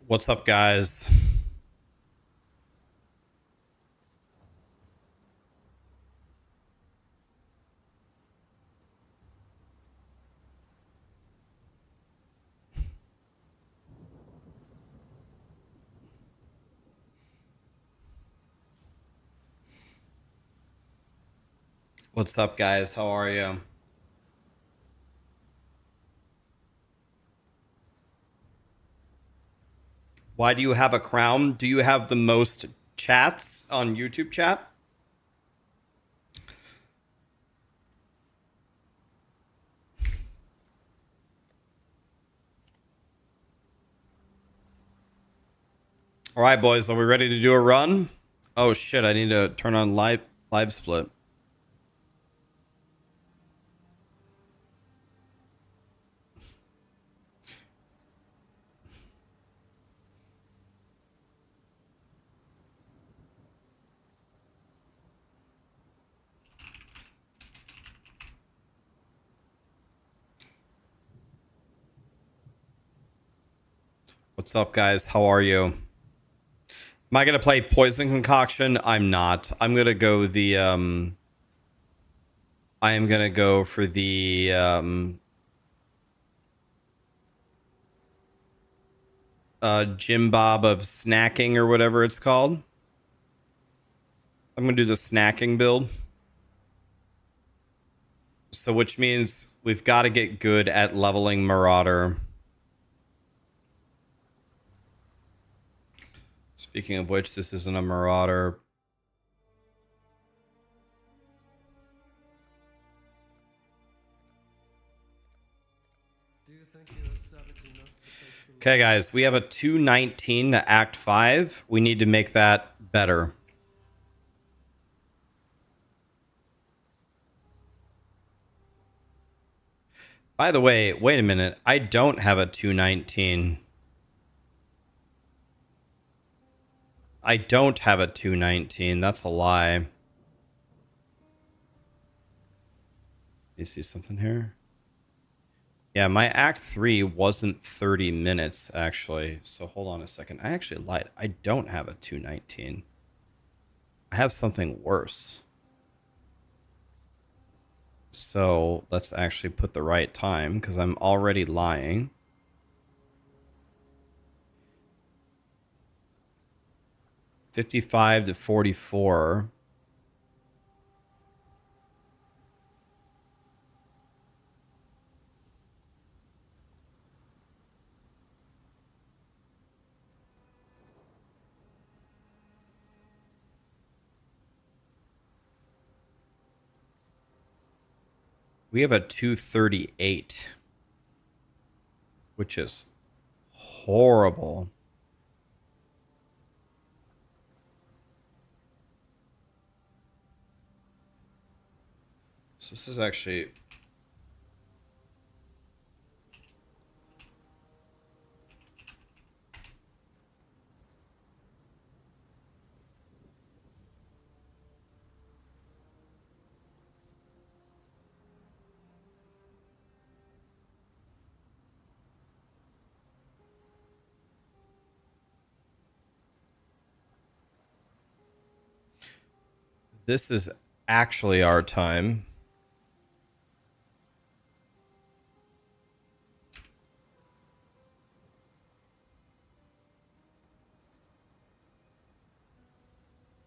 What's up, guys? What's up, guys? How are you? Why do you have a crown? Do you have the most chats on YouTube chat? All right, boys, are we ready to do a run? Oh shit, I need to turn on live split. What's up, guys? How are you? Am I gonna play Poison Concoction? I'm not. I'm gonna go the I am gonna go for the Jim Bob of snacking or whatever it's called. I'm gonna do the snacking build. So which means we've got to get good at leveling Marauder. Speaking of which, this isn't a Marauder. Okay, guys, we have a 219 to Act 5. We need to make that better. By the way, wait a minute. I don't have a 219. I don't have a 219. That's a lie. You see something here? Yeah, my Act 3 wasn't 30 minutes, actually. So hold on a second. I actually lied. I don't have a 219. I have something worse. So let's actually put the right time, because I'm already lying. $55 to $44. We have a 238, which is horrible. So this is actually... This is actually our time.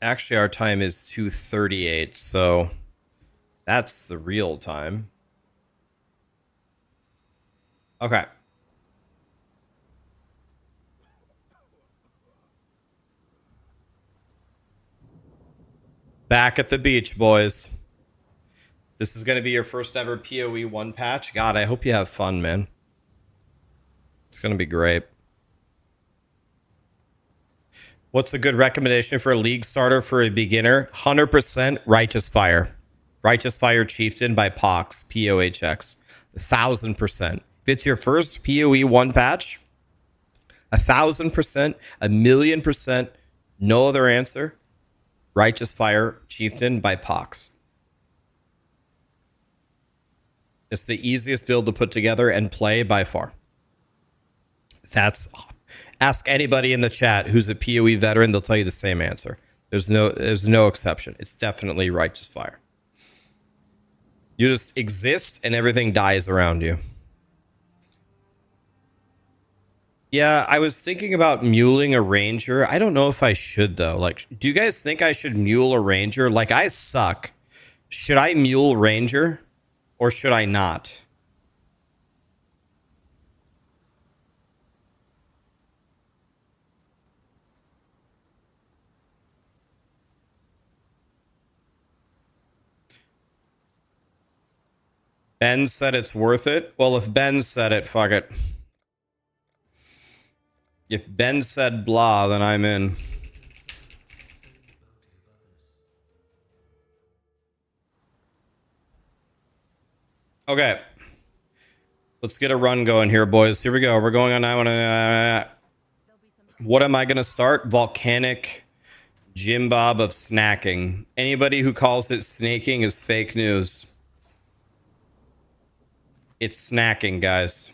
Actually, our time is 2:38, so that's the real time. Okay. Back at the beach, boys. This is going to be your first ever POE1 patch. God, I hope you have fun, man. It's going to be great. What's a good recommendation for a league starter for a beginner? 100% Righteous Fire. Righteous Fire Chieftain by Pox, POHX. 1000%. If it's your first POE1 patch, 1000%, 1,000,000%, no other answer. Righteous Fire Chieftain by Pox. It's the easiest build to put together and play by far. That's Ask anybody in the chat who's a POE veteran, they'll tell you the same answer. There's no exception. It's definitely righteous fire. You just exist and everything dies around you. Yeah, I was thinking about muling a ranger. I don't know if I should though. Like, do you guys think I should mule a ranger? Like, I suck. Should I mule ranger or should I not? Ben said it's worth it. Well, if Ben said it, fuck it. If Ben said blah, then I'm in. Okay. Let's get a run going here, boys. Here we go. We're going on now. What am I going to start? Volcanic Jim Bob of snacking. Anybody who calls it snaking is fake news. It's snacking, guys.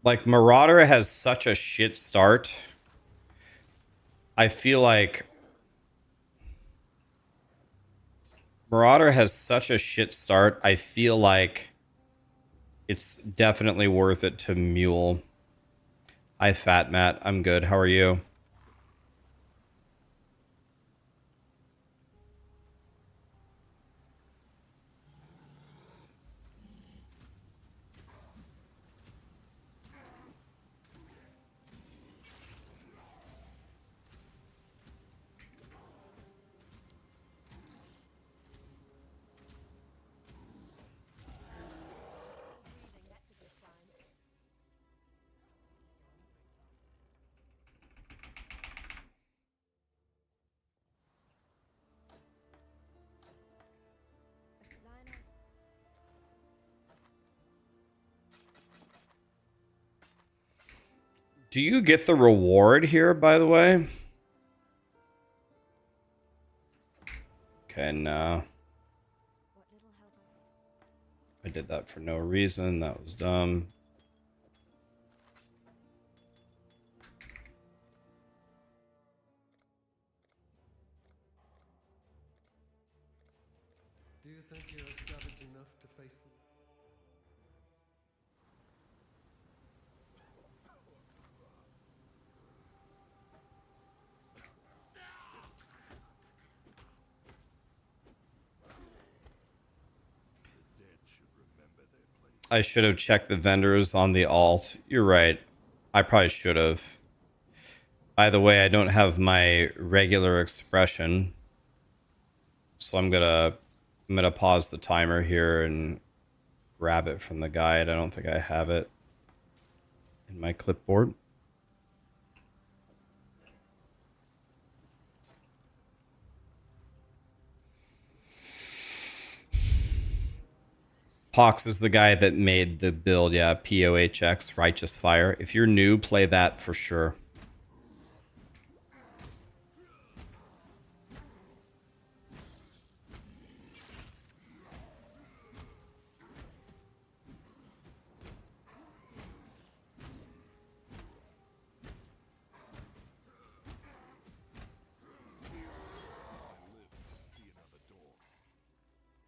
Like, Marauder has such a shit start. I feel like Marauder has such a shit start. I feel like it's definitely worth it to mule. Hi, Fat Matt. I'm good. How are you? Do you get the reward here, by the way? Okay, no. I did that for no reason. That was dumb. Do you think you're savage enough to face them? I should have checked the vendors on the alt. You're right. I probably should have. By the way, I don't have my regular expression. So I'm gonna pause the timer here and grab it from the guide. I don't think I have it in my clipboard. Pox is the guy that made the build, yeah, POHX, Righteous Fire. If you're new, play that for sure.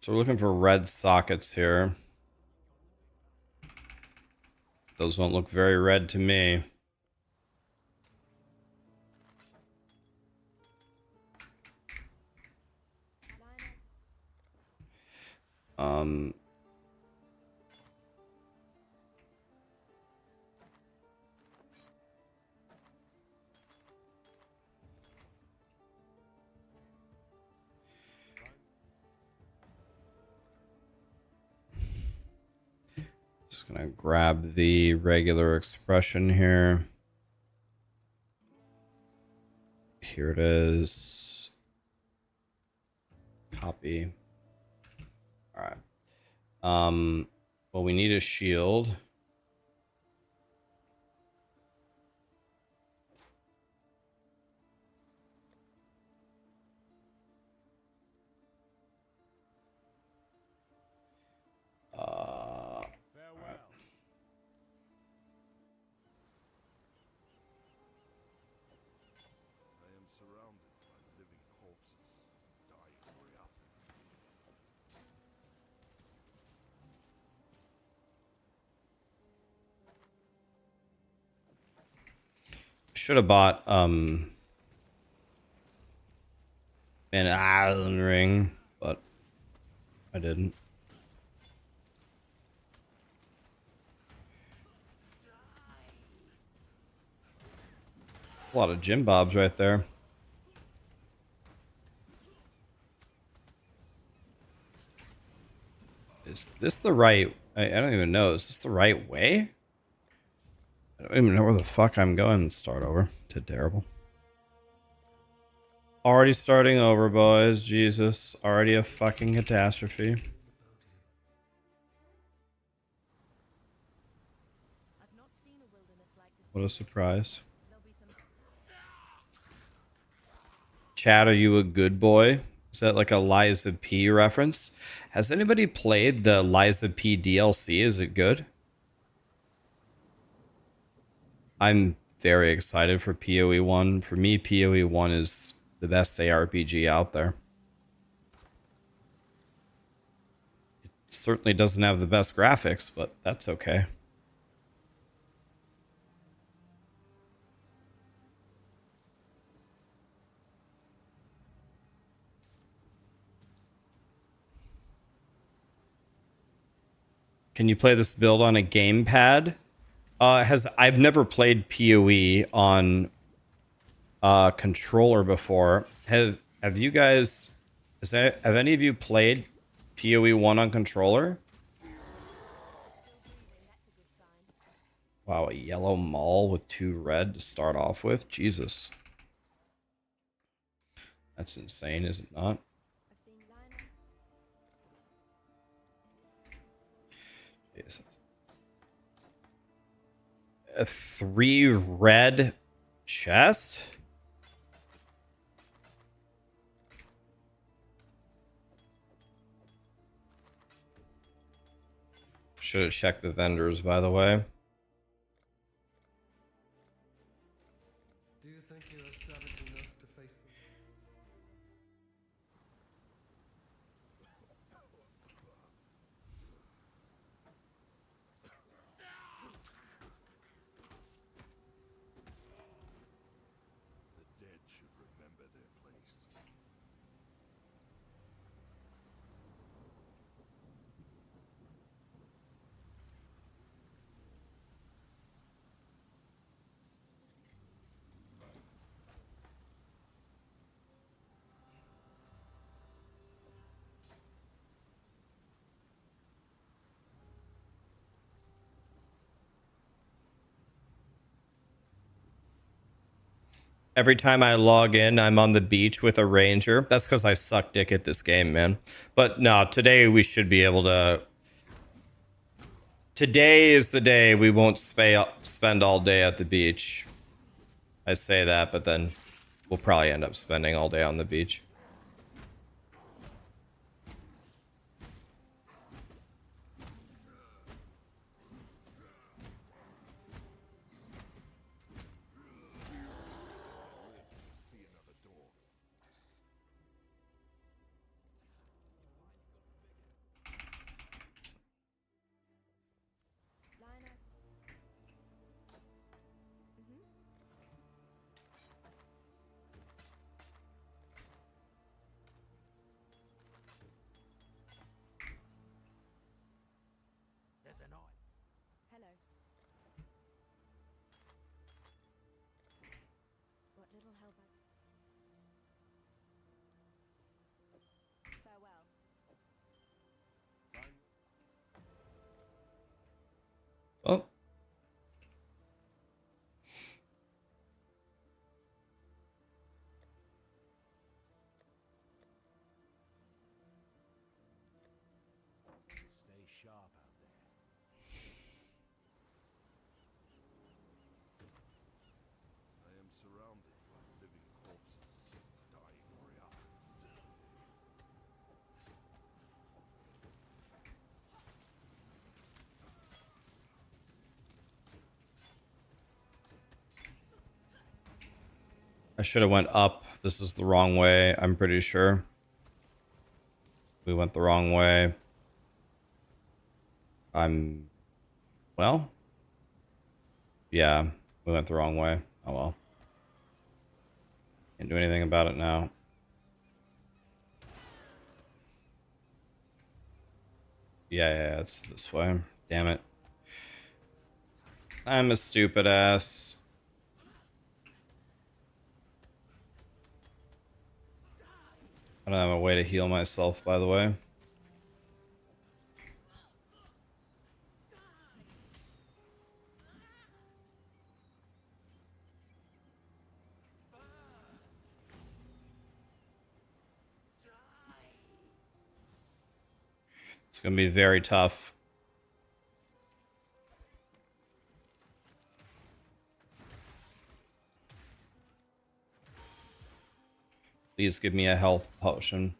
So we're looking for red sockets here. Those don't look very red to me. Just gonna grab the regular expression here. Here it is. Copy. All right. Well, we need a shield. Should have bought an island ring, but I didn't. A lot of Jim Bobs right there. Is this the right... I don't even know. Is this the right way? I don't even know where the fuck I'm going. Start over. To terrible. Already starting over, boys. Jesus. Already a fucking catastrophe. What a surprise. Chad, are you a good boy? Is that like a Liza P reference? Has anybody played the Liza P DLC? Is it good? I'm very excited for POE1. For me, POE1 is the best ARPG out there. It certainly doesn't have the best graphics, but that's okay. Can you play this build on a gamepad? I've never played PoE on a controller before. Have you guys? Have any of you played PoE1 on controller? Wow, a yellow maul with 2 red to start off with. Jesus, that's insane, is it not? Jesus. A 3 red chest? Should have checked the vendors, by the way. Do you think you are savage enough to face them? The dead should remember their place. Every time I log in, I'm on the beach with a ranger. That's because I suck dick at this game, man. But no, today we should be able to... Today is the day we won't spend all day at the beach. I say that, but then we'll probably end up spending all day on the beach. Oh. Stay sharp out there. I am surrounded by living corpses, dying warriors. I should have went up. This is the wrong way, I'm pretty sure. We went the wrong way. Well. Yeah, we went the wrong way. Oh well. Can't do anything about it now. Yeah, it's this way. Damn it. I'm a stupid ass. I don't have a way to heal myself, by the way. It's gonna be very tough. Please give me a health potion.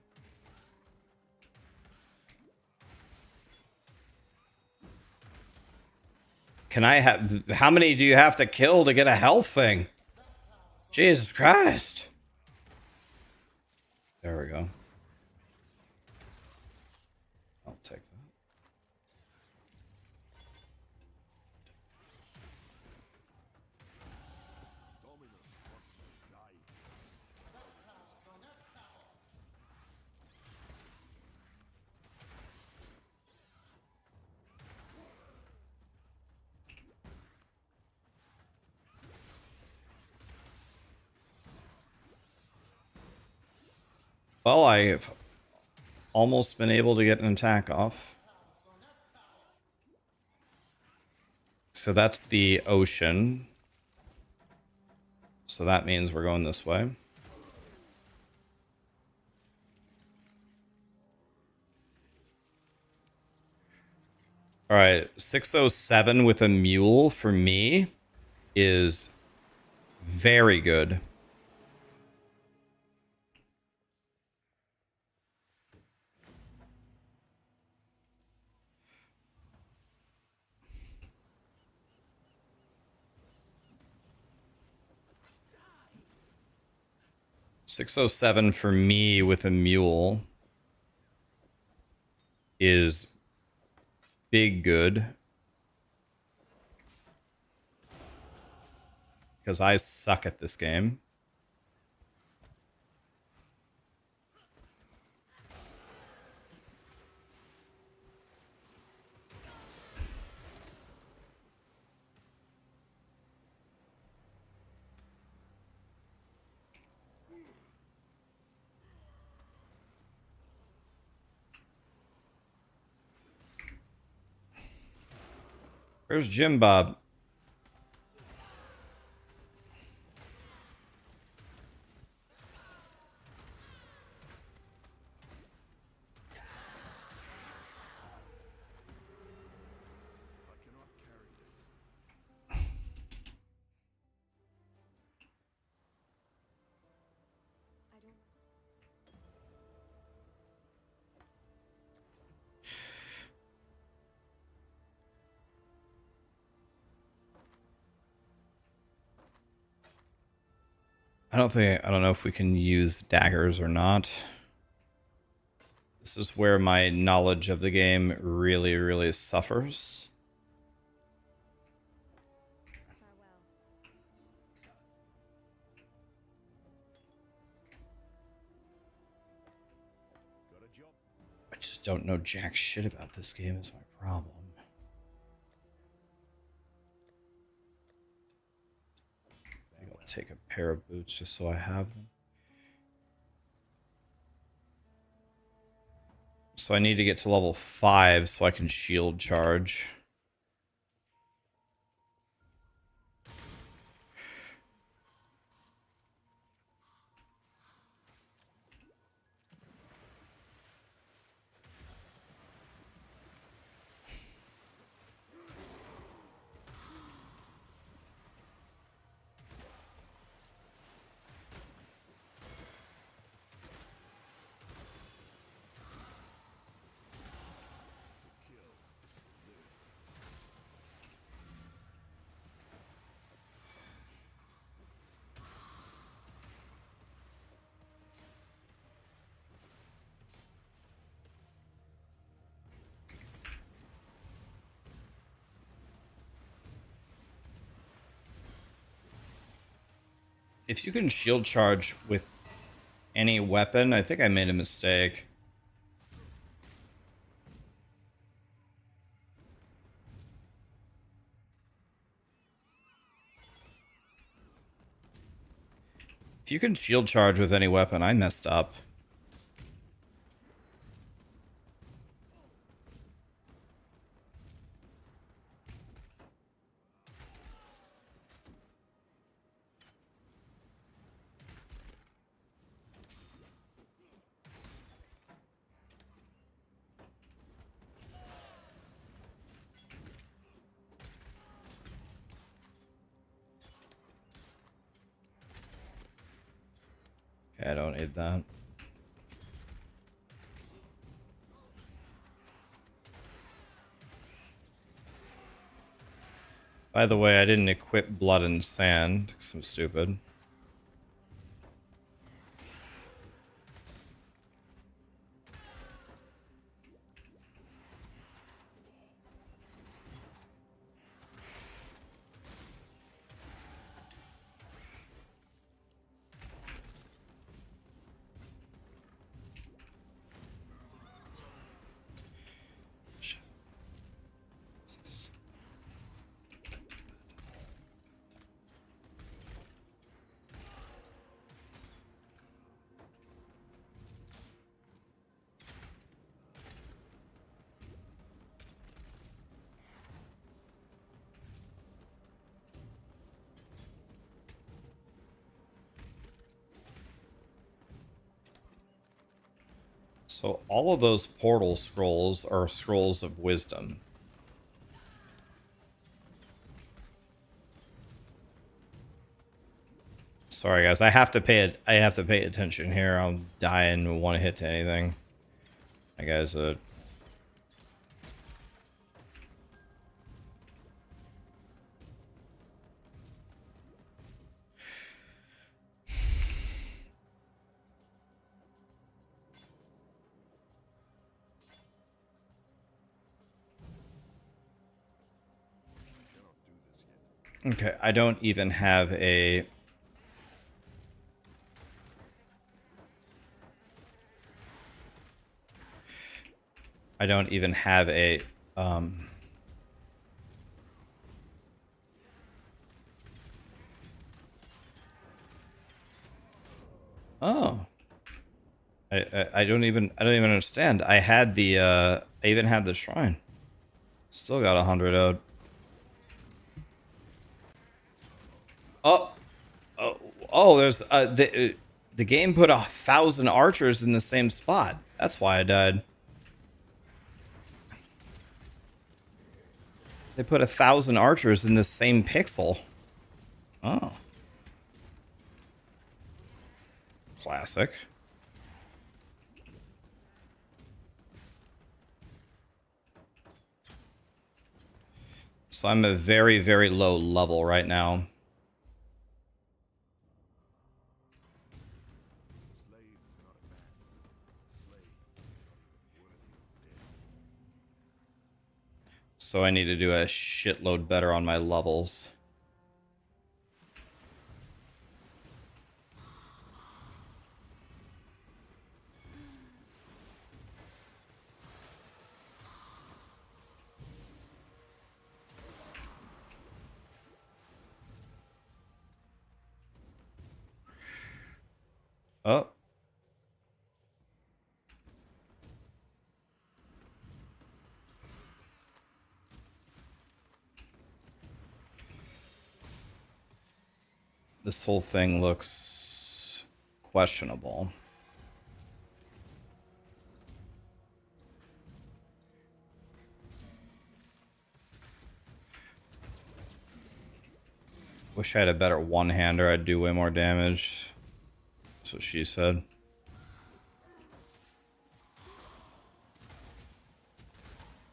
Can I have... How many do you have to kill to get a health thing? Jesus Christ. There we go. I'll take that. Well, I've almost been able to get an attack off. So that's the ocean. So that means we're going this way. All right, 607 with a mule for me is very good. $607 for me with a mule is big good. Because I suck at this game. Where's Jim Bob? I don't know if we can use daggers or not. This is where my knowledge of the game really, really suffers. I just don't know jack shit about this game is my problem. I think I'll take a pair of boots just so I have them. So I need to get to level 5 so I can shield charge. If you can shield charge with any weapon, I think I made a mistake. If you can shield charge with any weapon, I messed up. Okay, I don't need that. By the way, I didn't equip Blood and Sand because I'm stupid. So all of those portal scrolls are scrolls of wisdom. Sorry guys, I have to pay attention here. I'll die and want to hit to anything. That guy's a okay, I don't even have a um oh. I don't even understand. I had the I even had the shrine. Still got 100 out. Oh, oh, there's the game put 1,000 archers in the same spot. That's why I died. They put 1,000 archers in the same pixel. Oh, classic. So I'm a very, very low level right now. So I need to do a shitload better on my levels. Oh. This whole thing looks questionable. Wish I had a better one-hander. I'd do way more damage. That's what she said.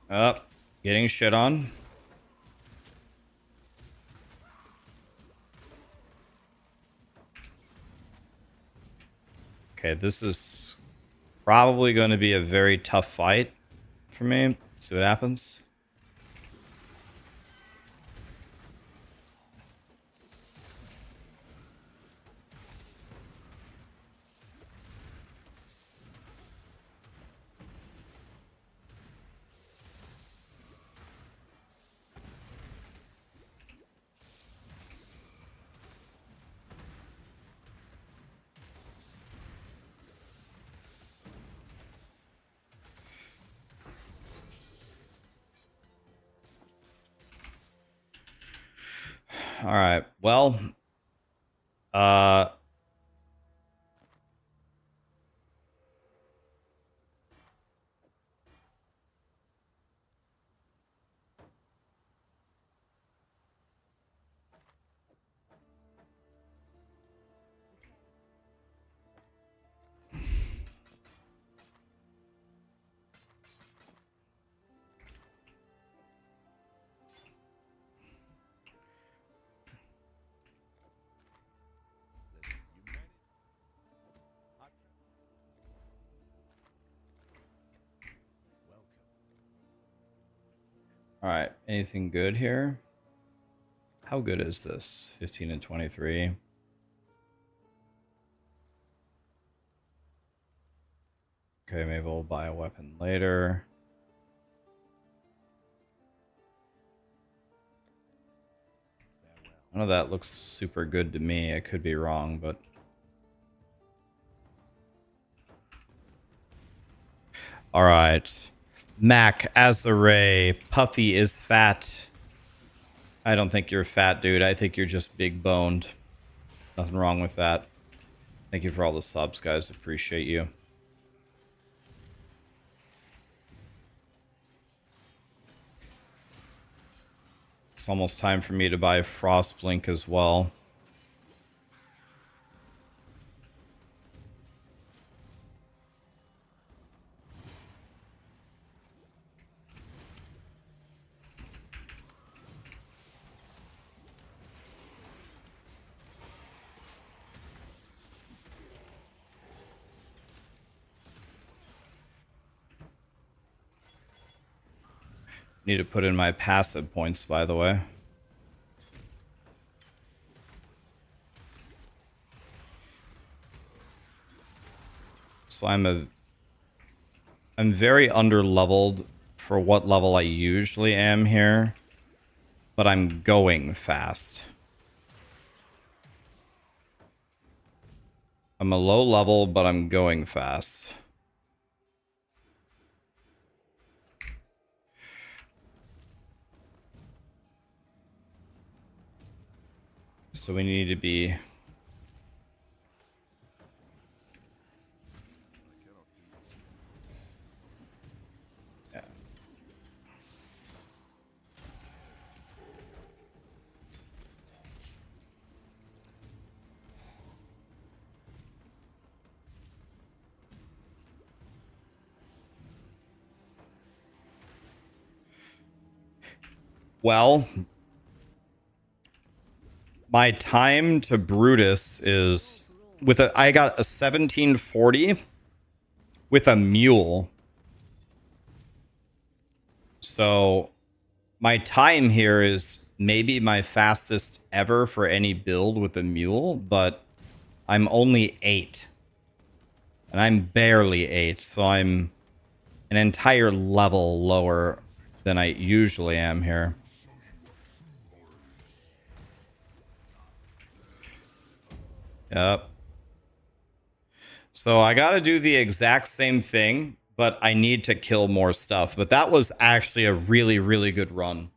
Up. Getting shit on. Okay, this is probably going to be a very tough fight for me. See what happens. All right. Well, uh, all right. Anything good here? How good is this? 15 and 23. Okay, maybe we'll buy a weapon later. None of that looks super good to me. I could be wrong, but... Alright. Mac, Azare, Puffy is fat. I don't think you're fat, dude. I think you're just big boned. Nothing wrong with that. Thank you for all the subs, guys. Appreciate you. It's almost time for me to buy Frostblink as well. Need to put in my passive points, by the way. So I'm very under-leveled for what level I usually am here, but I'm going fast. I'm a low level, but I'm going fast. So we need to be... Yeah. Well, my time to Brutus is with a... I got a 1740 with a mule. So my time here is maybe my fastest ever for any build with a mule, but I'm only 8. And I'm barely 8, so I'm an entire level lower than I usually am here. Yep. So I gotta do the exact same thing, but I need to kill more stuff. But that was actually a really, really good run.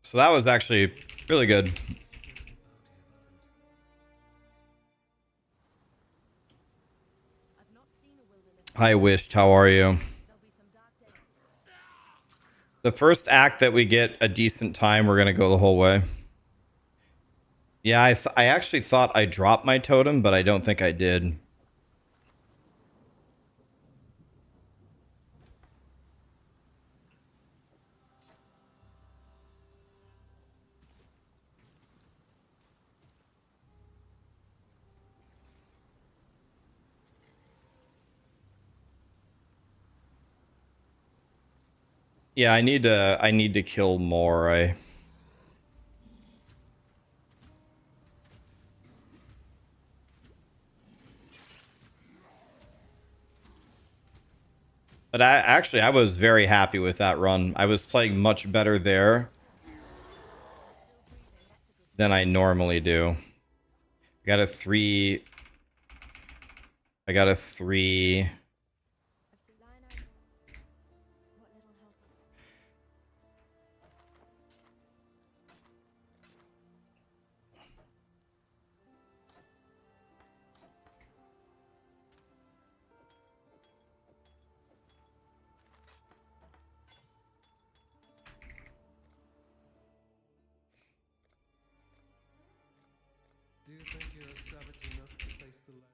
So that was actually really good. Hi, Wished. How are you? The first act that we get a decent time, we're going to go the whole way. Yeah, I actually thought I dropped my totem, but I don't think I did. Yeah, I need to kill more. But I was very happy with that run. I was playing much better there than I normally do. Got a 3 I got a 3. Do you think you're savage enough to face the land?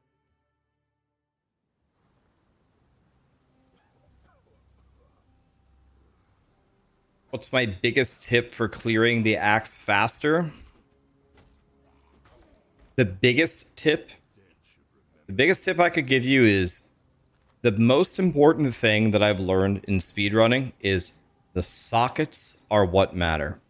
What's my biggest tip for clearing the axe faster? The biggest tip I could give you is the most important thing that I've learned in speedrunning is the sockets are what matter.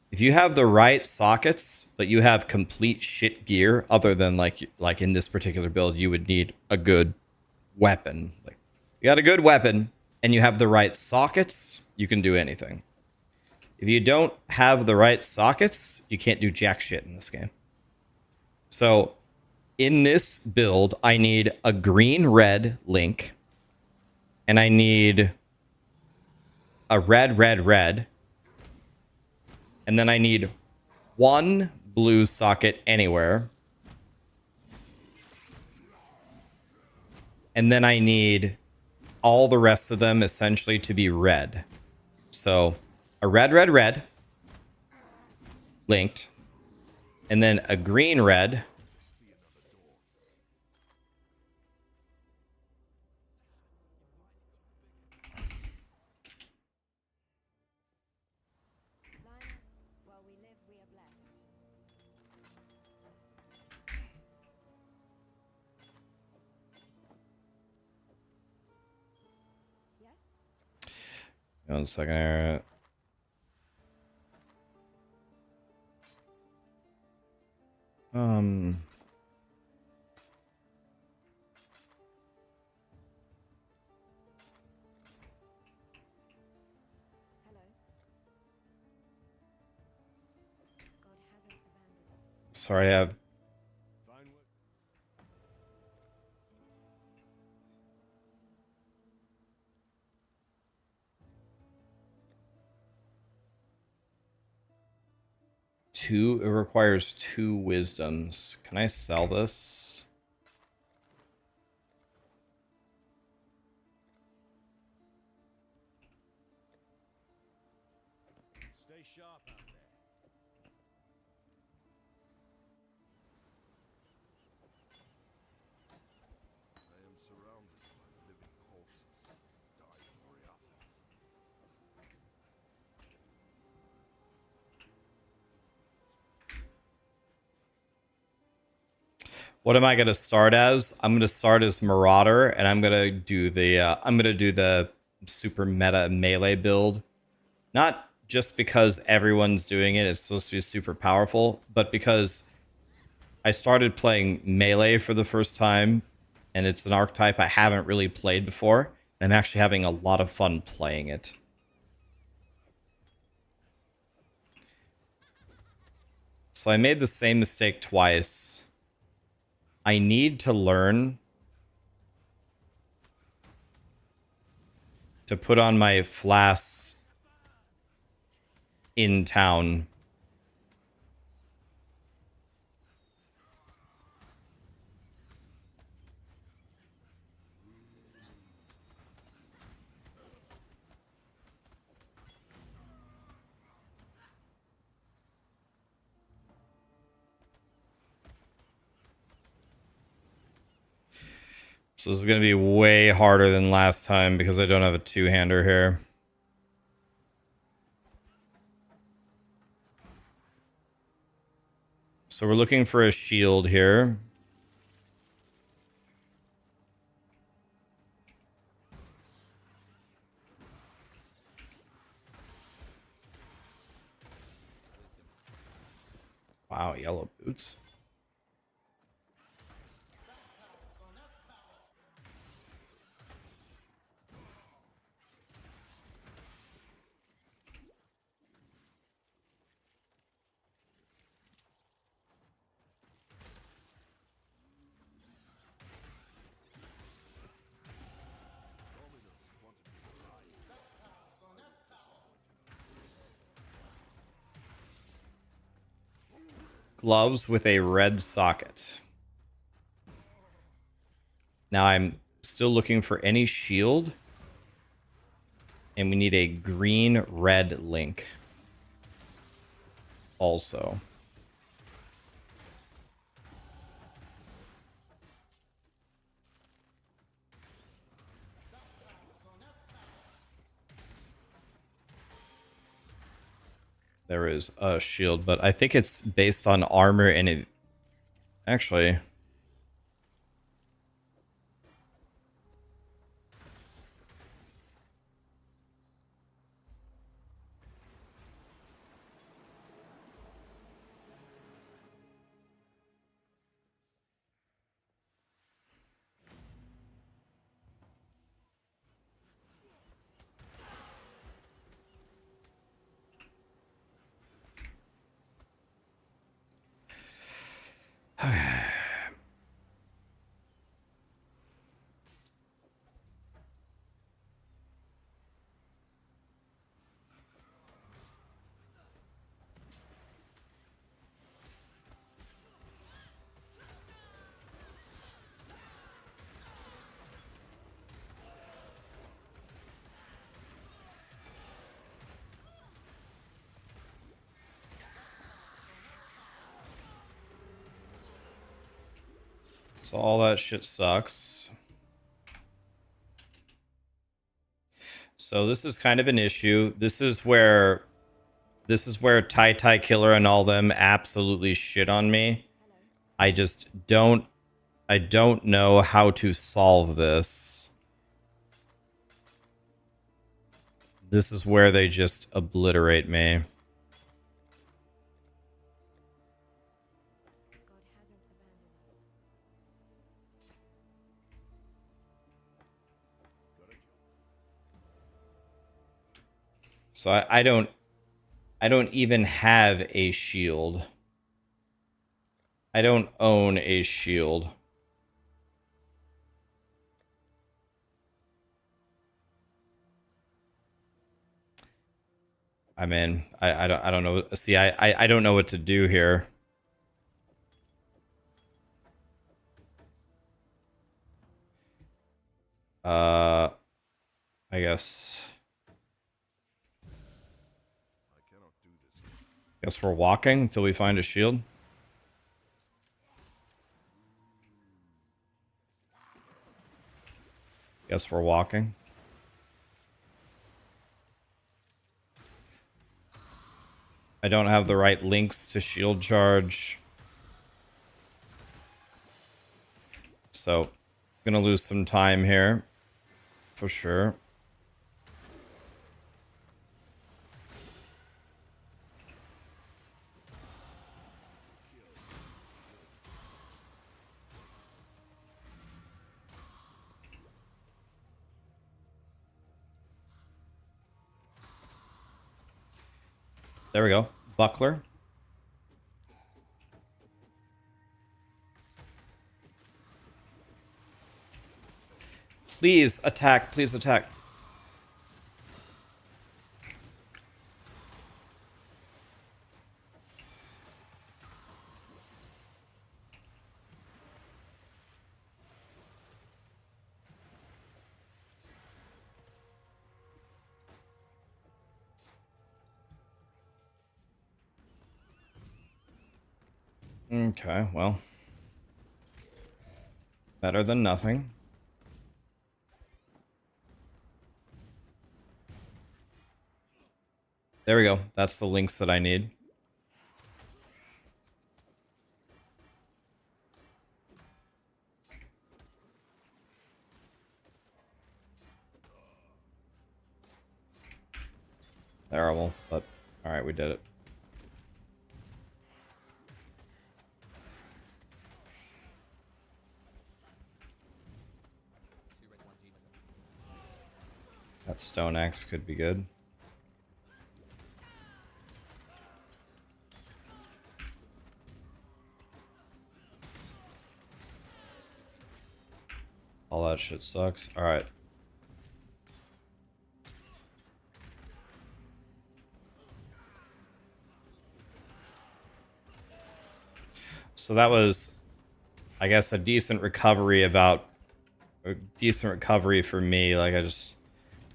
If you have the right sockets, but you have complete shit gear, other than like in this particular build, you would need a good weapon. Like you got a good weapon and you have the right sockets, you can do anything. If you don't have the right sockets, you can't do jack shit in this game. So in this build, I need a green-red link, and I need a red-red-red, and then I need one blue socket anywhere, and then I need all the rest of them essentially to be red. So a red-red-red linked, and then a green-red, one second here. Sorry, I have two. It requires 2 wisdoms. Can I sell this? Stay sharp out there. I am surrounded by living corpses, dying Moriathans. What am I going to start as? I'm going to start as Marauder, and I'm going to do the super meta melee build. Not just because everyone's doing it, it's supposed to be super powerful, but because I started playing melee for the first time, and it's an archetype I haven't really played before, and I'm actually having a lot of fun playing it. So I made the same mistake twice. I need to learn to put on my flasks in town. So this is going to be way harder than last time because I don't have a two-hander here. So we're looking for a shield here. Wow, yellow boots. gloves with a red socket. Now I'm still looking for any shield. And we need a green-red link. Also. There is a shield, but I think it's based on armor and it... Actually... So all that shit sucks. So this is kind of an issue. This is where Tai Killer and all them absolutely shit on me. I don't know how to solve this. This is where they just obliterate me. So I don't even have a shield. I don't own a shield. I mean, I don't know. See, I don't know what to do here. I guess. I cannot do this. Guess we're walking until we find a shield. Guess we're walking. I don't have the right links to shield charge. So, gonna lose some time here. For sure. There we go. Buckler. Please attack. Please attack. Okay, well. Better than nothing. There we go. That's the links that I need. Terrible, but alright, we did it. That stone axe could be good. All that shit sucks. Alright. So that was, I guess, a decent recovery for me. Like I just,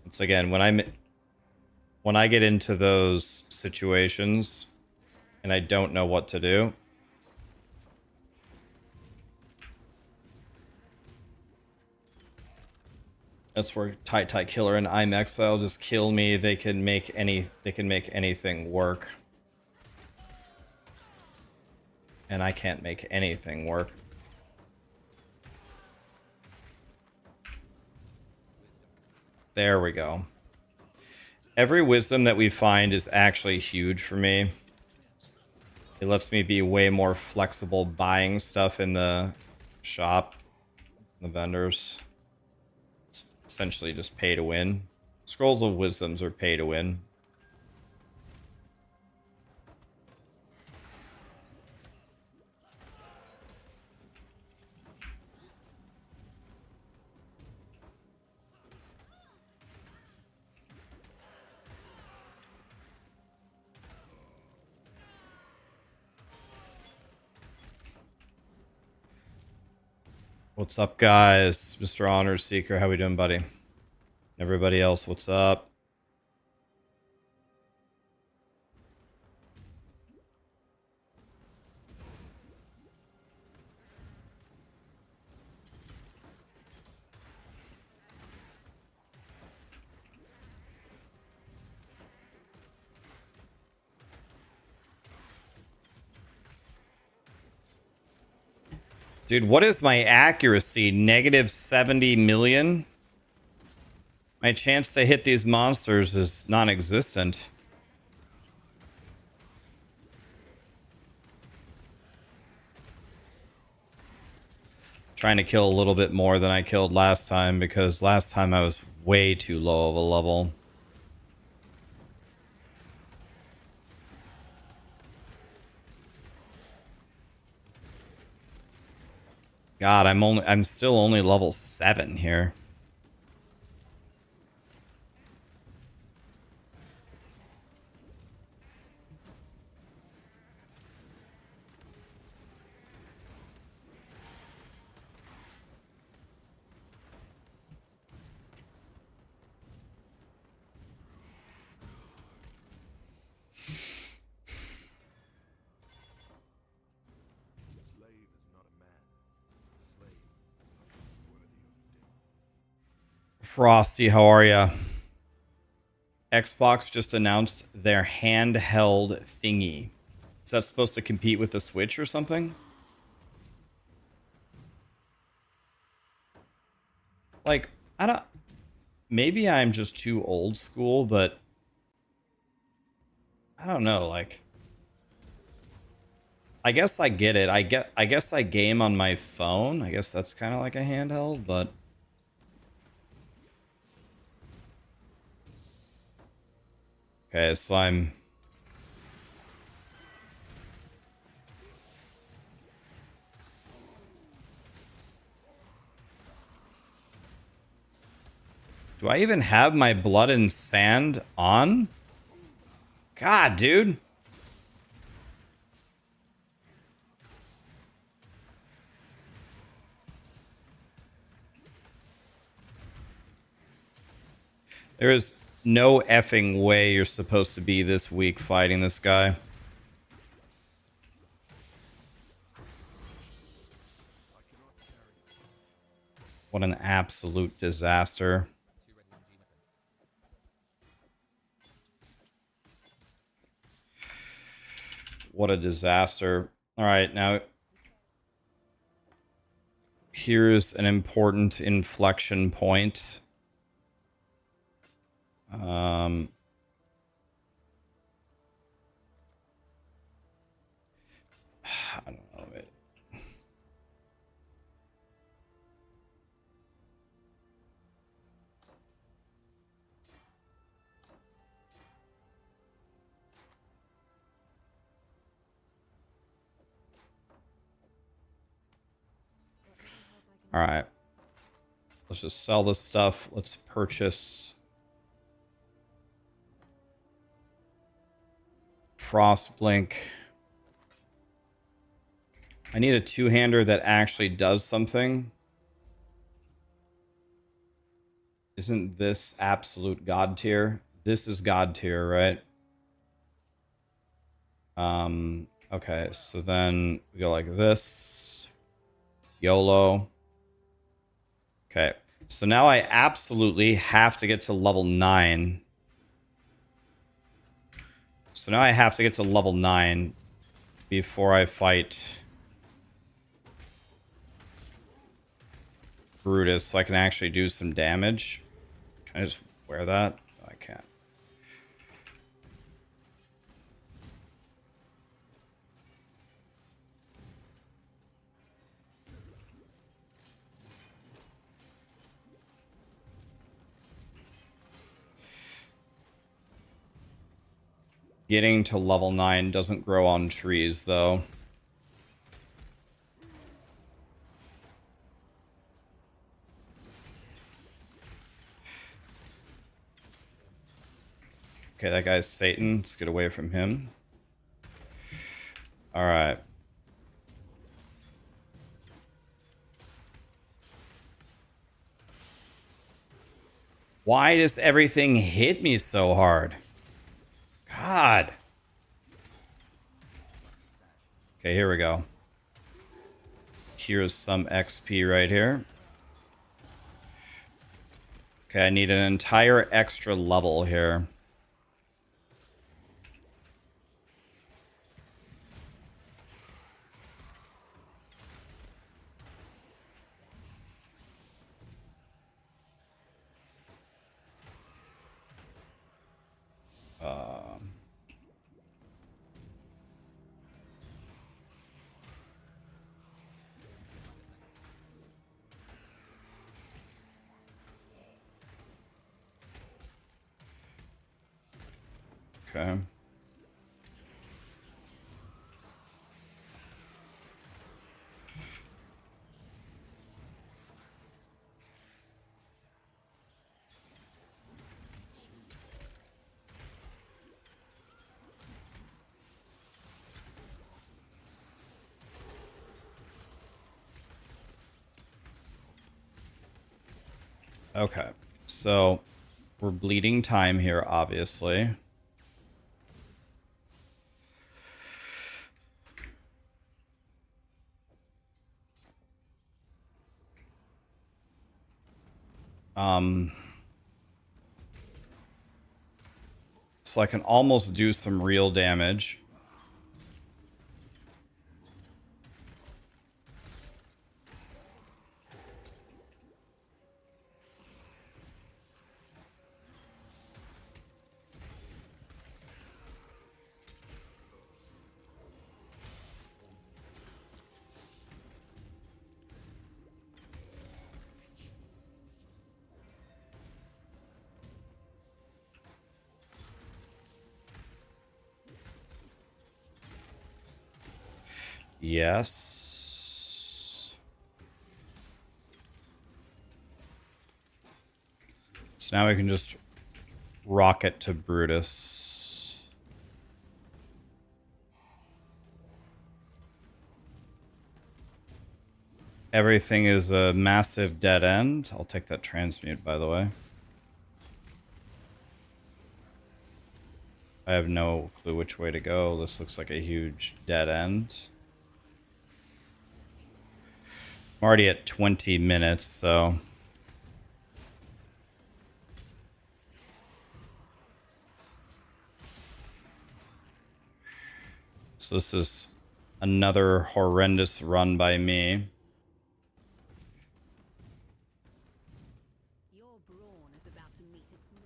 once again, when I get into those situations and I don't know what to do, that's where Tight Killer and I'm Exile just kill me. They can make anything work. And I can't make anything work. There we go. Every wisdom that we find is actually huge for me. It lets me be way more flexible buying stuff in the shop, the vendors. It's essentially just pay to win. Scrolls of Wisdoms are pay to win. What's up, guys? Mr. Honor Seeker, how we doing, buddy? Everybody else, what's up? Dude, what is my accuracy? Negative 70 million? My chance to hit these monsters is non-existent. Trying to kill a little bit more than I killed last time, because last time I was way too low of a level. God, I'm still only level 7 here. Frosty, how are ya? Xbox just announced their handheld thingy. Is that supposed to compete with the Switch or something? Like, I don't... Maybe I'm just too old school, but... I don't know, like... I guess I get it. I guess I game on my phone. I guess that's kind of like a handheld, but... Okay, so I'm... Do I even have my Blood and Sand on? God, dude. There is no effing way you're supposed to be this weak fighting this guy. What an absolute disaster. What a disaster. All right, now here's an important inflection point. I don't know. All right. Let's just sell this stuff. Let's purchase Frostblink. I need a two-hander that actually does something. Isn't this absolute god tier? This is god tier, right? Okay, so then we go like this. YOLO. Okay, so now I absolutely have to get to level 9. So now I have to get to level 9 before I fight Brutus, so I can actually do some damage. Can I just wear that? No, I can't. Getting to level 9 doesn't grow on trees, though. Okay, that guy's Satan. Let's get away from him. Alright. Why does everything hit me so hard? God. Okay, here we go. Here's some XP right here. Okay, I need an entire extra level here. Okay. Okay. So, we're bleeding time here, obviously. So I can almost do some real damage. Yes. So now we can just rocket to Brutus. Everything is a massive dead end. I'll take that transmute, by the way. I have no clue which way to go. This looks like a huge dead end. I'm already at 20 minutes, so... So this is another horrendous run by me. Your brawn is about to meet its match.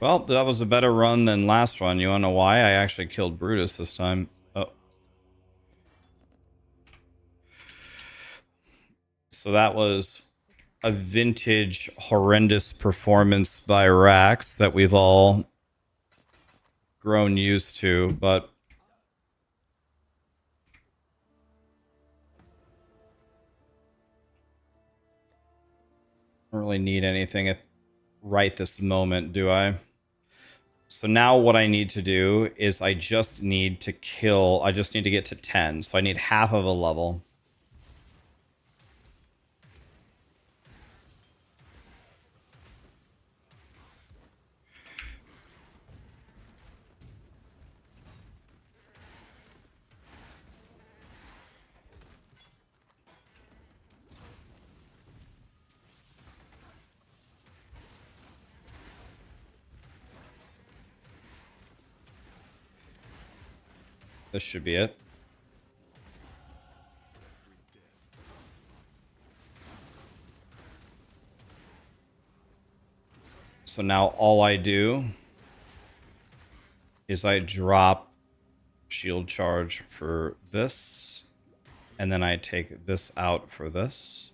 Well, that was a better run than last run. You wanna know why? I actually killed Brutus this time. Oh. So that was a vintage horrendous performance by Rax that we've all grown used to, but I don't really need anything at right this moment, do I? So now what I need to do is I just need to get to 10. So I need half of a level. This should be it. So now all I do is I drop shield charge for this, and then I take this out for this.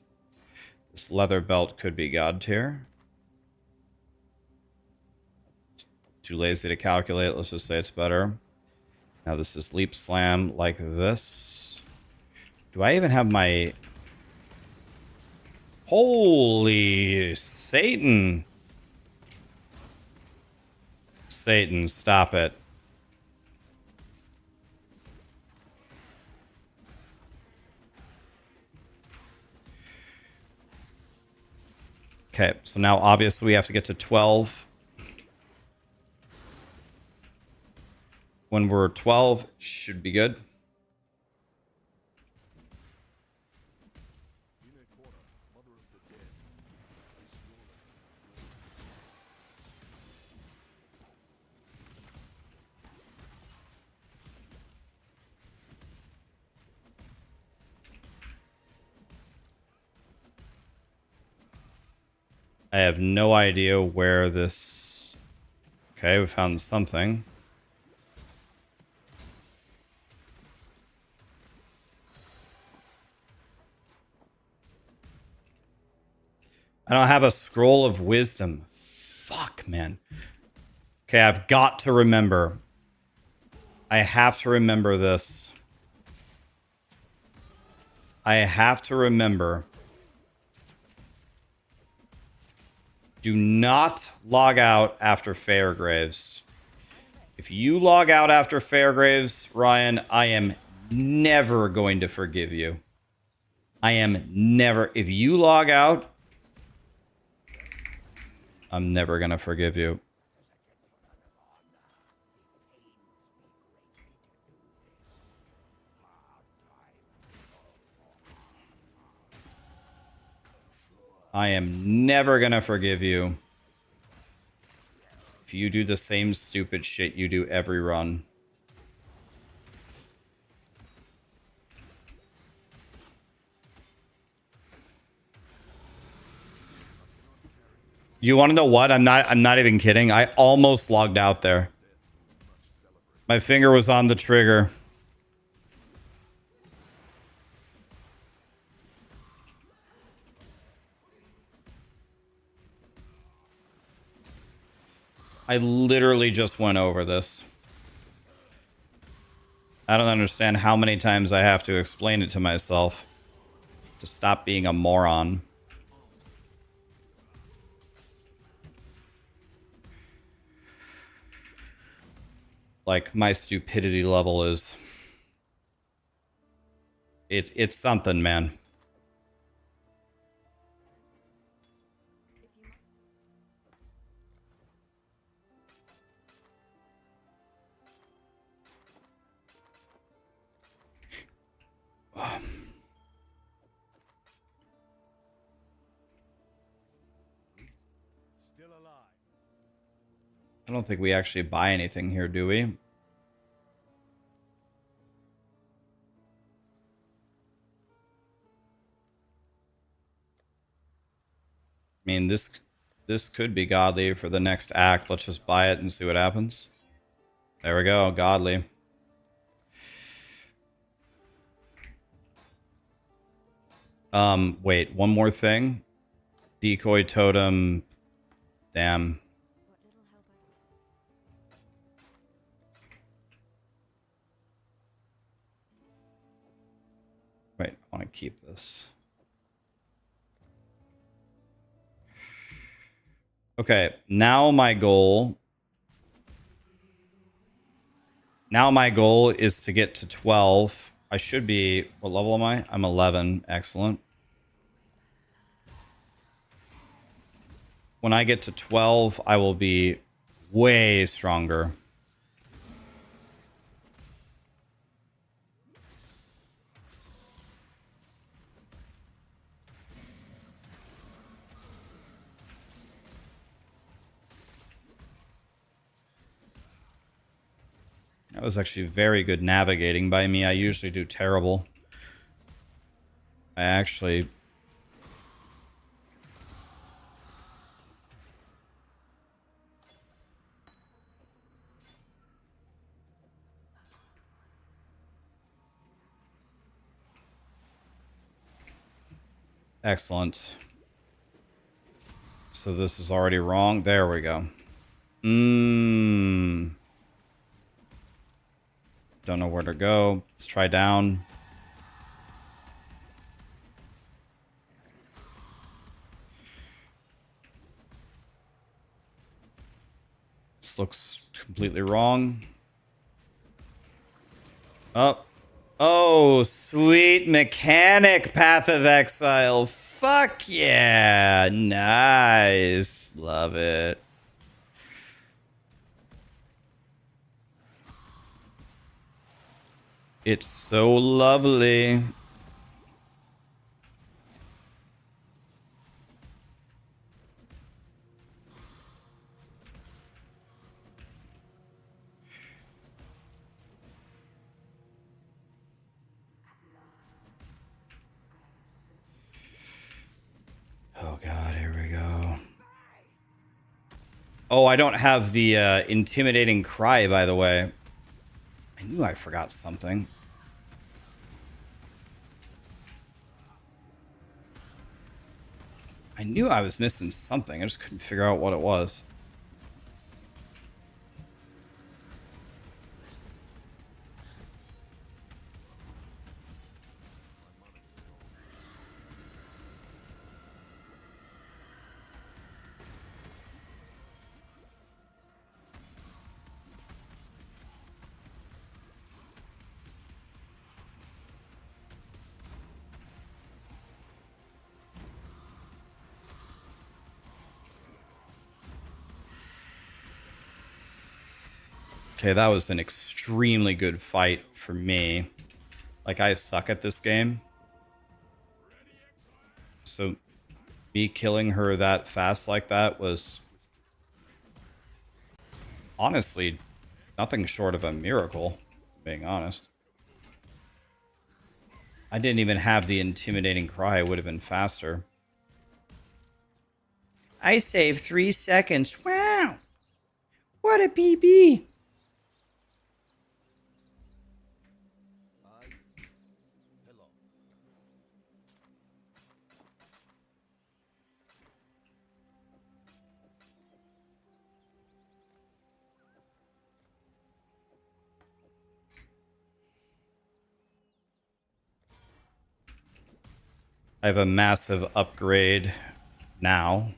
This leather belt could be god tier. Too lazy to calculate. Let's just say it's better. Now this is leap slam like this. Do I even have my... Holy Satan. Satan, stop it. Okay, so now obviously we have to get to 12. When we're 12, should be good. I have no idea where this... Okay, we found something. I don't have a scroll of wisdom. Fuck, man. Okay, I've got to remember. I have to remember this. I have to remember. Do not log out after Fairgraves. If you log out after Fairgraves, Ryan, I am never going to forgive you. I am never... If you log out, I'm never going to forgive you. I am never going to forgive you if you do the same stupid shit you do every run. You want to know what? I'm not even kidding. I almost logged out there. My finger was on the trigger. I literally just went over this. I don't understand how many times I have to explain it to myself to stop being a moron. Like, my stupidity level is... It's something, man. Still alive. I don't think we actually buy anything here, do we? I mean, this This could be godly for the next act. Let's just buy it and see what happens. There we go, godly. Wait, one more thing. Decoy totem. Damn. What little help I... Wait, I want to keep this. Okay, now my goal is to get to 12. I should be, what level am I? I'm 11. Excellent. When I get to 12, I will be way stronger. That was actually very good navigating by me. I usually do terrible. I actually... Excellent. So this is already wrong. There we go. Don't know where to go. Let's try down. This looks completely wrong. Oh. Oh, sweet mechanic, Path of Exile. Fuck yeah. Nice. Love it. It's so lovely. Oh god, here we go. Oh, I don't have the intimidating cry, by the way. I knew I forgot something. I knew I was missing something. I just couldn't figure out what it was. Okay, that was an extremely good fight for me. Like, I suck at this game. So, me killing her that fast like that was... honestly, nothing short of a miracle, being honest. I didn't even have the intimidating cry. It would have been faster. I saved 3 seconds. Wow! What a PB! Hello. I have a massive upgrade now.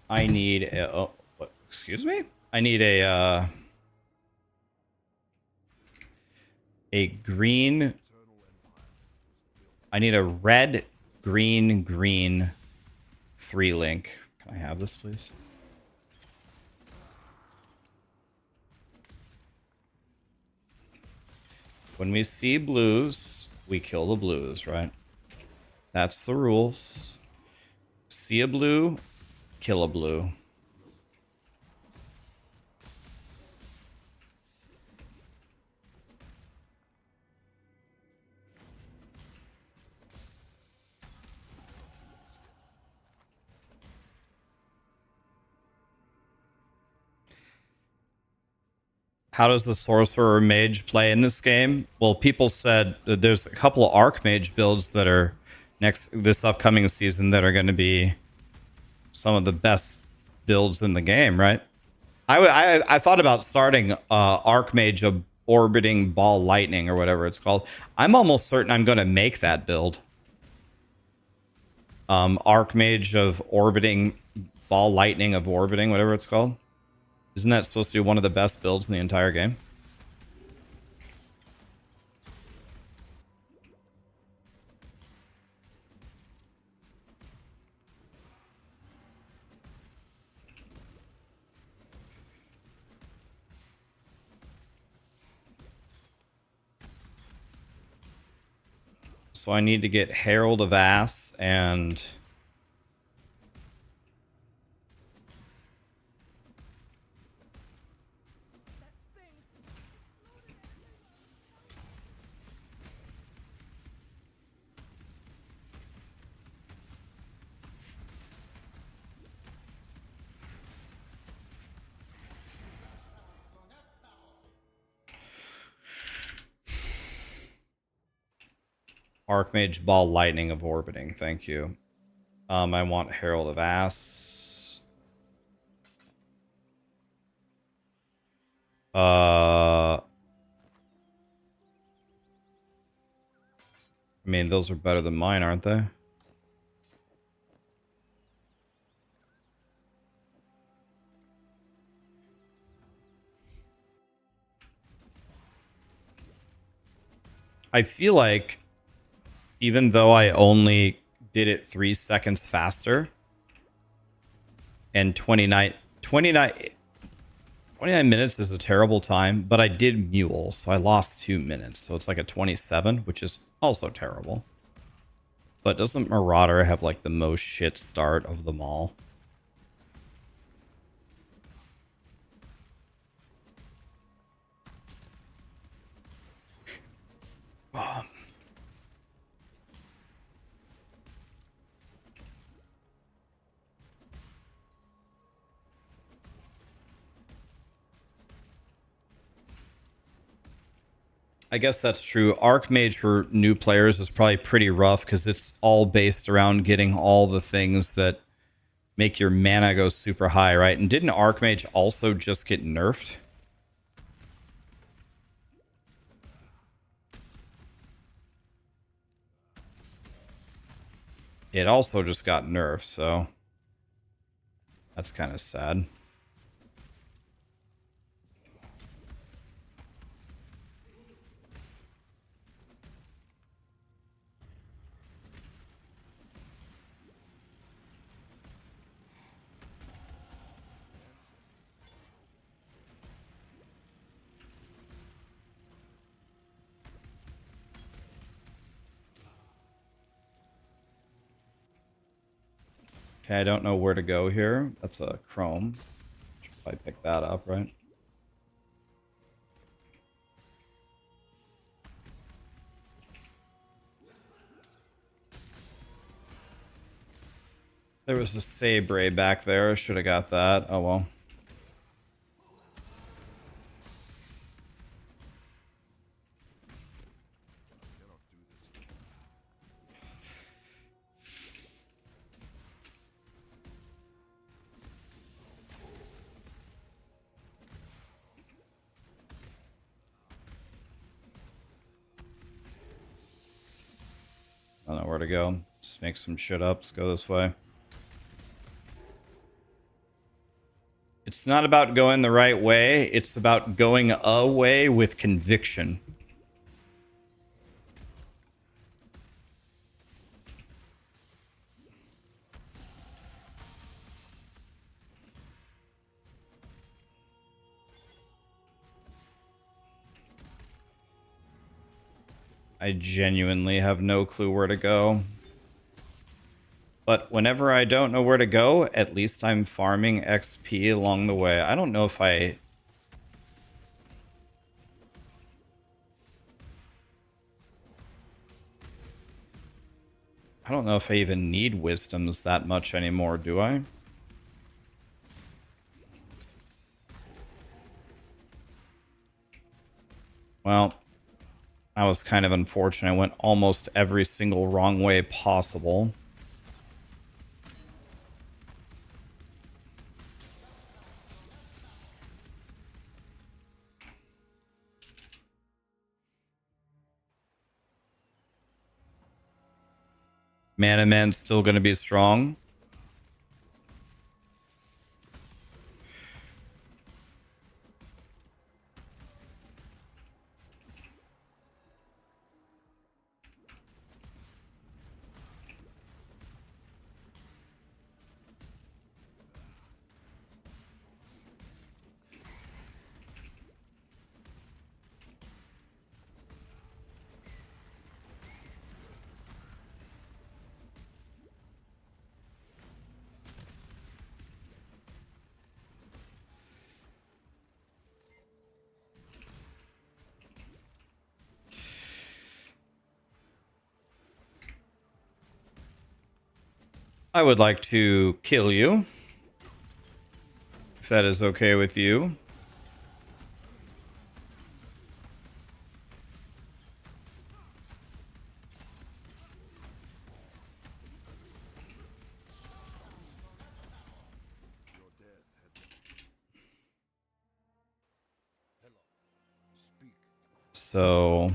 I need a, oh, what, excuse me? I need a green. I need a red, green, green 3-link. Can I have this, please? When we see blues, we kill the blues, right? That's the rules. See a blue, kill a blue. How does the sorcerer mage play in this game? Well, people said that there's a couple of archmage builds that are this upcoming season that are going to be some of the best builds in the game, right? I thought about starting archmage of orbiting ball lightning or whatever it's called. I'm almost certain I'm going to make that build. Archmage of orbiting ball lightning of orbiting, whatever it's called. Isn't that supposed to be one of the best builds in the entire game? So I need to get Herald of Ass and Archmage Ball Lightning of Orbiting. Thank you. I want Herald of Ass. I mean, those are better than mine, aren't they? I feel like even though I only did it 3 seconds faster and 29 minutes is a terrible time, but I did mule, so I lost 2 minutes. So it's like a 27, which is also terrible. But doesn't Marauder have like the most shit start of them all? I guess that's true. Archmage for new players is probably pretty rough because it's all based around getting all the things that make your mana go super high, right? And didn't Archmage also just get nerfed? It also just got nerfed, so that's kind of sad. Okay, I don't know where to go here. That's a Chrome. Should probably pick that up, right? There was a Sabre back there. Should have got that. Oh well. I don't know where to go. Just make some shit up. Let's go this way. It's not about going the right way. It's about going a way with conviction. I genuinely have no clue where to go. But whenever I don't know where to go, at least I'm farming XP along the way. I don't know if I don't know if I even need wisdoms that much anymore, do I? Well, that was kind of unfortunate. I went almost every single wrong way possible. Mana Man's still going to be strong. I would like to kill you, if that is okay with you. Your death had speak. So,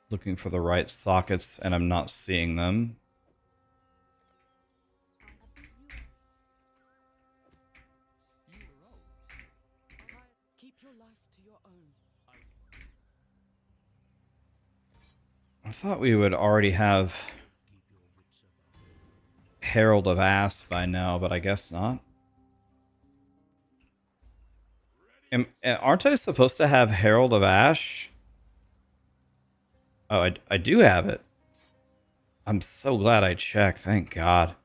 looking for the right sockets, and I'm not seeing them. Keep your life to your own. I thought we would already have Herald of Ass by now, but I guess not. Aren't I supposed to have Herald of Ash? Oh, I do have it. I'm so glad I checked. Thank God.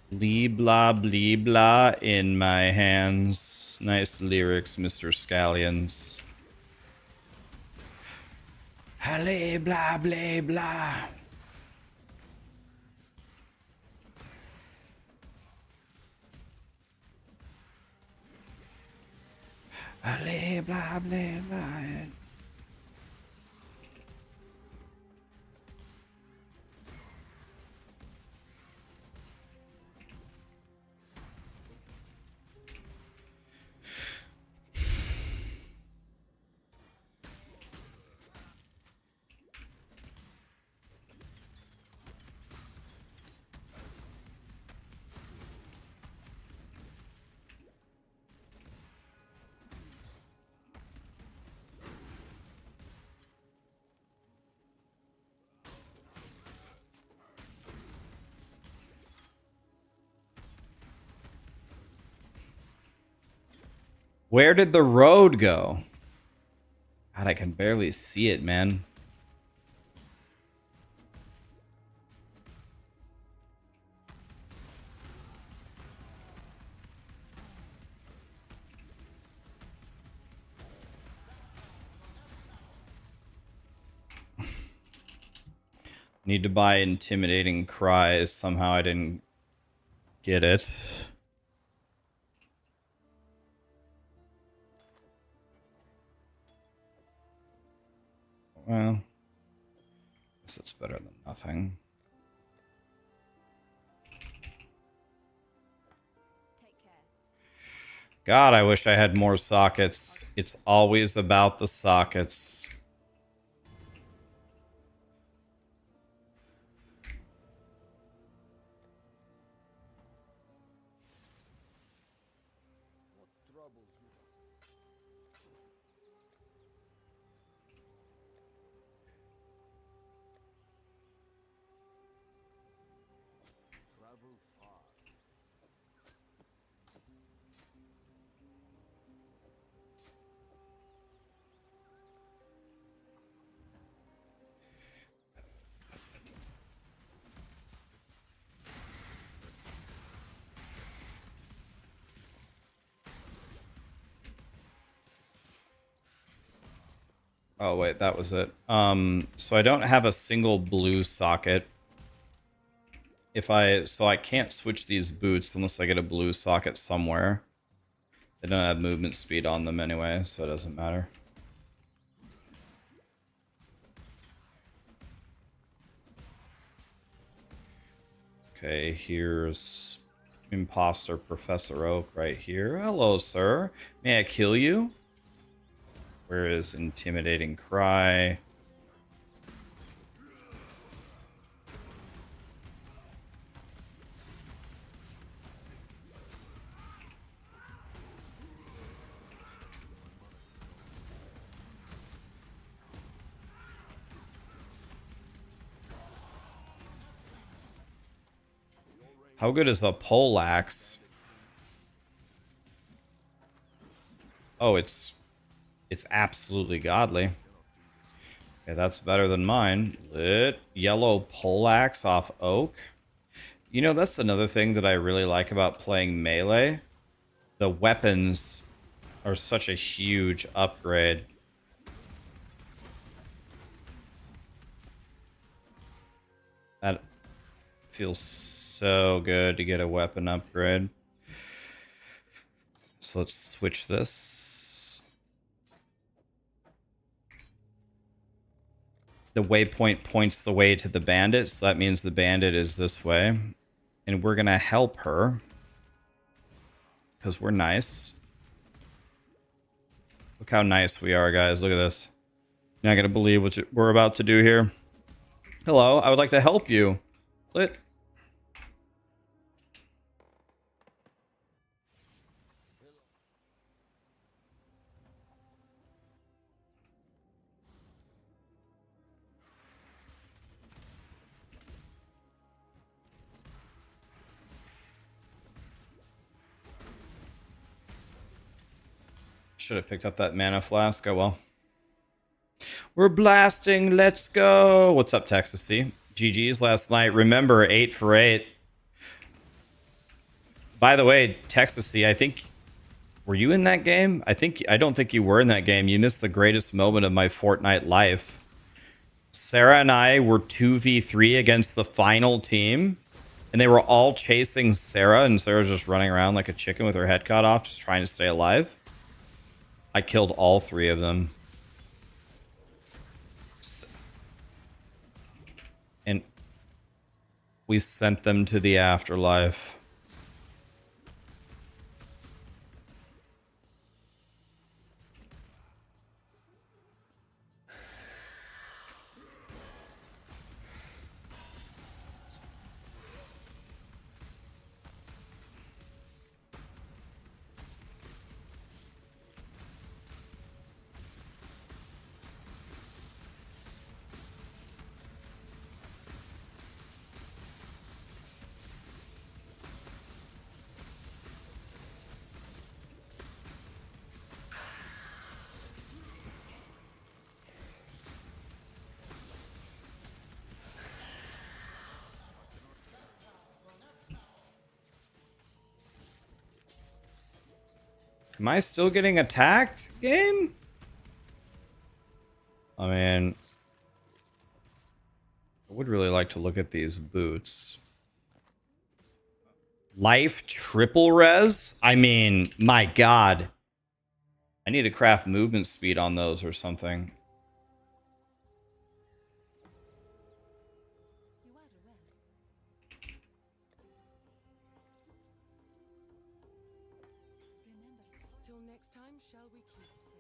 Blee blah blee blah in my hands. Nice lyrics, Mr. Scallions. Halle blah blah blah. Halle blah blah blah. Where did the road go? God, I can barely see it, man. Need to buy Intimidating Cries. Somehow I didn't get it. Well, guess it's better than nothing. God, I wish I had more sockets. It's always about the sockets. What troubles you? Travel far. Oh wait, that was it. So I don't have a single blue socket. So I can't switch these boots unless I get a blue socket somewhere. They don't have movement speed on them anyway, so it doesn't matter. Okay, here's Imposter Professor Oak right here. Hello, sir. May I kill you? Where is Intimidating Cry? How good is a poleaxe? Oh, it's absolutely godly. Okay, that's better than mine. Lit yellow poleaxe off oak. You know, that's another thing that I really like about playing melee. The weapons are such a huge upgrade. That feels so good to get a weapon upgrade. So let's switch this. The waypoint points the way to the bandit, so that means the bandit is this way. And we're gonna help her. Because we're nice. Look how nice we are, guys. Look at this. You're not gonna believe what we're about to do here. Hello, I would like to help you. Lit. Should have picked up that mana flask. Oh well. We're blasting. Let's go. What's up, Texas C? GG's last night. Remember, 8 for 8. By the way, Texas C, I think... Were you in that game? I don't think you were in that game. You missed the greatest moment of my Fortnite life. Sarah and I were 2v3 against the final team. And they were all chasing Sarah. And Sarah's just running around like a chicken with her head cut off, just trying to stay alive. I killed all 3 of them. And we sent them to the afterlife. Am I still getting attacked, game? I mean, I would really like to look at these boots. Life triple res? I mean, my god. I need to craft movement speed on those or something. You are well. Remember, keep saving.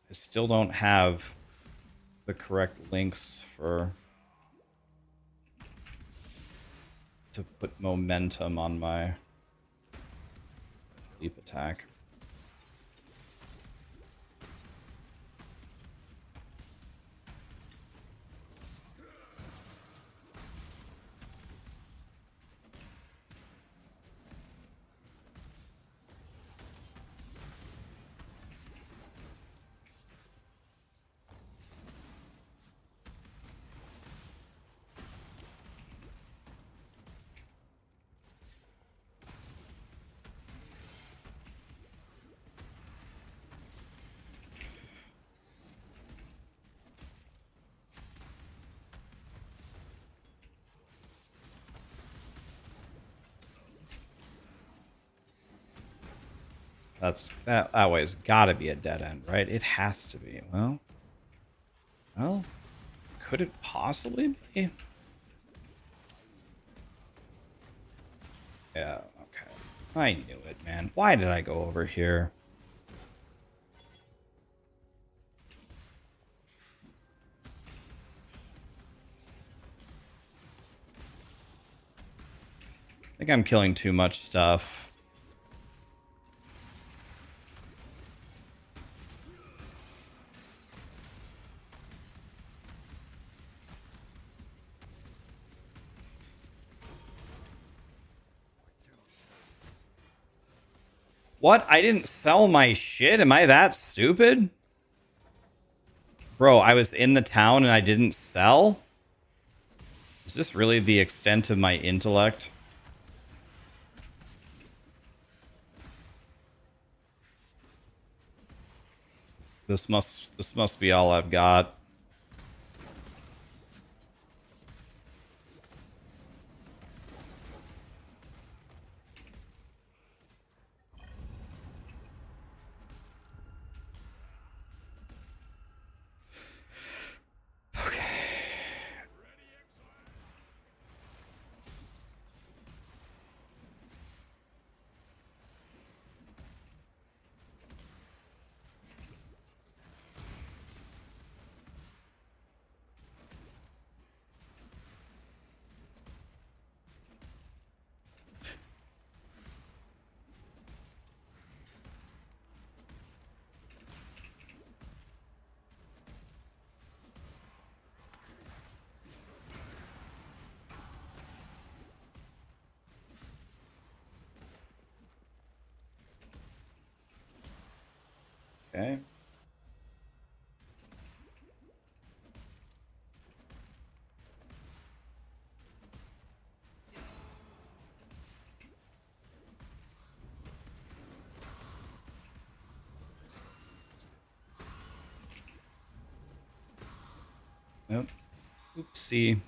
I still don't have the correct links for to put momentum on my leap attack. That way's got to be a dead end, right? It has to be. Well, could it possibly be? Yeah, okay. I knew it, man. Why did I go over here? I think I'm killing too much stuff. What? I didn't sell my shit? Am I that stupid? Bro, I was in the town and I didn't sell? Is this really the extent of my intellect? This must be all I've got. Okay. Nope. Oopsie.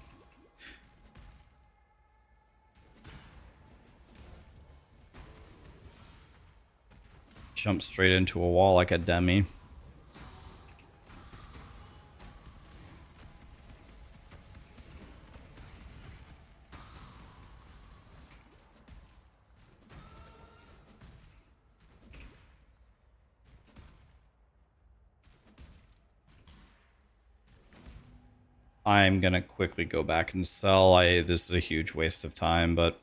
Jump straight into a wall like a dummy. I'm gonna quickly go back and sell. This is a huge waste of time, but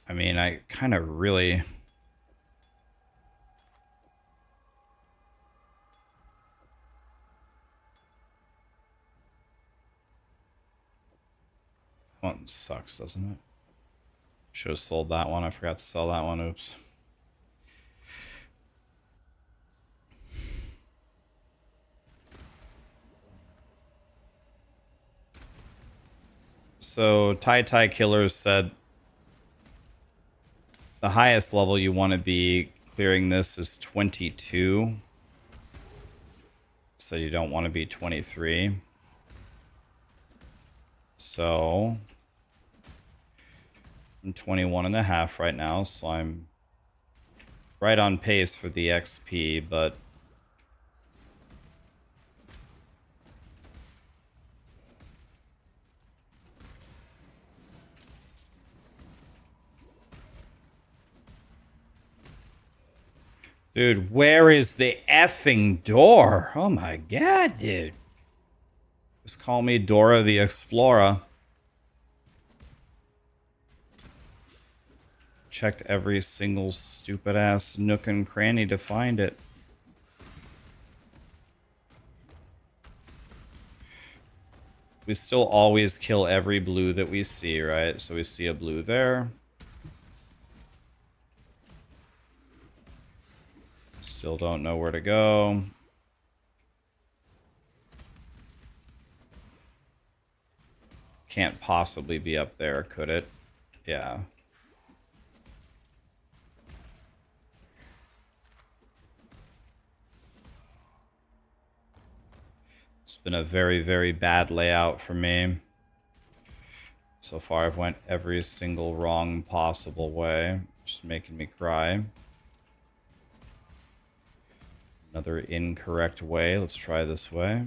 I mean, I kind of really that one sucks, doesn't it? Should have sold that one. I forgot to sell that one. Oops. So Tai Killers said the highest level you want to be clearing this is 22. So you don't want to be 23. So I'm 21 and a half right now, so I'm right on pace for the XP, but dude, where is the effing door? Oh my god, dude. Just call me Dora the Explorer. Checked every single stupid ass nook and cranny to find it. We still always kill every blue that we see, right? So we see a blue there. Still don't know where to go. Can't possibly be up there, could it? Yeah. It's been a very, very bad layout for me. So far, I've went every single wrong possible way. Just making me cry. Another incorrect way. Let's try this way.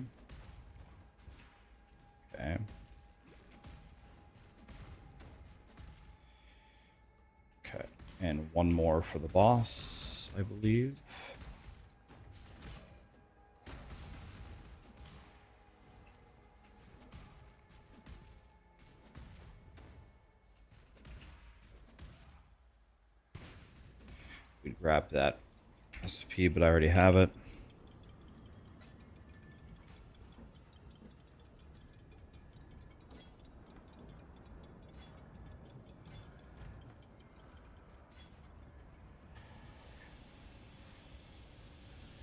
Okay. Okay. And one more for the boss, I believe. We'd grab that SP, but I already have it.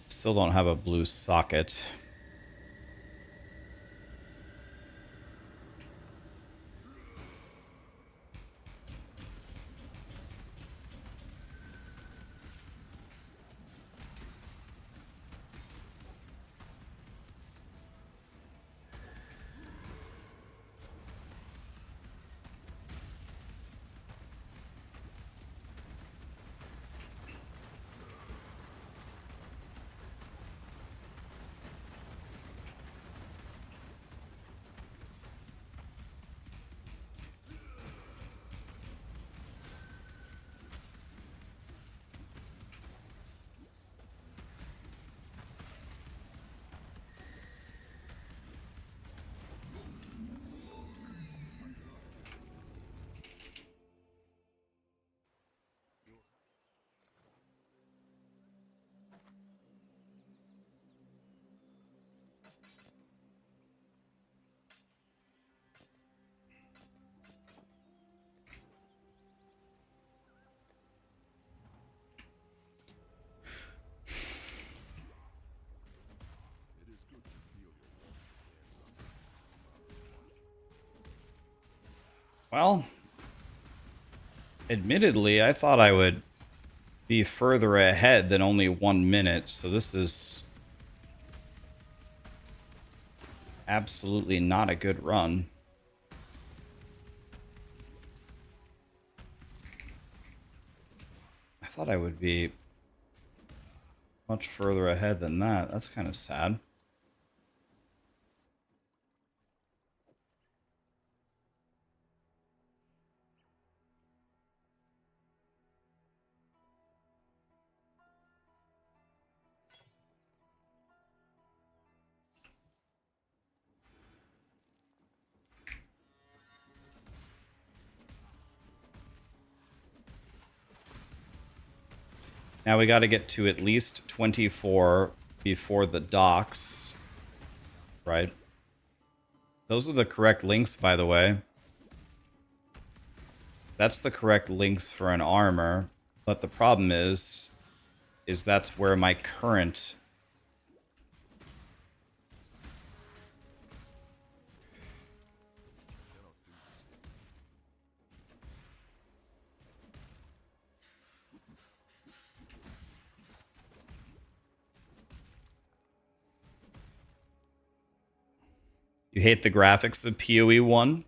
Still don't have a blue socket. Well, admittedly, I thought I would be further ahead than only 1 minute, so this is absolutely not a good run. I thought I would be much further ahead than that. That's kind of sad. Now we got to get to at least 24 before the docks, right? Those are the correct links, by the way. That's the correct links for an armor, but the problem is that's where my current You hate the graphics of POE1?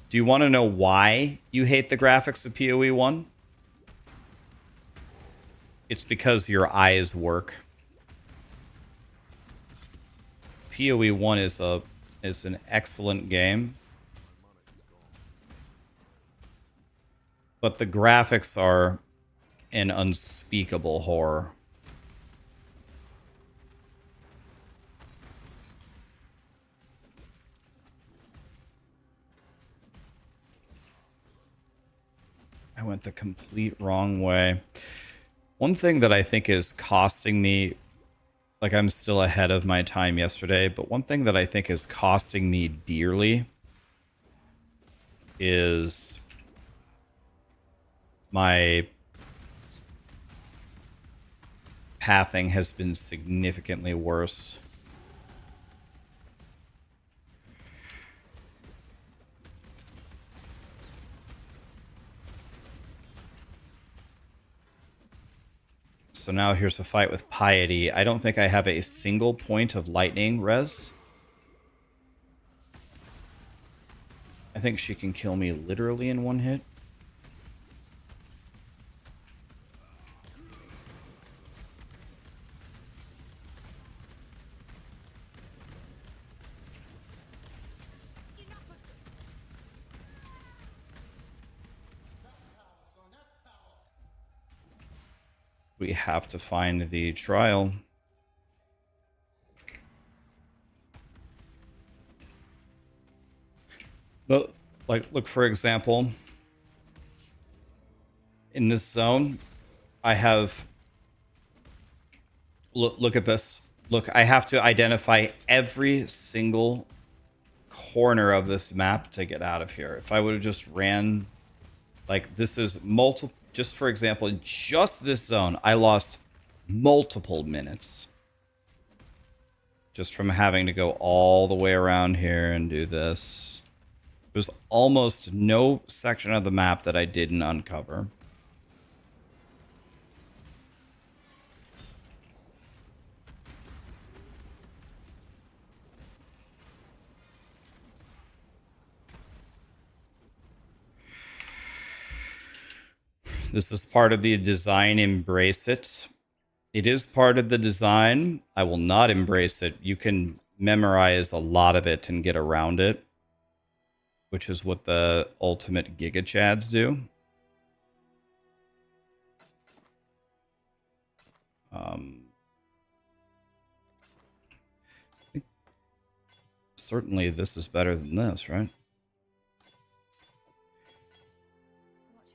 Do you want to know why you hate the graphics of POE1? it's because your eyes work. POE1 is an excellent game, but the graphics are an unspeakable horror. I went the complete wrong way. One thing that I think is costing me, like I'm still ahead of my time yesterday, but one thing that I think is costing me dearly is my pathing has been significantly worse. So now here's a fight with Piety. I don't think I have a single point of lightning res. I think she can kill me literally in one hit. We have to find the trial. Look, for example, in this zone, I have... Look at this. Look, I have to identify every single corner of this map to get out of here. If I would have just ran... Like, this is multiple... Just for example, in just this zone, I lost multiple minutes. Just from having to go all the way around here and do this. There's almost no section of the map that I didn't uncover. This is part of the design. Embrace it. It is part of the design. I will not embrace it. You can memorize a lot of it and get around it, which is what the ultimate Giga Chads do. Certainly this is better than this, right?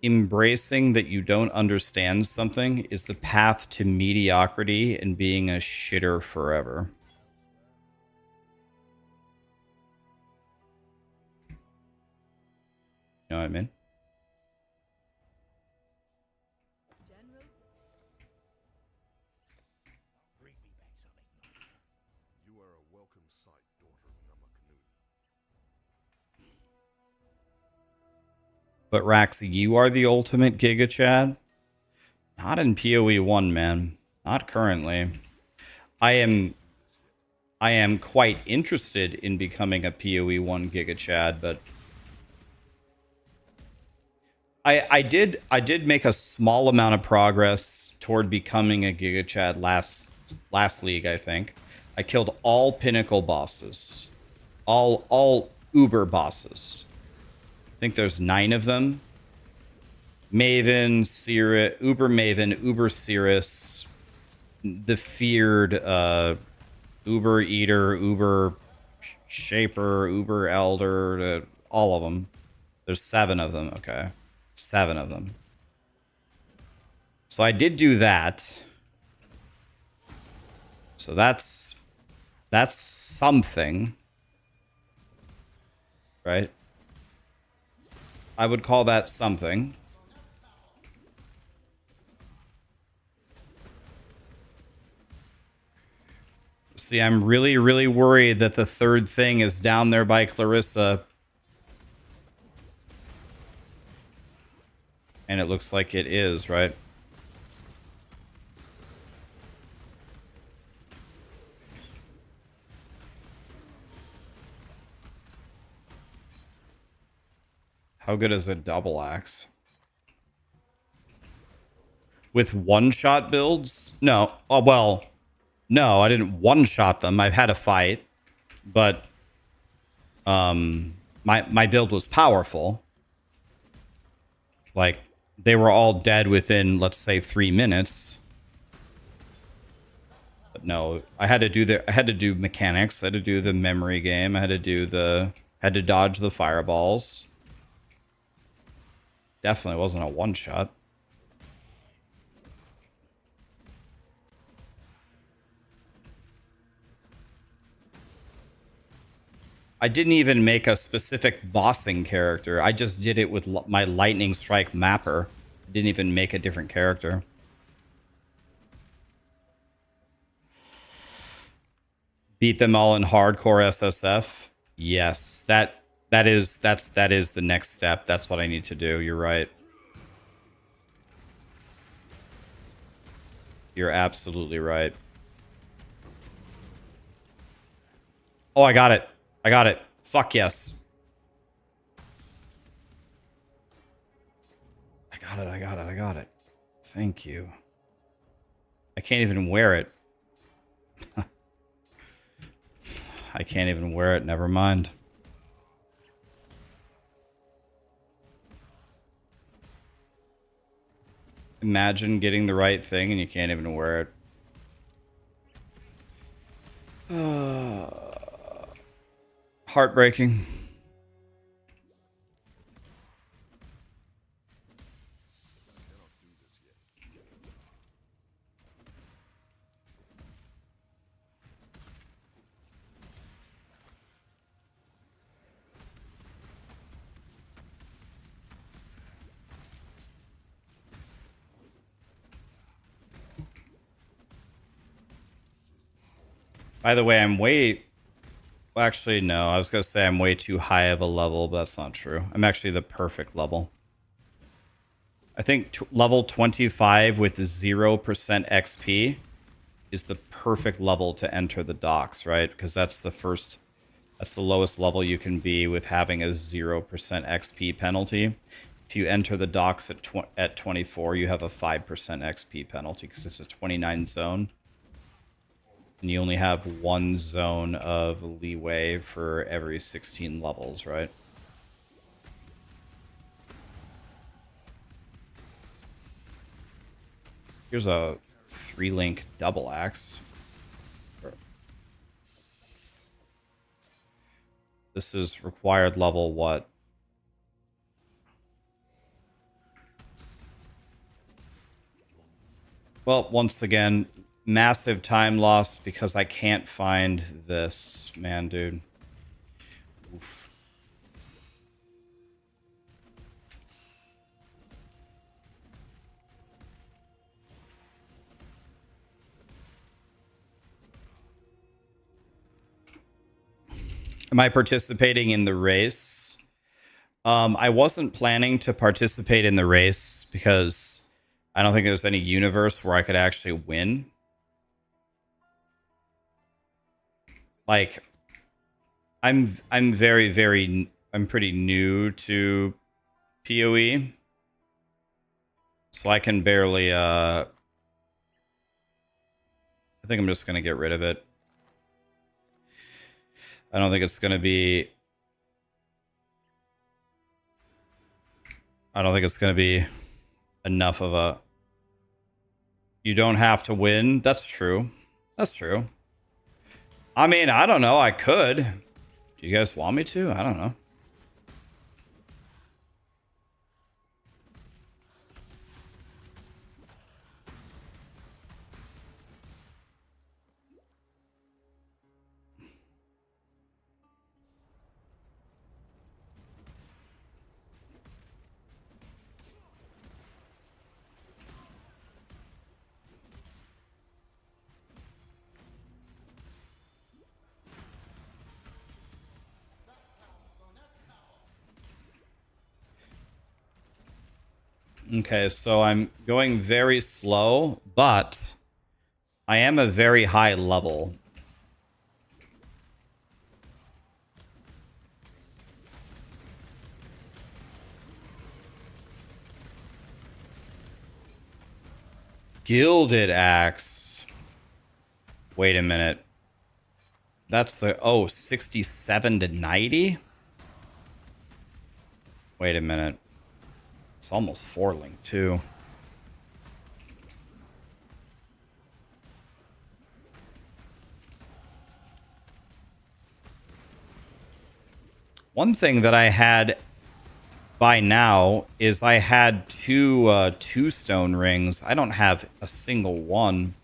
Embracing that you don't understand something is the path to mediocrity and being a shitter forever. You know what I mean? General, You are a welcome sight, daughter of Namakanui. But Rax, you are the ultimate Giga Chad? Not in PoE1, man. Not currently. I am quite interested in becoming a PoE1 Giga Chad, but I did make a small amount of progress toward becoming a Giga Chad last league, I think. I killed all pinnacle bosses. All uber bosses. I think there's 9 of them. Maven, Cirrus, Uber Maven, Uber Cirrus, the feared Uber Eater, Uber Shaper, Uber Elder, all of them. There's 7 of them, okay. 7 of them. So I did do that. So that's something. Right? I would call that something. See, I'm really, really worried that the third thing is down there by Clarissa. And it looks like it is, right? How good is a double axe? With one-shot builds? No. Oh, well, no, I didn't one-shot them. I've had a fight, but my build was powerful. Like, they were all dead within, let's say, 3 minutes. But no, I had to do mechanics. I had to do the memory game. I had to dodge the fireballs. Definitely wasn't a one-shot. I didn't even make a specific bossing character. I just did it with my lightning strike mapper. I didn't even make a different character. Beat them all in hardcore SSF. Yes, that is the next step. That's what I need to do. You're right. You're absolutely right. Oh, I got it. I got it. Fuck yes. I got it. I got it. I got it. Thank you. I can't even wear it. I can't even wear it. Never mind. Imagine getting the right thing and you can't even wear it. Heartbreaking. By the way, I'm way... Well, actually, no. I was going to say I'm way too high of a level, but that's not true. I'm actually the perfect level. I think level 25 with 0% XP is the perfect level to enter the docks, right? Because that's the lowest level you can be with having a 0% XP penalty. If you enter the docks at 24, you have a 5% XP penalty because it's a 29 zone. And you only have one zone of leeway for every 16 levels, right? Here's a 3-link double axe. This is required level what? Well, once again, massive time loss because I can't find this, man, dude. Oof. Am I participating in the race? I wasn't planning to participate in the race because I don't think there's any universe where I could actually win. Like, I'm pretty new to POE. So I can barely, I think I'm just going to get rid of it. I don't think it's going to be... I don't think it's going to be enough of a... You don't have to win. That's true. That's true. I mean, I don't know. I could. Do you guys want me to? I don't know. Okay, so I'm going very slow, but I am a very high level. Gilded Axe. Wait a minute. That's the... Oh, 67 to 90? Wait a minute. It's almost 4-link, too. One thing that I had by now is I had two stone rings. I don't have a single one.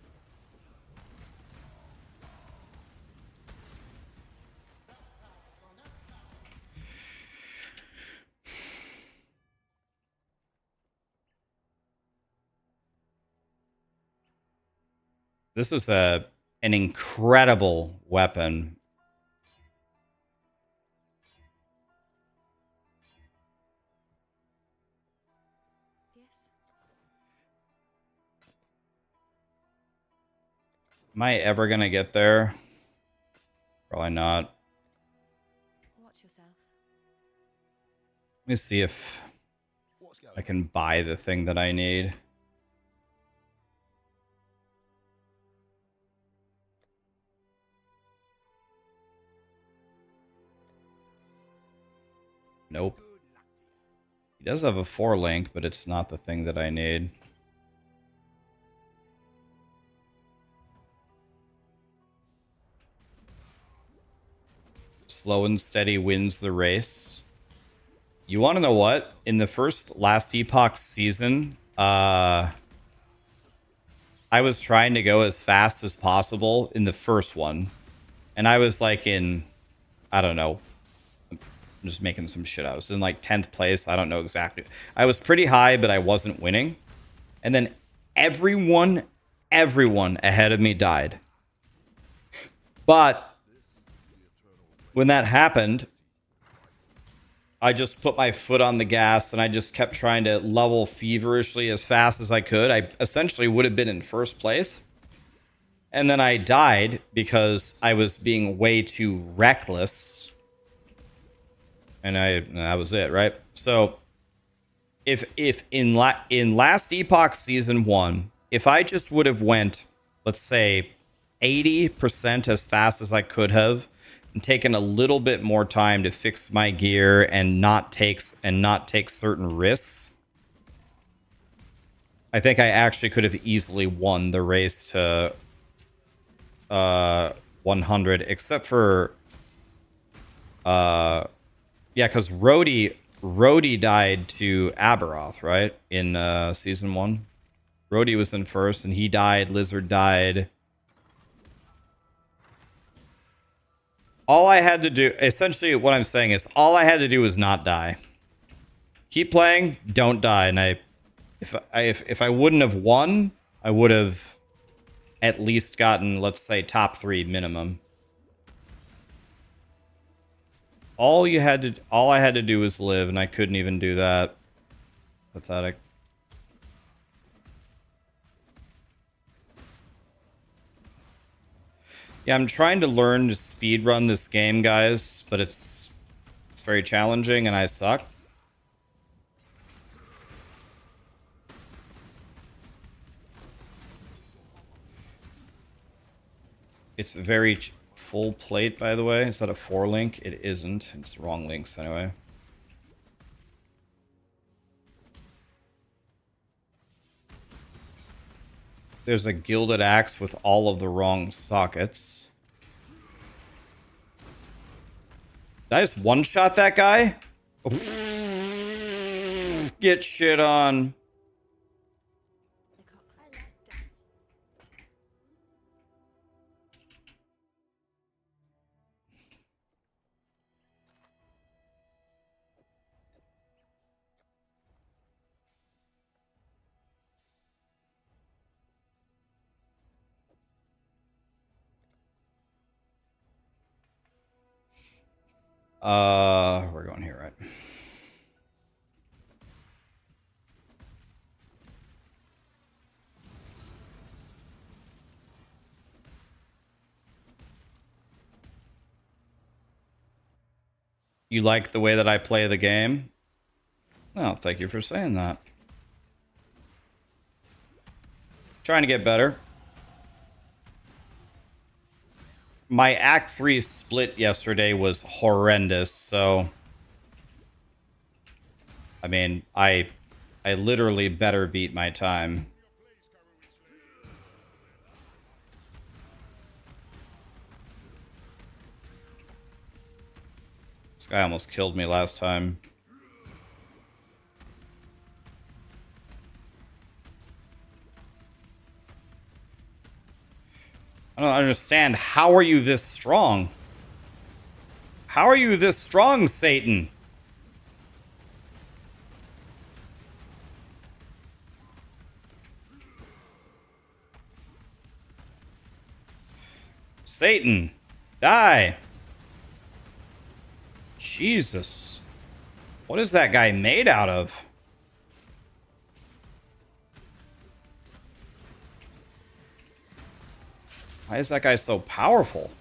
This is an incredible weapon. Yes. Am I ever going to get there? Probably not. Watch yourself. Let me see if What's going I can buy the thing that I need. Nope. He does have a 4-link, but it's not the thing that I need. Slow and steady wins the race. You want to know what? In the last Epoch season, I was trying to go as fast as possible in the first one. And I was like in, I don't know. I'm just making some shit. I was in like 10th place. I don't know exactly. I was pretty high, but I wasn't winning. And then everyone ahead of me died. But when that happened, I just put my foot on the gas and I just kept trying to level feverishly as fast as I could. I essentially would have been in first place. And then I died because I was being way too reckless. And that was it, right? So if in last Epoch season 1, if I just would have went, let's say 80% as fast as I could have, and taken a little bit more time to fix my gear and not take certain risks, I think I actually could have easily won the race to 100, except for yeah, because Rhodey died to Aberoth, right? In season 1. Rhodey was in first and he died, Lizard died. All I had to do, essentially what I'm saying is, all I had to do was not die. Keep playing, don't die. And if I wouldn't have won, I would have at least gotten, let's say, top 3 minimum. All I had to do was live, and I couldn't even do that. Pathetic. Yeah, I'm trying to learn to speedrun this game, guys, but it's very challenging and I suck. It's very full plate, by the way. Is that a 4-link? It isn't. It's wrong links anyway. There's a gilded axe with all of the wrong sockets. Did I just one-shot that guy? Get shit on. We're going here, right? You like the way that I play the game? Well, thank you for saying that. Trying to get better. My Act 3 split yesterday was horrendous, so... I mean, I literally better beat my time. This guy almost killed me last time. I don't understand. How are you this strong? How are you this strong, Satan? Satan, die. Jesus. What is that guy made out of? Why is that guy so powerful?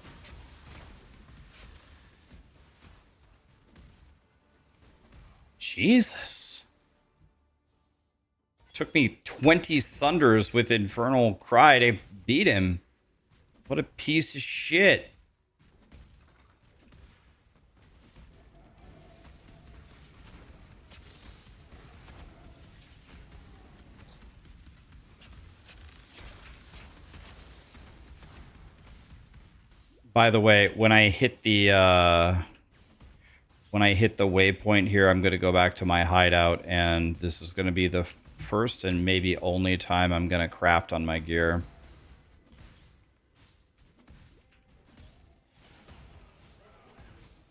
Jesus. Took me 20 Sunders with Infernal Cry to beat him. What a piece of shit. By the way, when I hit the waypoint here, I'm going to go back to my hideout, and this is going to be the first and maybe only time I'm going to craft on my gear.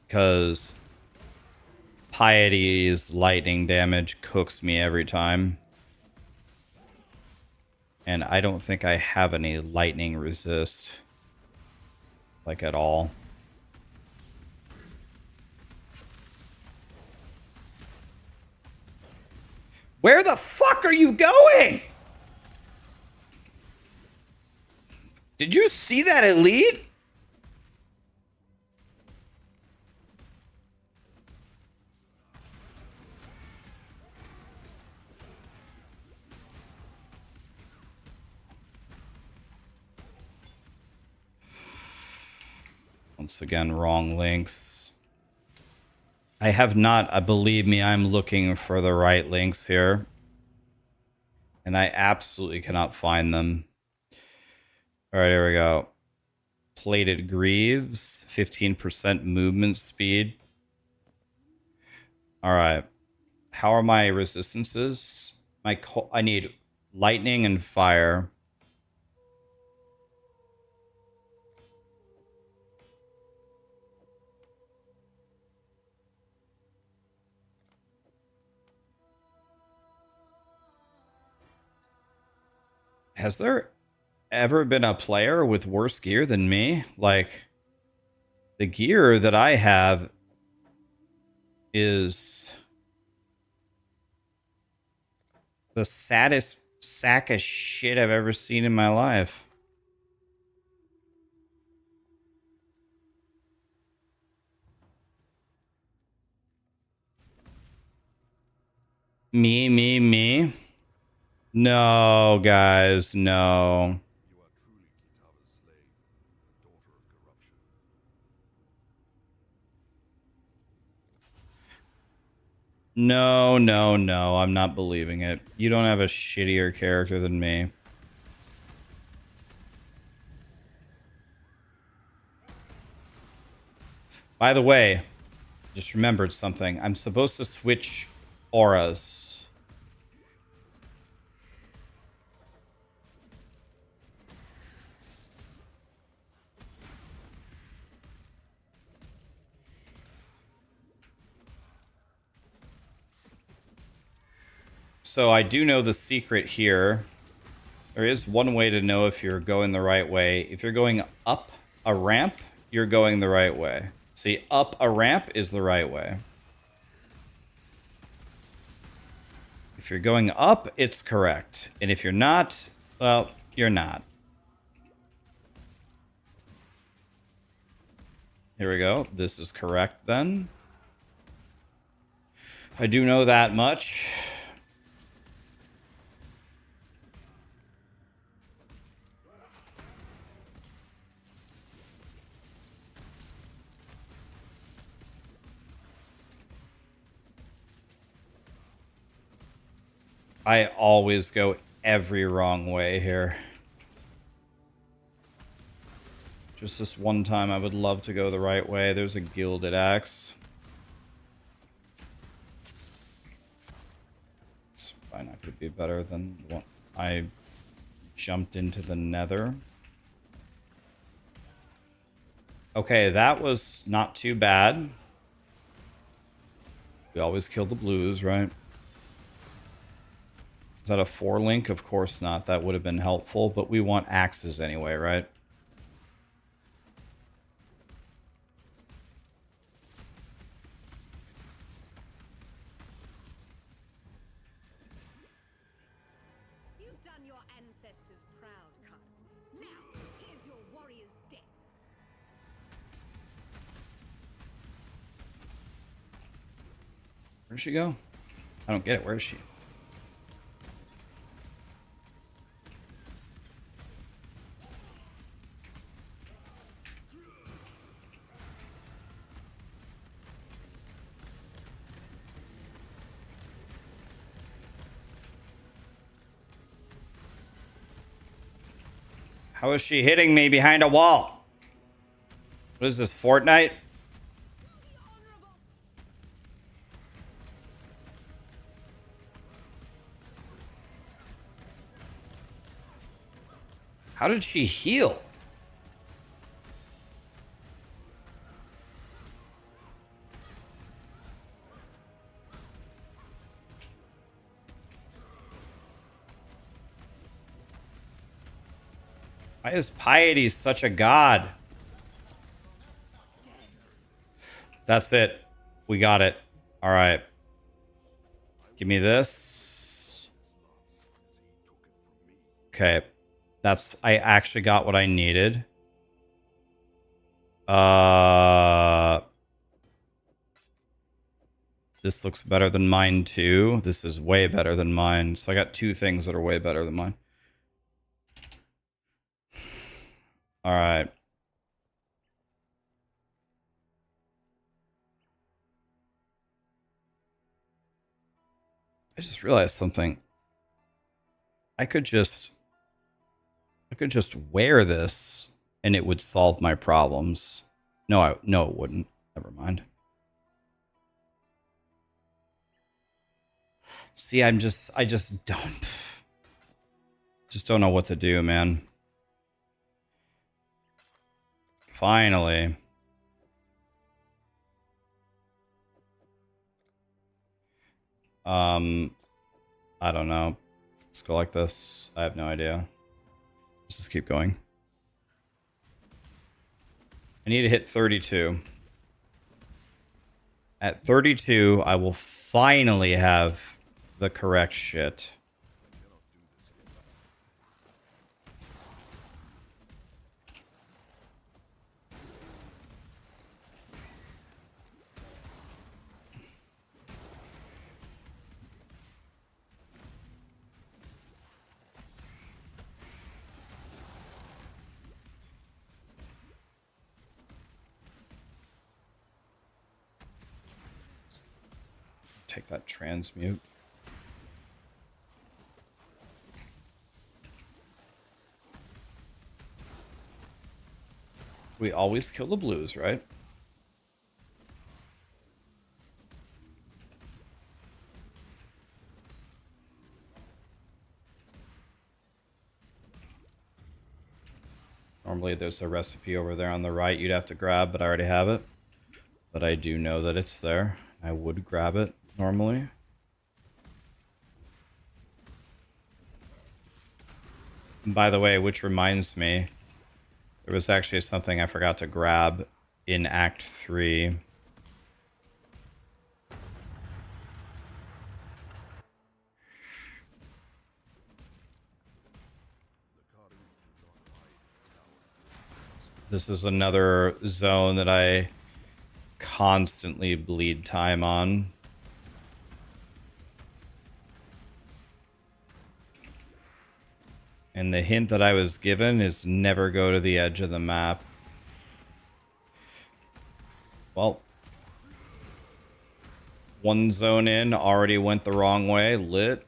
Because Piety's lightning damage cooks me every time. And I don't think I have any lightning resist. Like, at all. Where the fuck are you going? Did you see that elite? Once again, wrong links. I have not, believe me, I'm looking for the right links here. And I absolutely cannot find them. Alright, here we go. Plated Greaves, 15% movement speed. Alright. How are my resistances? I need lightning and fire. Has there ever been a player with worse gear than me? Like, the gear that I have is the saddest sack of shit I've ever seen in my life. Me? No, guys, no. You are truly Kitava's slave, daughter of corruption. No, I'm not believing it. You don't have a shittier character than me. By the way, just remembered something. I'm supposed to switch auras. So I do know the secret here. There is one way to know if you're going the right way. If you're going up a ramp, you're going the right way. See, up a ramp is the right way. If you're going up, it's correct. And if you're not, well, you're not. Here we go. This is correct then. I do know that much. I always go every wrong way here. Just this one time I would love to go the right way. There's a gilded axe. It's probably not going to be better than the one I jumped into the nether. Okay, that was not too bad. We always kill the blues, right? Is that a 4 link? Of course not. That would have been helpful, but we want axes anyway, right? You've done your ancestors proud, Khan. Now, here's your warrior's death. Where'd she go? I don't get it. Where is she? How is she hitting me behind a wall? What is this, Fortnite? How did she heal? Why is Piety such a god? That's it. We got it. All right. Give me this. Okay. I actually got what I needed. This looks better than mine too. This is way better than mine. So I got 2 things that are way better than mine. All right. I just realized something. I could just wear this and it would solve my problems. No, no, it wouldn't. Never mind. See, I just don't know what to do, man. Finally. I don't know. Let's go like this. I have no idea. Let's just keep going. I need to hit 32. At 32, I will finally have the correct shit. Take that transmute. We always kill the blues, right? Normally there's a recipe over there on the right you'd have to grab, but I already have it. But I do know that it's there. I would grab it normally. And by the way, which reminds me, there was actually something I forgot to grab in Act 3. This is another zone that I constantly bleed time on. And the hint that I was given is never go to the edge of the map. Well, one zone in already went the wrong way. Lit.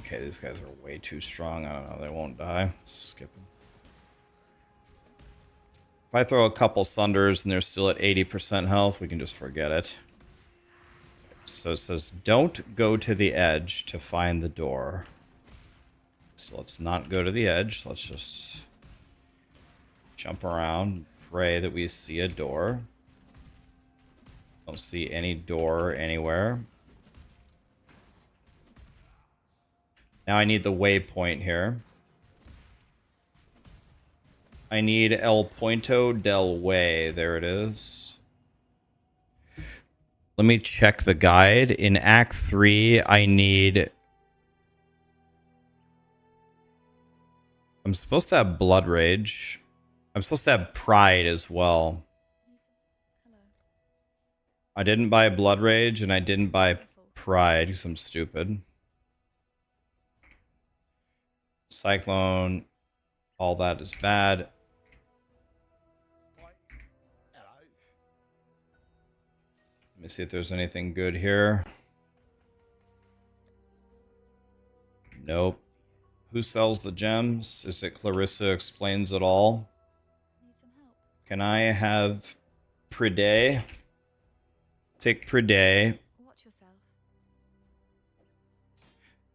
Okay, these guys are way too strong. I don't know. They won't die. Skip them. If I throw a couple Sunders and they're still at 80% health, we can just forget it. So it says, don't go to the edge to find the door. So let's not go to the edge. Let's just jump around, pray that we see a door. Don't see any door anywhere. Now I need the waypoint here. I need El Punto del Way. There it is. Let me check the guide. In Act 3, I need... I'm supposed to have Blood Rage. I'm supposed to have Pride as well. Hello. I didn't buy Blood Rage, and I didn't buy Pride, because I'm stupid. Cyclone. All that is bad. Let me see if there's anything good here. Nope. Who sells the gems? Is it Clarissa Explains It All? Need some help. Can I have Pride? Take Pride. Watch yourself.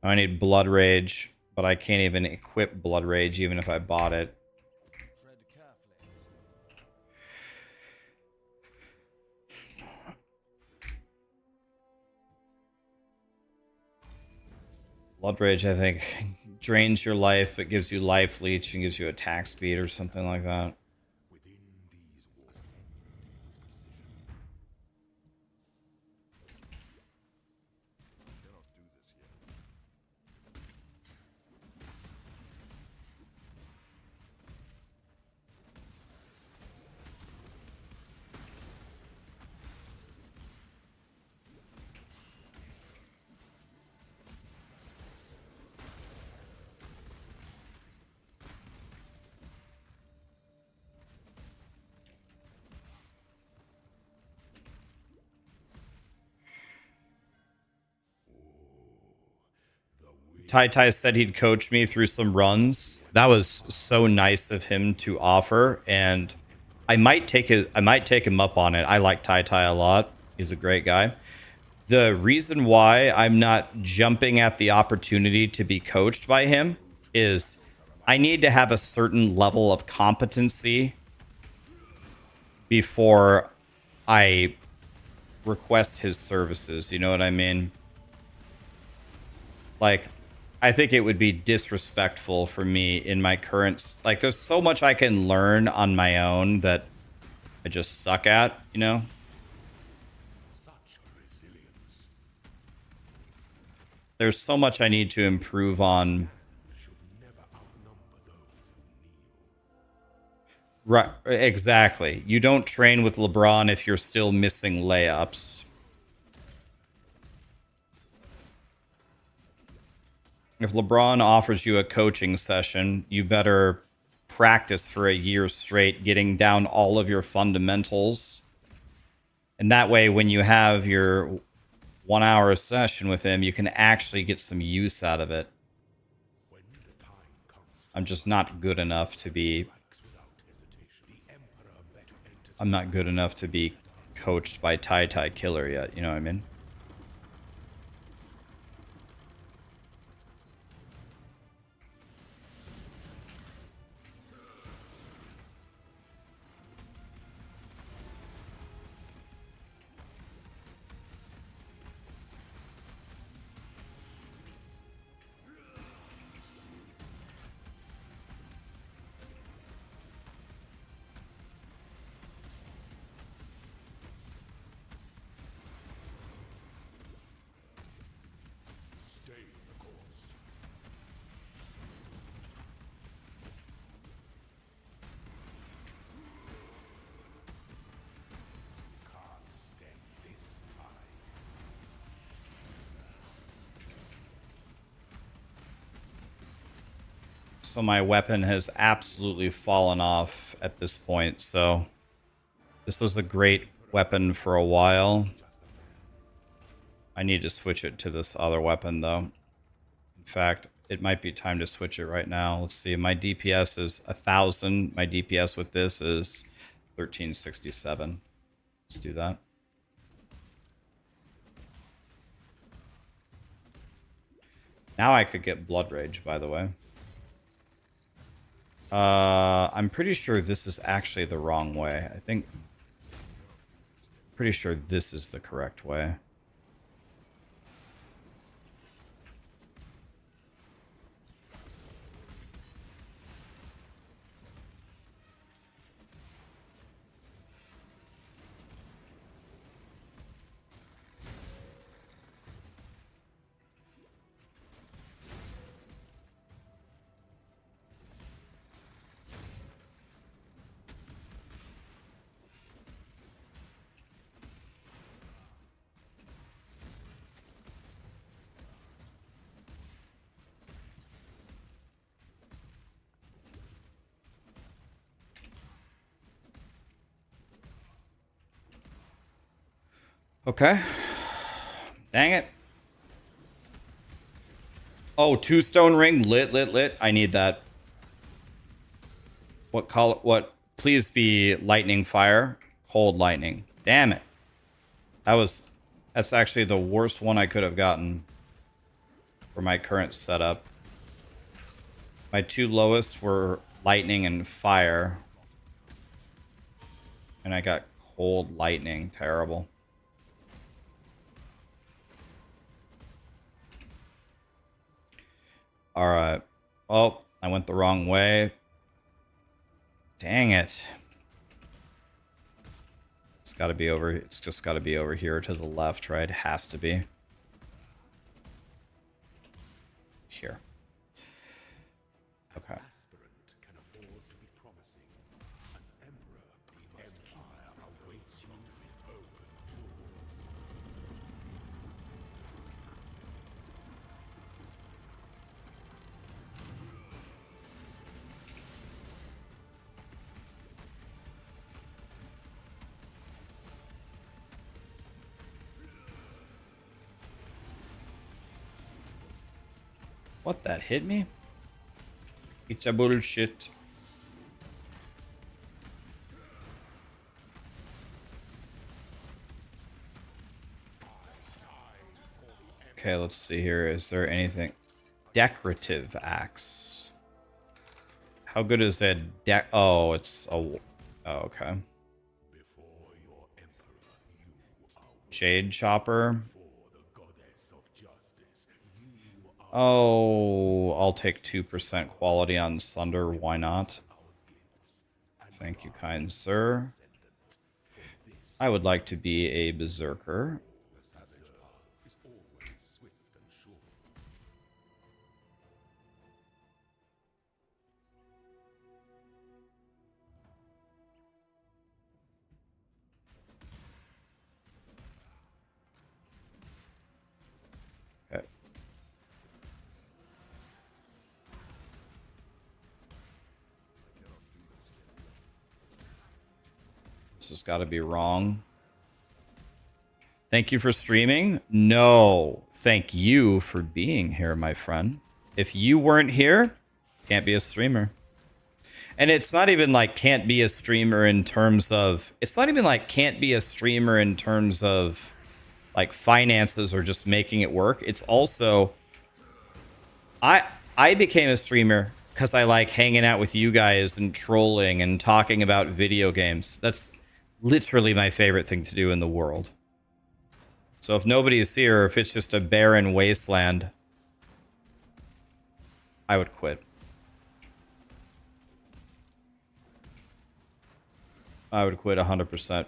I need Blood Rage, but I can't even equip Blood Rage even if I bought it. Tread carefully. Blood Rage, I think, drains your life, but gives you life leech and gives you attack speed or something like that. Within these walls, cannot do this yet. Tai Tai said he'd coach me through some runs. That was so nice of him to offer, and I might take him up on it. I like Tai Tai a lot. He's a great guy. The reason why I'm not jumping at the opportunity to be coached by him is I need to have a certain level of competency before I request his services. You know what I mean? Like, I think it would be disrespectful for me in my current... Like, there's so much I can learn on my own that I just suck at, you know? Such resilience There's so much I need to improve on. should never outnumber those who kneel. Right, exactly. You don't train with LeBron if you're still missing layups. If LeBron offers you a coaching session, you better practice for a year straight, getting down all of your fundamentals. And that way, when you have your 1 hour session with him, you can actually get some use out of it. When the time comes, I'm just not good enough to be... strikes without hesitation. The Emperor better enters. I'm not good enough to be coached by Tai Tai Killer yet, you know what I mean? Stay the course. Can't stand this time. So my weapon has absolutely fallen off at this point, so this was a great weapon for a while. I need to switch it to this other weapon, though. In fact, it might be time to switch it right now. Let's see. My DPS is 1,000. My DPS with this is 1367. Let's do that. Now I could get Blood Rage, by the way. I'm pretty sure this is actually the wrong way. I think... Pretty sure this is the correct way. Okay. Dang it. Oh, 2 stone ring. Lit. I need that. What call it? What? Please be lightning fire. Cold lightning. Damn it. That's actually the worst one I could have gotten for my current setup. My 2 lowest were lightning and fire. And I got cold lightning. Terrible. Alright. Oh, I went the wrong way. Dang it. It's gotta be over. It's just gotta be over here to the left, right? It has to be. Here. Okay. Can afford to be promising. An emperor, empire awaits you with open doors. What, that hit me? It's a bullshit. Okay, let's see here. Is there anything? Decorative axe. How good is that Oh, it's a... Oh, okay. Before your emperor, you are Jade chopper. for the goddess of justice. You are Oh, I'll take 2% quality on Sunder. Why not? gifts. Thank you, kind sir. I would like to be a berserker. The savage path is always swift and sure. Okay. This has got to be wrong. Thank you for streaming. No, thank you for being here, my friend. If you weren't here, can't be a streamer. And it's not even like can't be a streamer in terms of... It's not even like can't be a streamer in terms of like finances or just making it work. It's also... I became a streamer because I like hanging out with you guys and trolling and talking about video games. That's literally my favorite thing to do in the world. So if nobody is here, if it's just a barren wasteland, I would quit. I would quit 100%.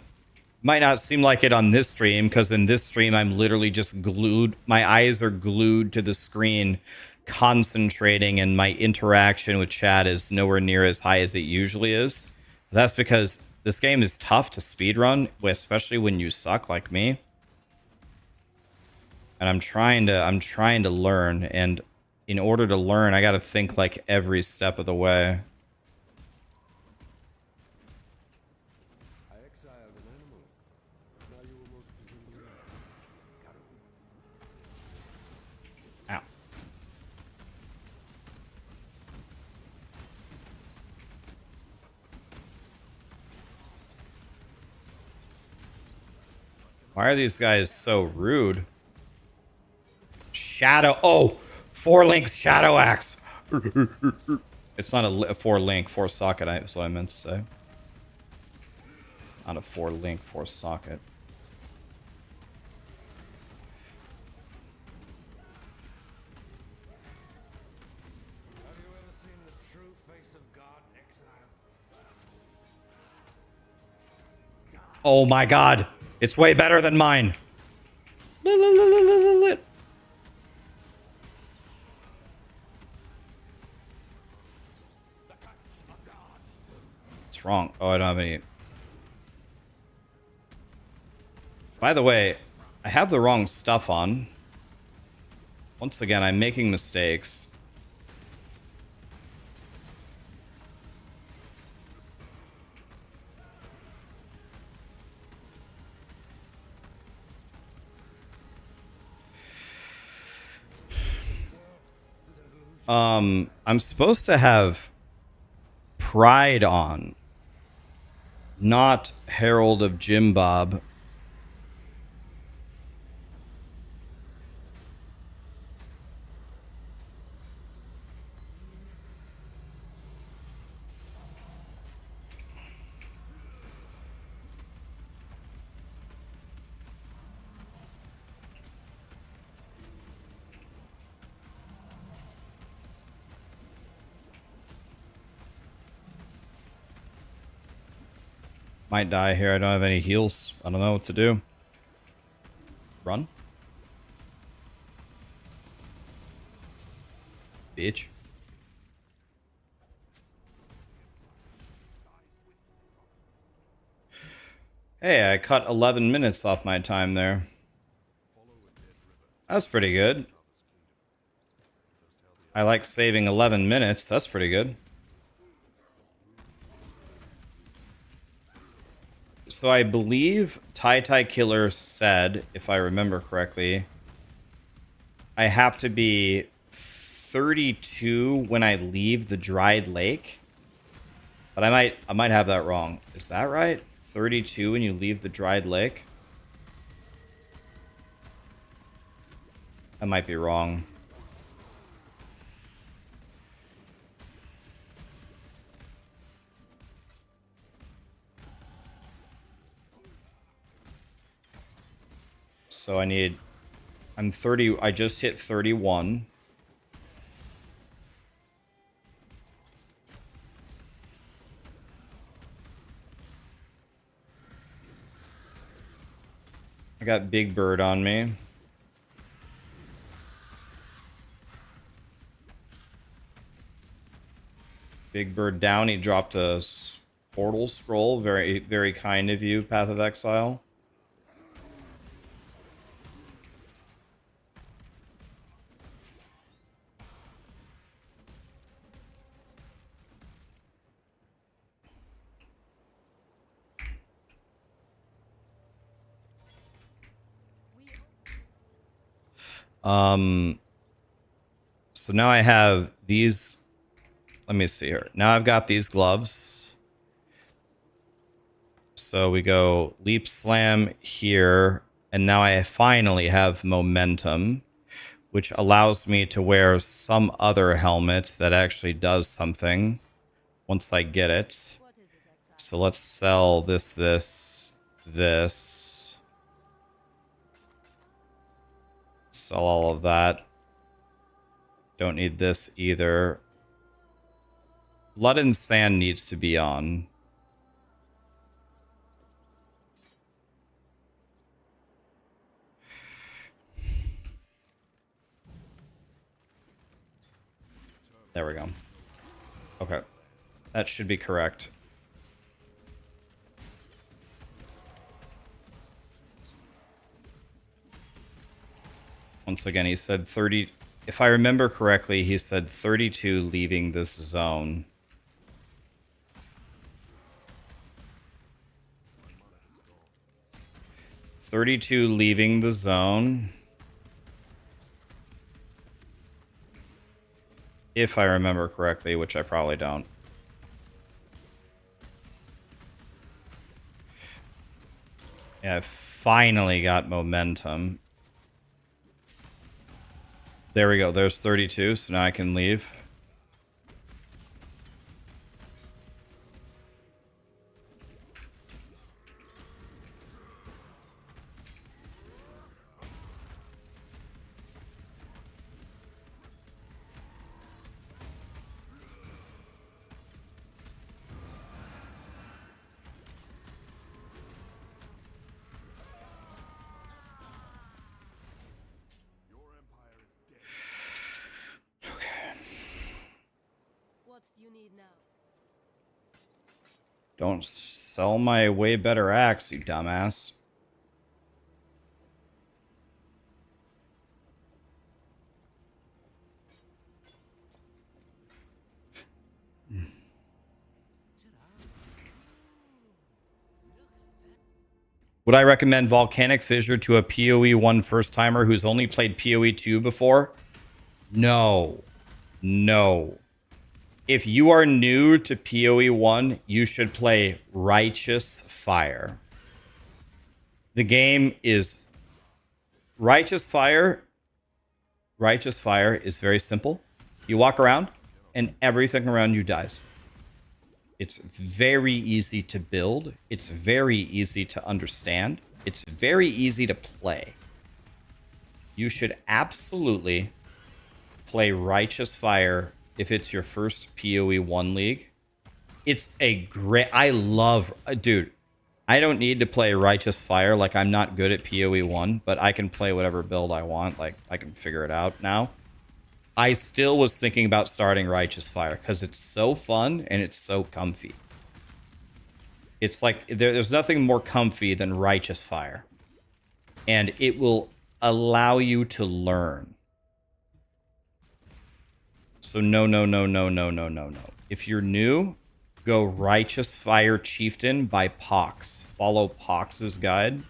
Might not seem like it on this stream, because in this stream, I'm literally just glued. My eyes are glued to the screen, concentrating, and my interaction with chat is nowhere near as high as it usually is. That's because this game is tough to speedrun, especially when you suck like me. And I'm trying to learn, and in order to learn, I got to think like every step of the way. I exiled an animal. Now you will most visibly know. Ow. Why are these guys so rude? Shadow. Oh, 4-link shadow axe. It's not a 4-link, 4-socket. That's what I meant to say. Not a 4-link, 4-socket. Have you ever seen the true face of God, Exile? Oh my god. It's way better than mine. What's wrong? Oh, I don't have any. By the way, I have the wrong stuff on. Once again, I'm making mistakes. I'm supposed to have Pride on, not Herald of Jim Bob. Might die here. I don't have any heals. I don't know what to do. Run. Bitch. Hey, I cut 11 minutes off my time there. That's pretty good. I like saving 11 minutes. That's pretty good. So I believe Tai Killer said, if I remember correctly, I have to be 32 when I leave the dried lake. But I might have that wrong. Is that right? 32 when you leave the dried lake? I might be wrong. So I'm 30, I just hit 31. I got Big Bird on me. Big Bird down, he dropped a portal scroll. Very, very kind of you, Path of Exile. So now I have these. Let me see here. Now I've got these gloves. So we go leap slam here. And now I finally have momentum, which allows me to wear some other helmet that actually does something once I get it. So let's sell this. Sell all of that. Don't need this either. Blood and Sand needs to be on. There we go. Okay. That should be correct. Once again, he said 30... If I remember correctly, he said 32 leaving this zone. "32 leaving the zone." If I remember correctly, which I probably don't. Yeah, I finally got momentum. There we go. There's 32, so now I can leave. What do you need now? Don't sell my way better axe, you dumbass. Would I recommend Volcanic Fissure to a PoE1 first timer who's only played PoE2 before? No. No. If you are new to PoE1, you should play Righteous Fire. The game is Righteous Fire. Righteous Fire is very simple. You walk around and everything around you dies. It's very easy to build. It's very easy to understand. It's very easy to play. You should absolutely play Righteous Fire if it's your first PoE1 league. It's a great... I love... Dude, I don't need to play Righteous Fire. Like, I'm not good at PoE1, but I can play whatever build I want. Like, I can figure it out now. I still was thinking about starting Righteous Fire because it's so fun and it's so comfy. It's like there's nothing more comfy than Righteous Fire. And it will allow you to learn. So no, no, no, no, no, no, no, no. If you're new, go Righteous Fire Chieftain by Pox. Follow Pox's guide.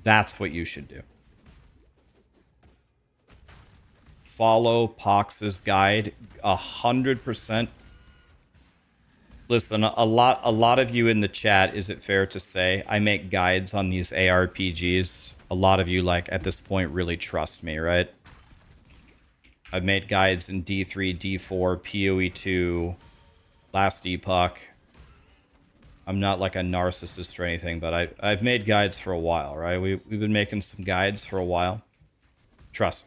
That's what you should do. Follow Pox's guide 100%. Listen, a lot of you in the chat, is it fair to say, I make guides on these ARPGs. A lot of you, like, at this point, really trust me, right? I've made guides in D3, D4, POE2, last Epoch. I'm not like a narcissist or anything, but I've made guides for a while, right? We've been making some guides for a while. Trust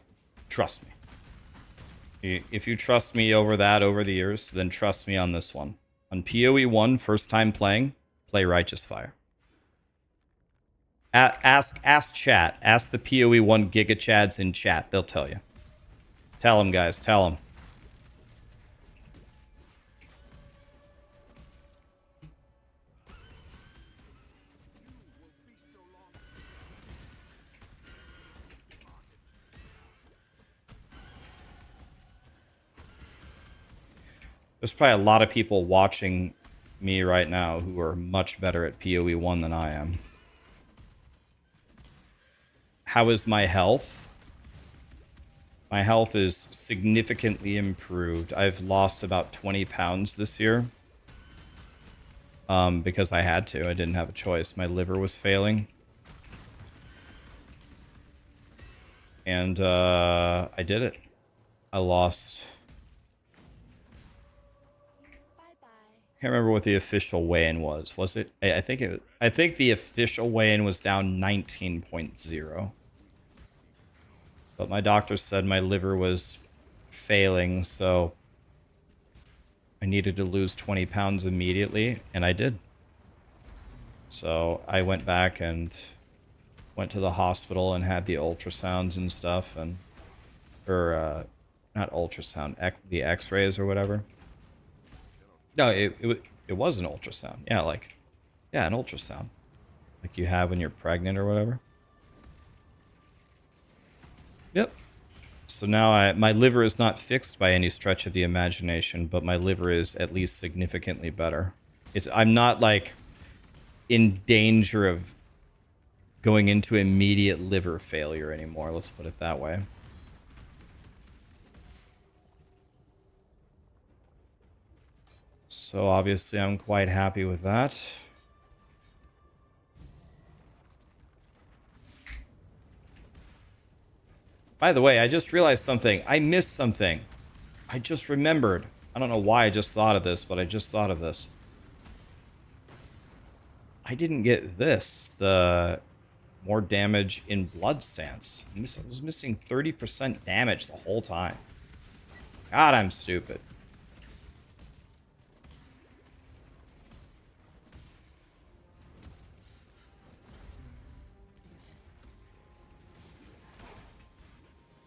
me. If you trust me over the years, then trust me on this one. On PoE1, first time playing, play Righteous Fire. Ask chat. Ask the PoE1 Giga Chads in chat. They'll tell you. Tell them, guys. Tell them. There's probably a lot of people watching me right now who are much better at PoE1 than I am. How is my health? My health is significantly improved. I've lost about 20 pounds this year. Because I had to. I didn't have a choice. My liver was failing. And I did it. I lost... I can't remember what the official weigh-in was. Was it? I think the official weigh-in was down 19.0. But my doctor said my liver was failing, so I needed to lose 20 pounds immediately, and I did. So I went back and went to the hospital and had the ultrasounds and stuff, and not ultrasound, the X-rays or whatever. No, it was an ultrasound. Yeah, an ultrasound, like you have when you're pregnant or whatever. Yep. So now my liver is not fixed by any stretch of the imagination, but my liver is at least significantly better. I'm not like in danger of going into immediate liver failure anymore. Let's put it that way. So obviously I'm quite happy with that. By the way, I just realized something. I missed something. I just remembered. I don't know why I just thought of this, but I just thought of this. I didn't get this. The more damage in blood stance. I was missing 30% damage the whole time. God, I'm stupid.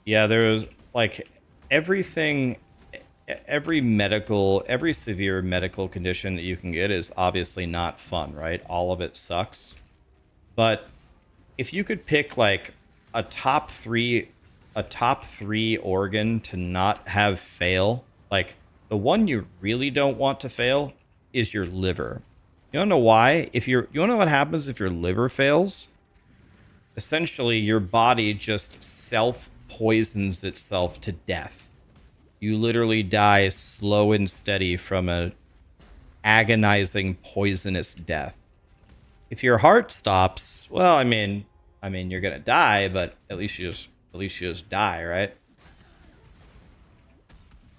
Yeah, there's like everything, every severe medical condition that you can get is obviously not fun, right? All of it sucks. But if you could pick like a top three organ to not have fail, like the one you really don't want to fail is your liver. You don't know why? You want to know what happens if your liver fails? Essentially, your body just self-poisons itself to death. You literally die slow and steady from a agonizing, poisonous death. If your heart stops, well, I mean, you're gonna die, but at least you just die, right?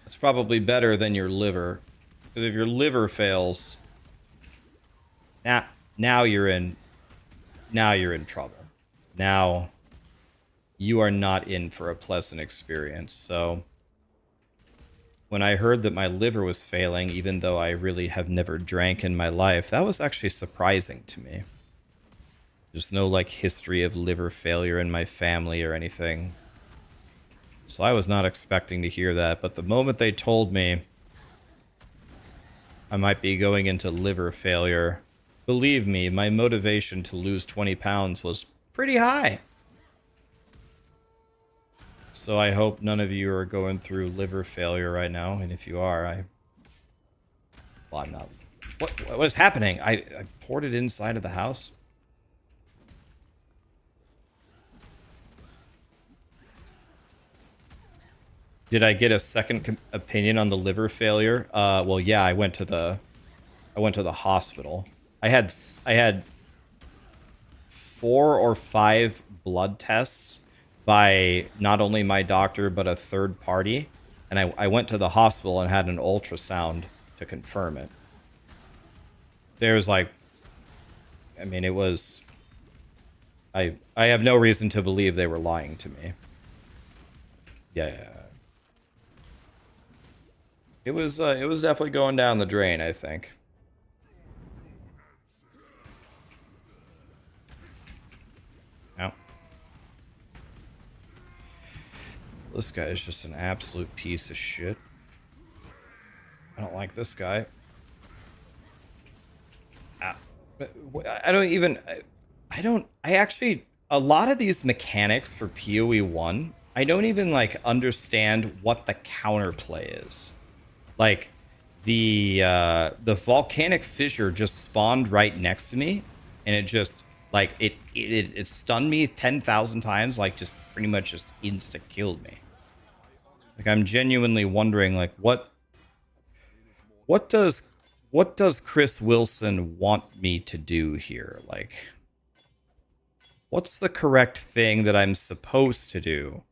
It's probably better than your liver, because if your liver fails, now you're in trouble. Now you are not in for a pleasant experience. So when I heard that my liver was failing, even though I really have never drank in my life, that was actually surprising to me. There's no like history of liver failure in my family or anything. So I was not expecting to hear that, but the moment they told me I might be going into liver failure, believe me, my motivation to lose 20 pounds was pretty high. So I hope none of you are going through liver failure right now, and if you are, well, I'm not. What is happening? I poured it inside of the house. Did I get a second opinion on the liver failure? Well, yeah, I went to the hospital. I had 4 or 5 blood tests by not only my doctor but a third party, and I went to the hospital and had an ultrasound to confirm it. There's like, I mean, it was. I have no reason to believe they were lying to me. Yeah. It was definitely going down the drain, I think. Now, this guy is just an absolute piece of shit. I don't like this guy. I actually, a lot of these mechanics for POE1, I don't even like understand what the counterplay is. Like, the volcanic fissure just spawned right next to me, and it just, like, it stunned me 10,000 times, like, just pretty much just insta-killed me. Like, I'm genuinely wondering, like, what does Chris Wilson want me to do here? Like, what's the correct thing that I'm supposed to do,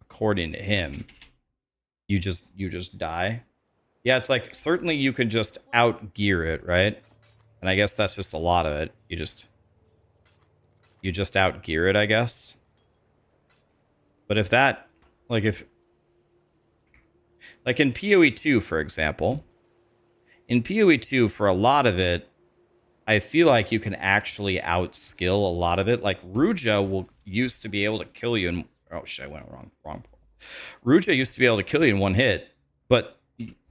according to him? You just die? Yeah, it's like, certainly you can just out-gear it, right? And I guess that's just a lot of it. You just out-gear it, I guess. But if that, like in POE2, for example, in POE2, for a lot of it, I feel like you can actually outskill a lot of it. Like, Ruja used to be able to kill you in... Oh, shit, I went wrong. Ruja used to be able to kill you in one hit, but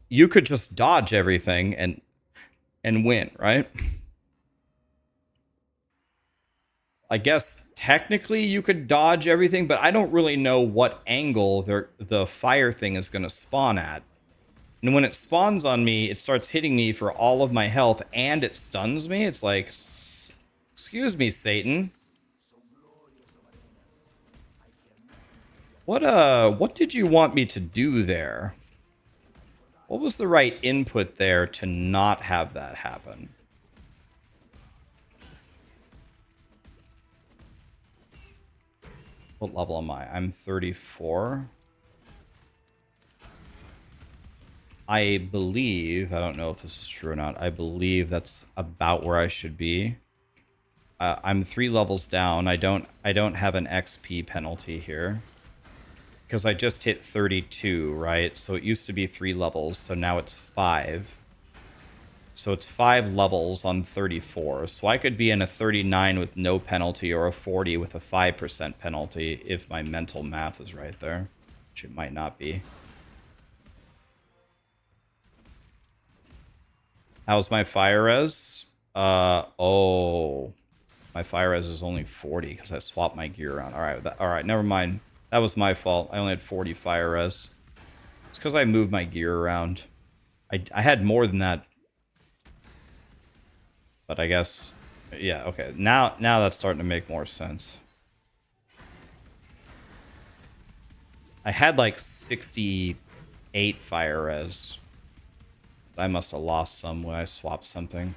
you could just dodge everything and win, right? I guess technically you could dodge everything, but I don't really know what angle the fire thing is going to spawn at. And when it spawns on me, it starts hitting me for all of my health, and it stuns me. It's like, excuse me, Satan. What did you want me to do there? What was the right input there to not have that happen? What level am I? I'm 34. I believe, I don't know if this is true or not, I believe that's about where I should be. I'm 3 levels down. I don't have an XP penalty here. Because I just hit 32, right? So it used to be 3 levels, so now it's 5. So it's 5 levels on 34. So I could be in a 39 with no penalty or a 40 with a 5% penalty if my mental math is right there. Which it might not be. How's my fire res? Oh. My fire res is only 40 because I swapped my gear around. Alright, never mind. That was my fault. I only had 40 fire res. It's because I moved my gear around. I had more than that. But I guess... Yeah, okay. Now that's starting to make more sense. I had like 68 fire res. I must have lost some when I swapped something.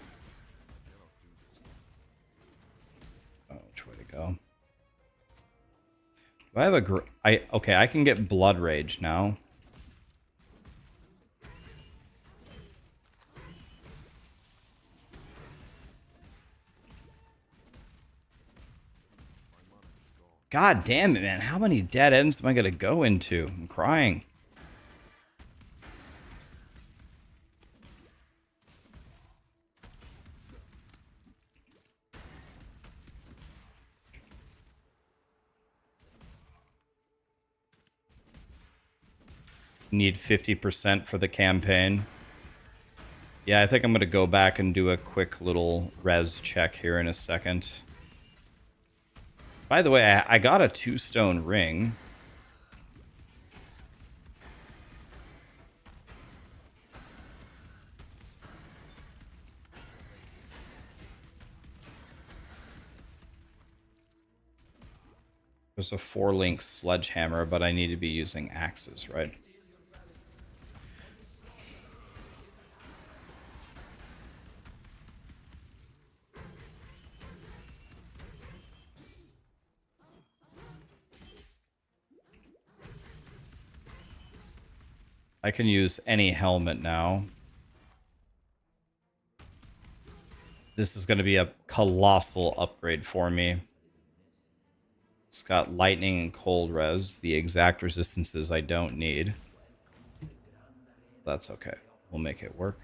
Oh, which way to go? Do I have a okay, I can get Blood Rage now. God damn it, man. How many dead ends am I going to go into? I'm crying. Need 50% for the campaign. Yeah, I think I'm going to go back and do a quick little res check here in a second. By the way, I got a 2-stone ring. There's a 4-link sledgehammer, but I need to be using axes, right? I can use any helmet now. This is going to be a colossal upgrade for me. It's got lightning and cold res, the exact resistances I don't need. That's okay. We'll make it work.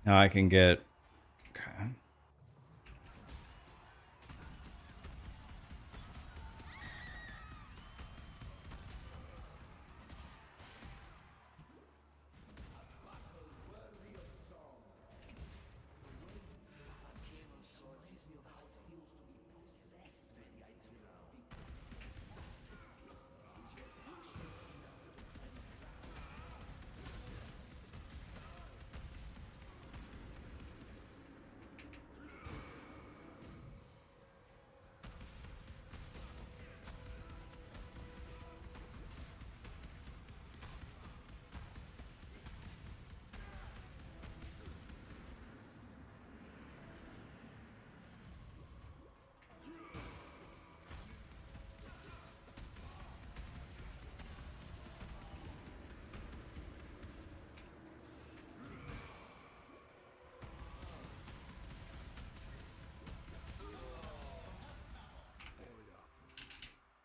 Now I can get... Okay.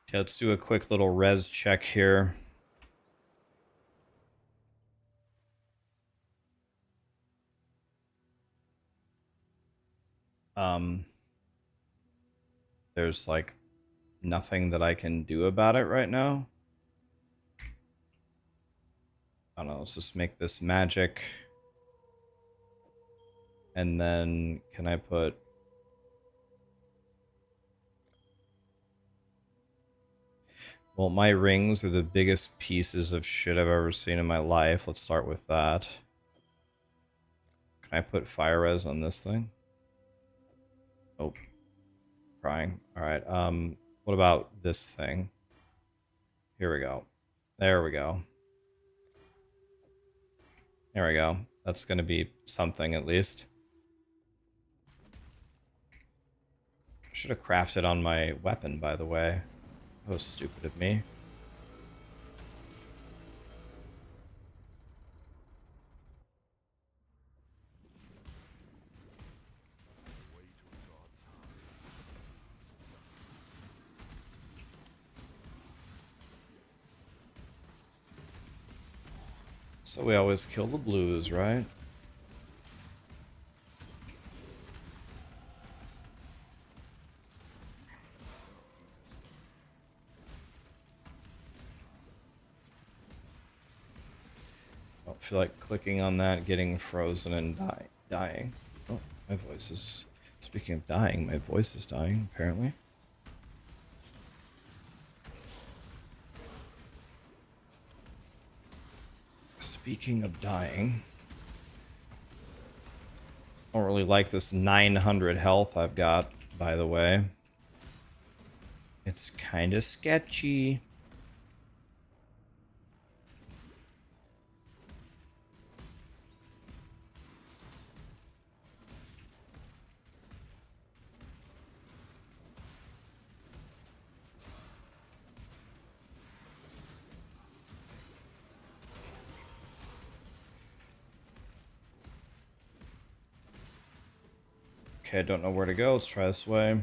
Okay, let's do a quick little res check here. There's like nothing that I can do about it right now. I don't know, let's just make this magic. And then can I put... Well, my rings are the biggest pieces of shit I've ever seen in my life. Let's start with that. Can I put fire res on this thing? Oh, crying. All right. What about this thing? Here we go. There we go. There we go. That's going to be something at least. Should have crafted on my weapon, by the way. That was stupid of me. So we always kill the blues, right? Don't feel like clicking on that, getting frozen and dying. Oh, my voice is... Speaking of dying, my voice is dying, apparently. Speaking of dying... I don't really like this 900 health I've got, by the way. It's kind of sketchy. Okay, I don't know where to go. Let's try this way.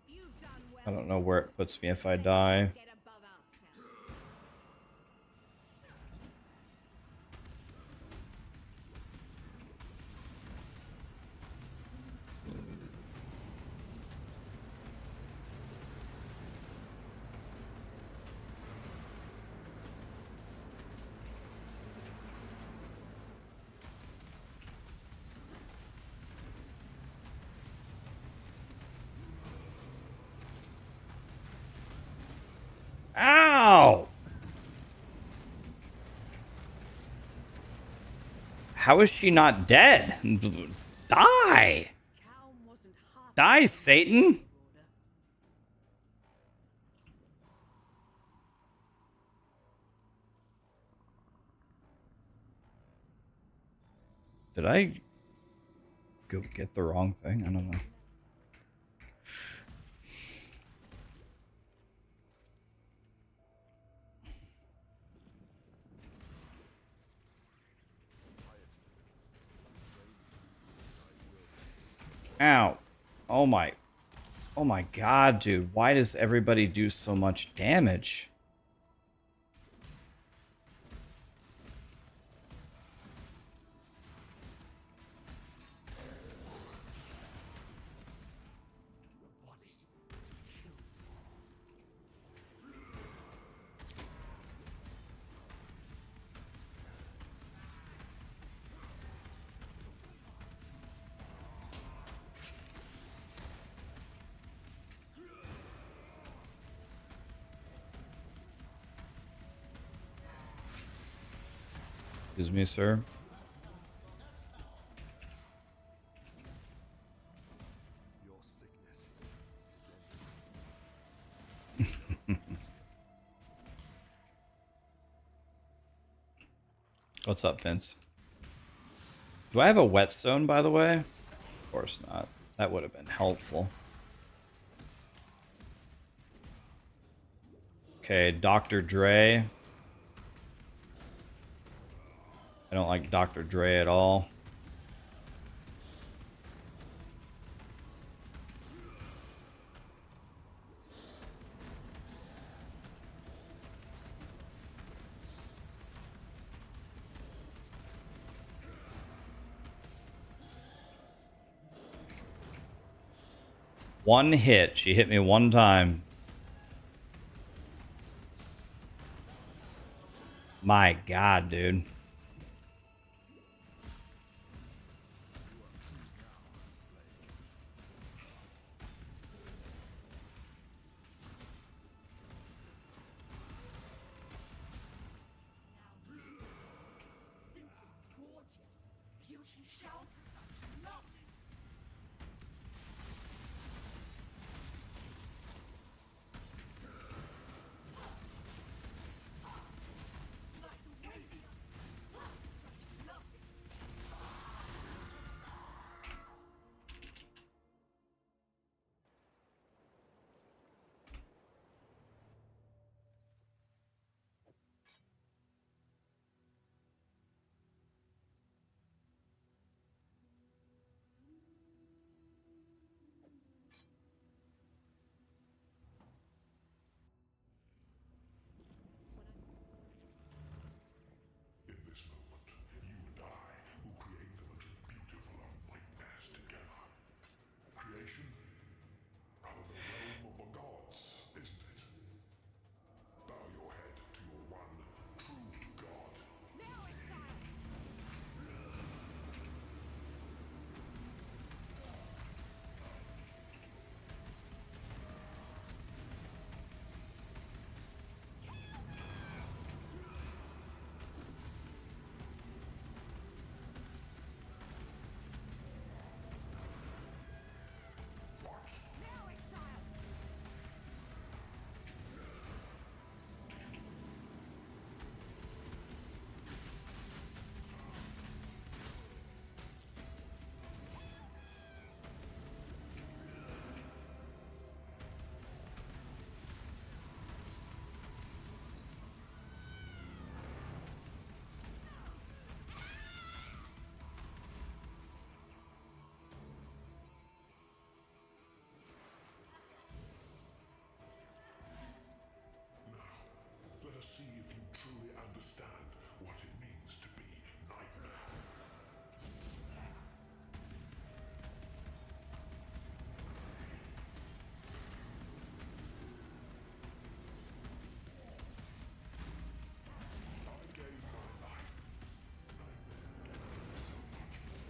You've done well. I don't know where it puts me if I die. Get above ourselves. Ow! How is she not dead? Die! Calm wasn't half Die, Satan! Did I go get the wrong thing? I don't know. Ow. Oh my. Oh my god, dude. Why does everybody do so much damage? Excuse me, sir. Your sickness. What's up, Vince? Do I have a whetstone, by the way? Of course not. That would have been helpful. Okay, Dr. Dre. I don't like Dr. Dre at all. One hit. She hit me one time. My God, dude. In this moment, you and I will create the most beautiful of nightmares together. Creation? Rather the realm of the gods, isn't it? Bow your head to your one true god. Now, Exile! Now, Exile! Let us see if you truly understand what it means to be nightmare. I gave my life. Nightmare gave me so much more.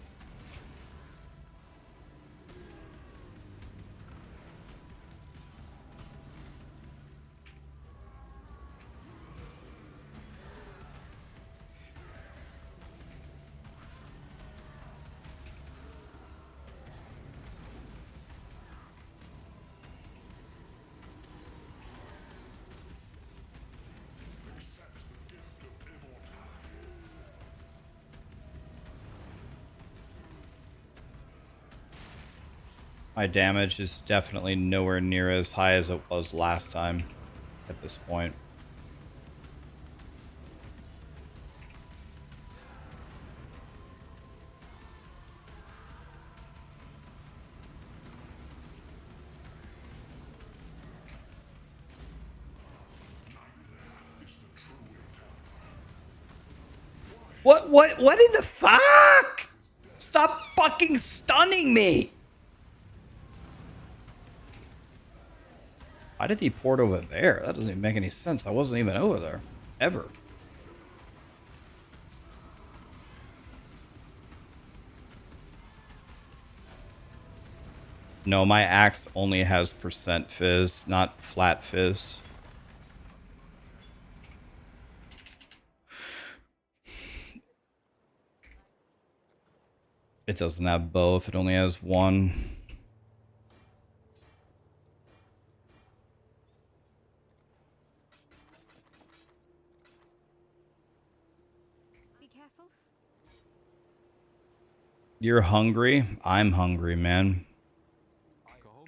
Accept the gift of immortality. My damage is definitely nowhere near as high as it was last time at this point. Is the true eternal. What in the fuck? Stop fucking stunning me! Why did he port over there? That doesn't even make any sense. I wasn't even over there. Ever. No, my axe only has percent fizz, not flat fizz. It doesn't have both. It only has one. Be careful. You're hungry? I'm hungry, man. Go home.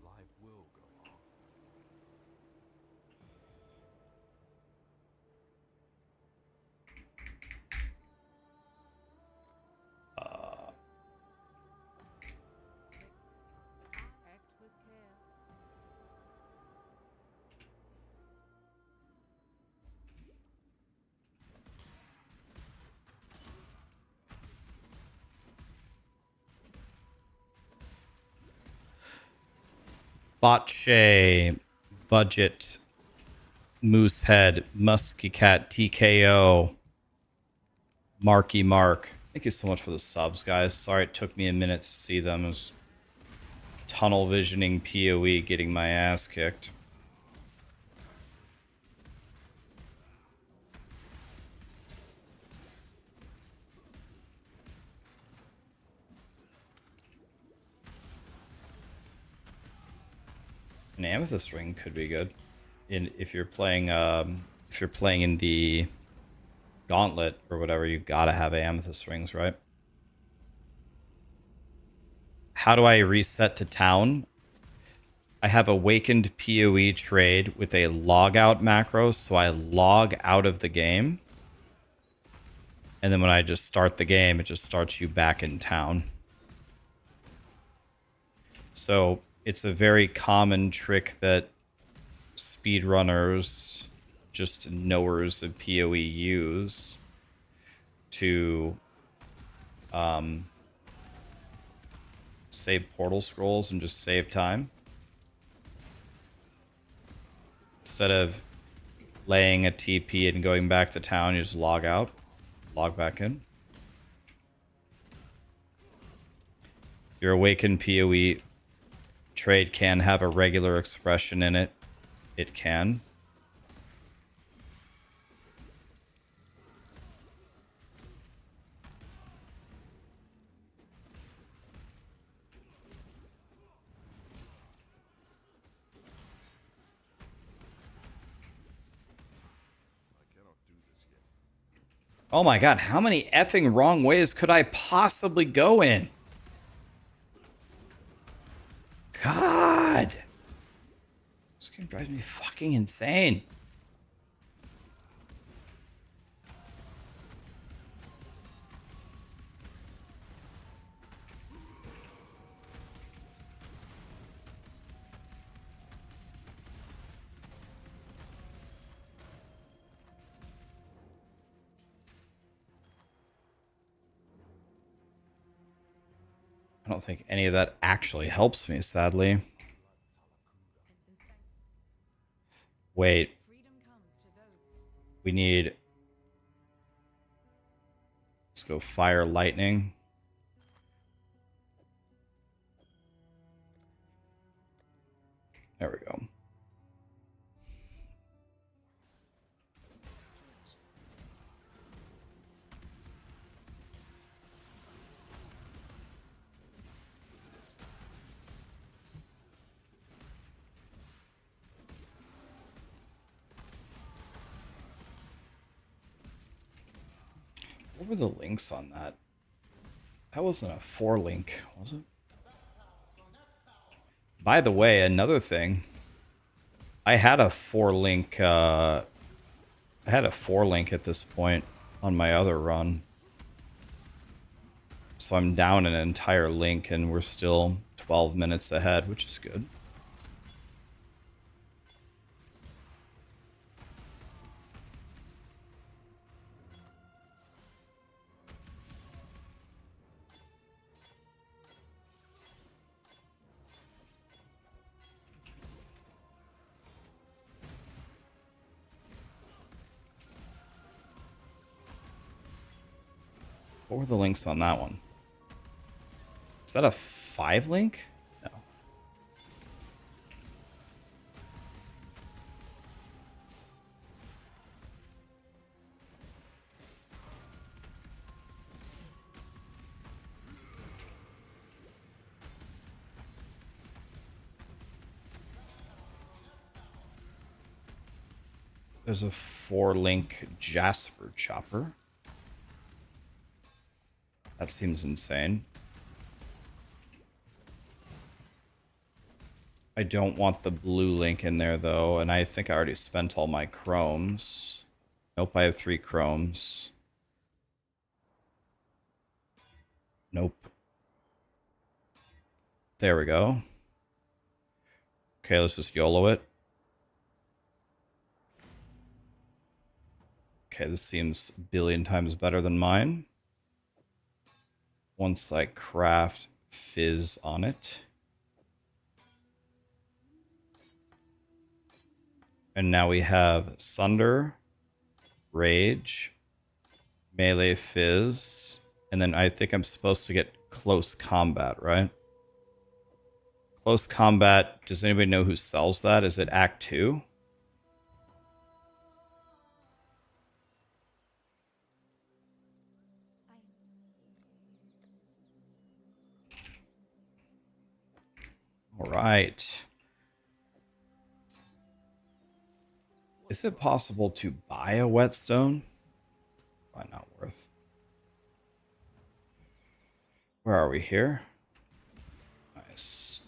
Life will go on. Act with care. Botche, Budget, Moosehead, Musky Cat, TKO, Marky Mark. Thank you so much for the subs, guys. Sorry it took me a minute to see them. It was tunnel visioning POE getting my ass kicked. An amethyst ring could be good, if you're playing in the gauntlet or whatever. You gotta have amethyst rings, right? How do I reset to town? I have awakened PoE trade with a logout macro, so I log out of the game, and then when I just start the game, it just starts you back in town. So it's a very common trick that speedrunners, just knowers of PoE, use to save portal scrolls and just save time. Instead of laying a TP and going back to town, you just log out, log back in. Your awakened PoE trade can have a regular expression in it. It can. Oh my god, how many effing wrong ways could I possibly go in? God! This game drives me fucking insane. I don't think any of that actually helps me, sadly. Wait. We need... Let's go fire lightning. There we go. What were the links on that? That wasn't a 4-link, was it? By the way, another thing. I had a 4-link at this point on my other run. So I'm down an entire link and we're still 12 minutes ahead, which is good. What were the links on that one? Is that a 5-link? No. There's a 4-link Jasper chopper. That seems insane. I don't want the blue link in there, though, and I think I already spent all my chromes. Nope, I have 3 chromes. Nope. There we go. Okay, let's just YOLO it. Okay, this seems a billion times better than mine. Once I craft fizz on it. And now we have Sunder, Rage, Melee Fizz, and then I think I'm supposed to get Close Combat, right? Close Combat, does anybody know who sells that? Is it Act 2? All right. Is it possible to buy a whetstone? Probably not worth. Where are we here? Nice.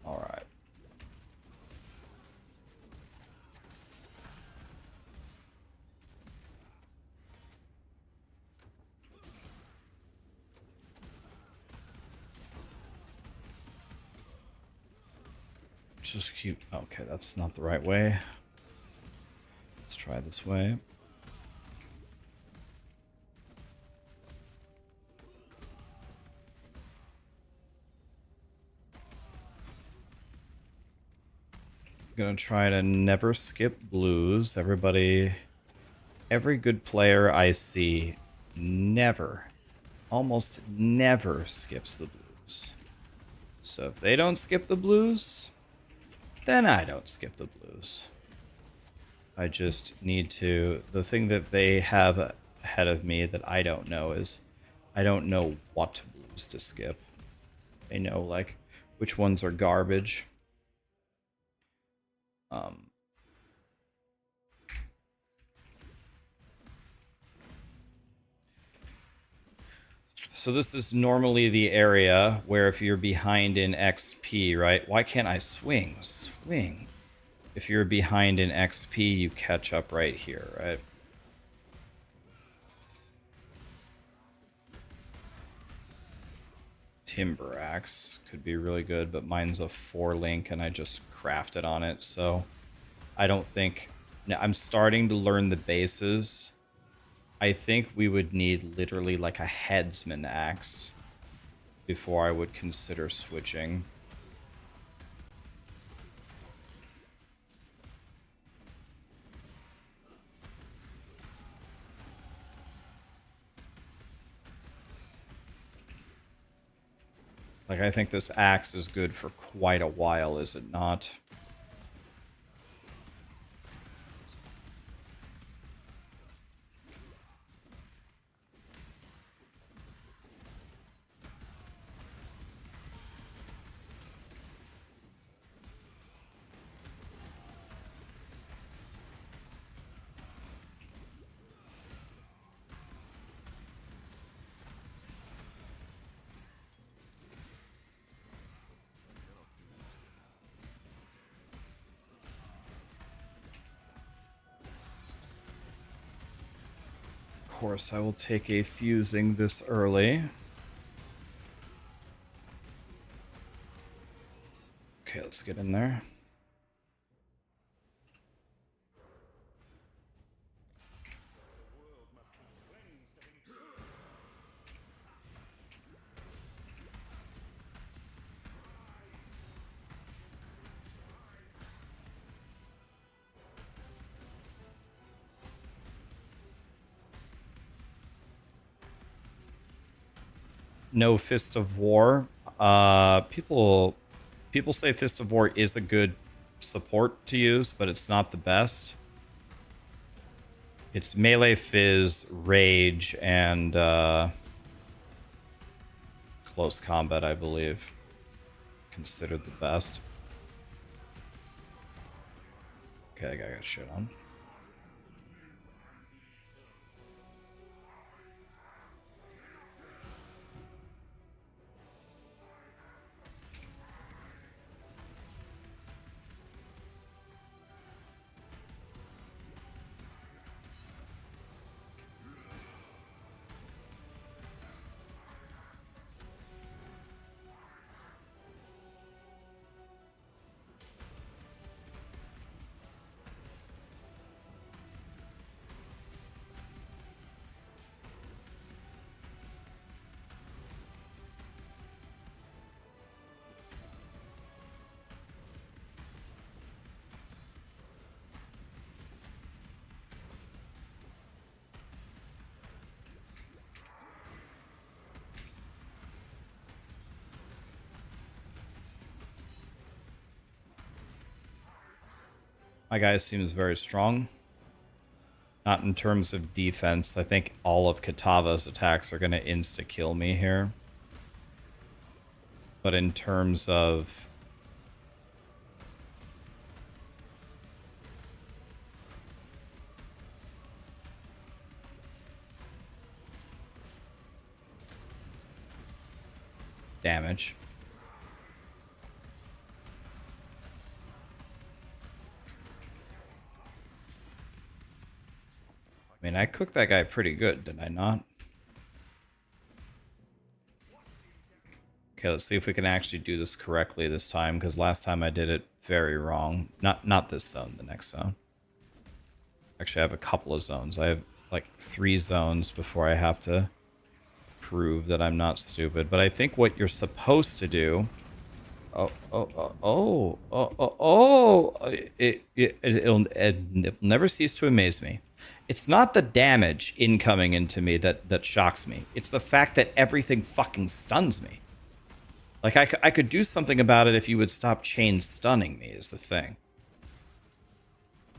All right. Just keep... Okay, that's not the right way. Let's try this way. Gonna try to never skip blues. Every good player I see never, almost never skips the blues. So if they don't skip the blues, then I don't skip the blues. I just need to... The thing that they have ahead of me that I don't know is I don't know what blues to skip. They know, like, which ones are garbage. So this is normally the area where if you're behind in XP, right? Why can't I swing? Swing. If you're behind in XP, you catch up right here, right? Timber Axe could be really good, but mine's a 4-link and I just crafted on it, so I don't think... Now, I'm starting to learn the bases. I think we would need literally like a headsman axe before I would consider switching. Like, I think this axe is good for quite a while, is it not? Of course, I will take a fusing this early. Okay, let's get in there. No Fist of War. People say Fist of War is a good support to use, but it's not the best. It's melee, fizz, rage, and close combat, I believe, considered the best. Okay, that guy got shit on. My guy seems very strong. Not in terms of defense. I think all of Kitava's attacks are going to insta-kill me here. But in terms of... damage. I mean, I cooked that guy pretty good, did I not? Okay, let's see if we can actually do this correctly this time, because last time I did it very wrong. Not this zone, the next zone. Actually, I have a couple of zones. I have like 3 zones before I have to prove that I'm not stupid. But I think what you're supposed to do... It'll never cease to amaze me. It's not the damage incoming into me that shocks me. It's the fact that everything fucking stuns me. Like, I could do something about it if you would stop chain stunning me, is the thing.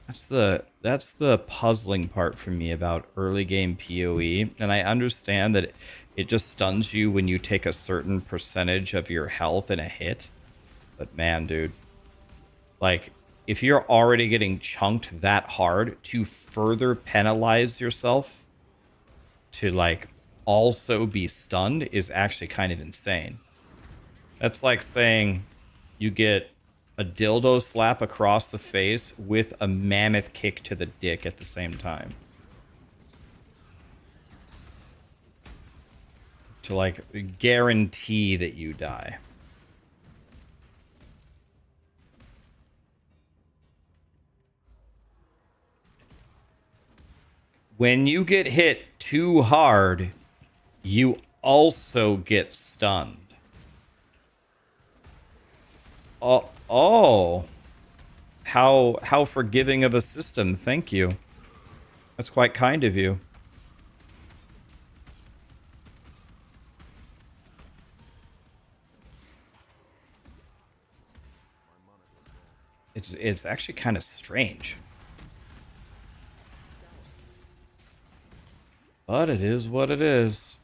That's the puzzling part for me about early game PoE. And I understand that it just stuns you when you take a certain percentage of your health in a hit. But man, dude. Like, if you're already getting chunked that hard, to further penalize yourself to, like, also be stunned is actually kind of insane. That's like saying you get a dildo slap across the face with a mammoth kick to the dick at the same time. To, like, guarantee that you die. When you get hit too hard, you also get stunned. Oh. How forgiving of a system. Thank you. That's quite kind of you. It's actually kind of strange. But it is what it is.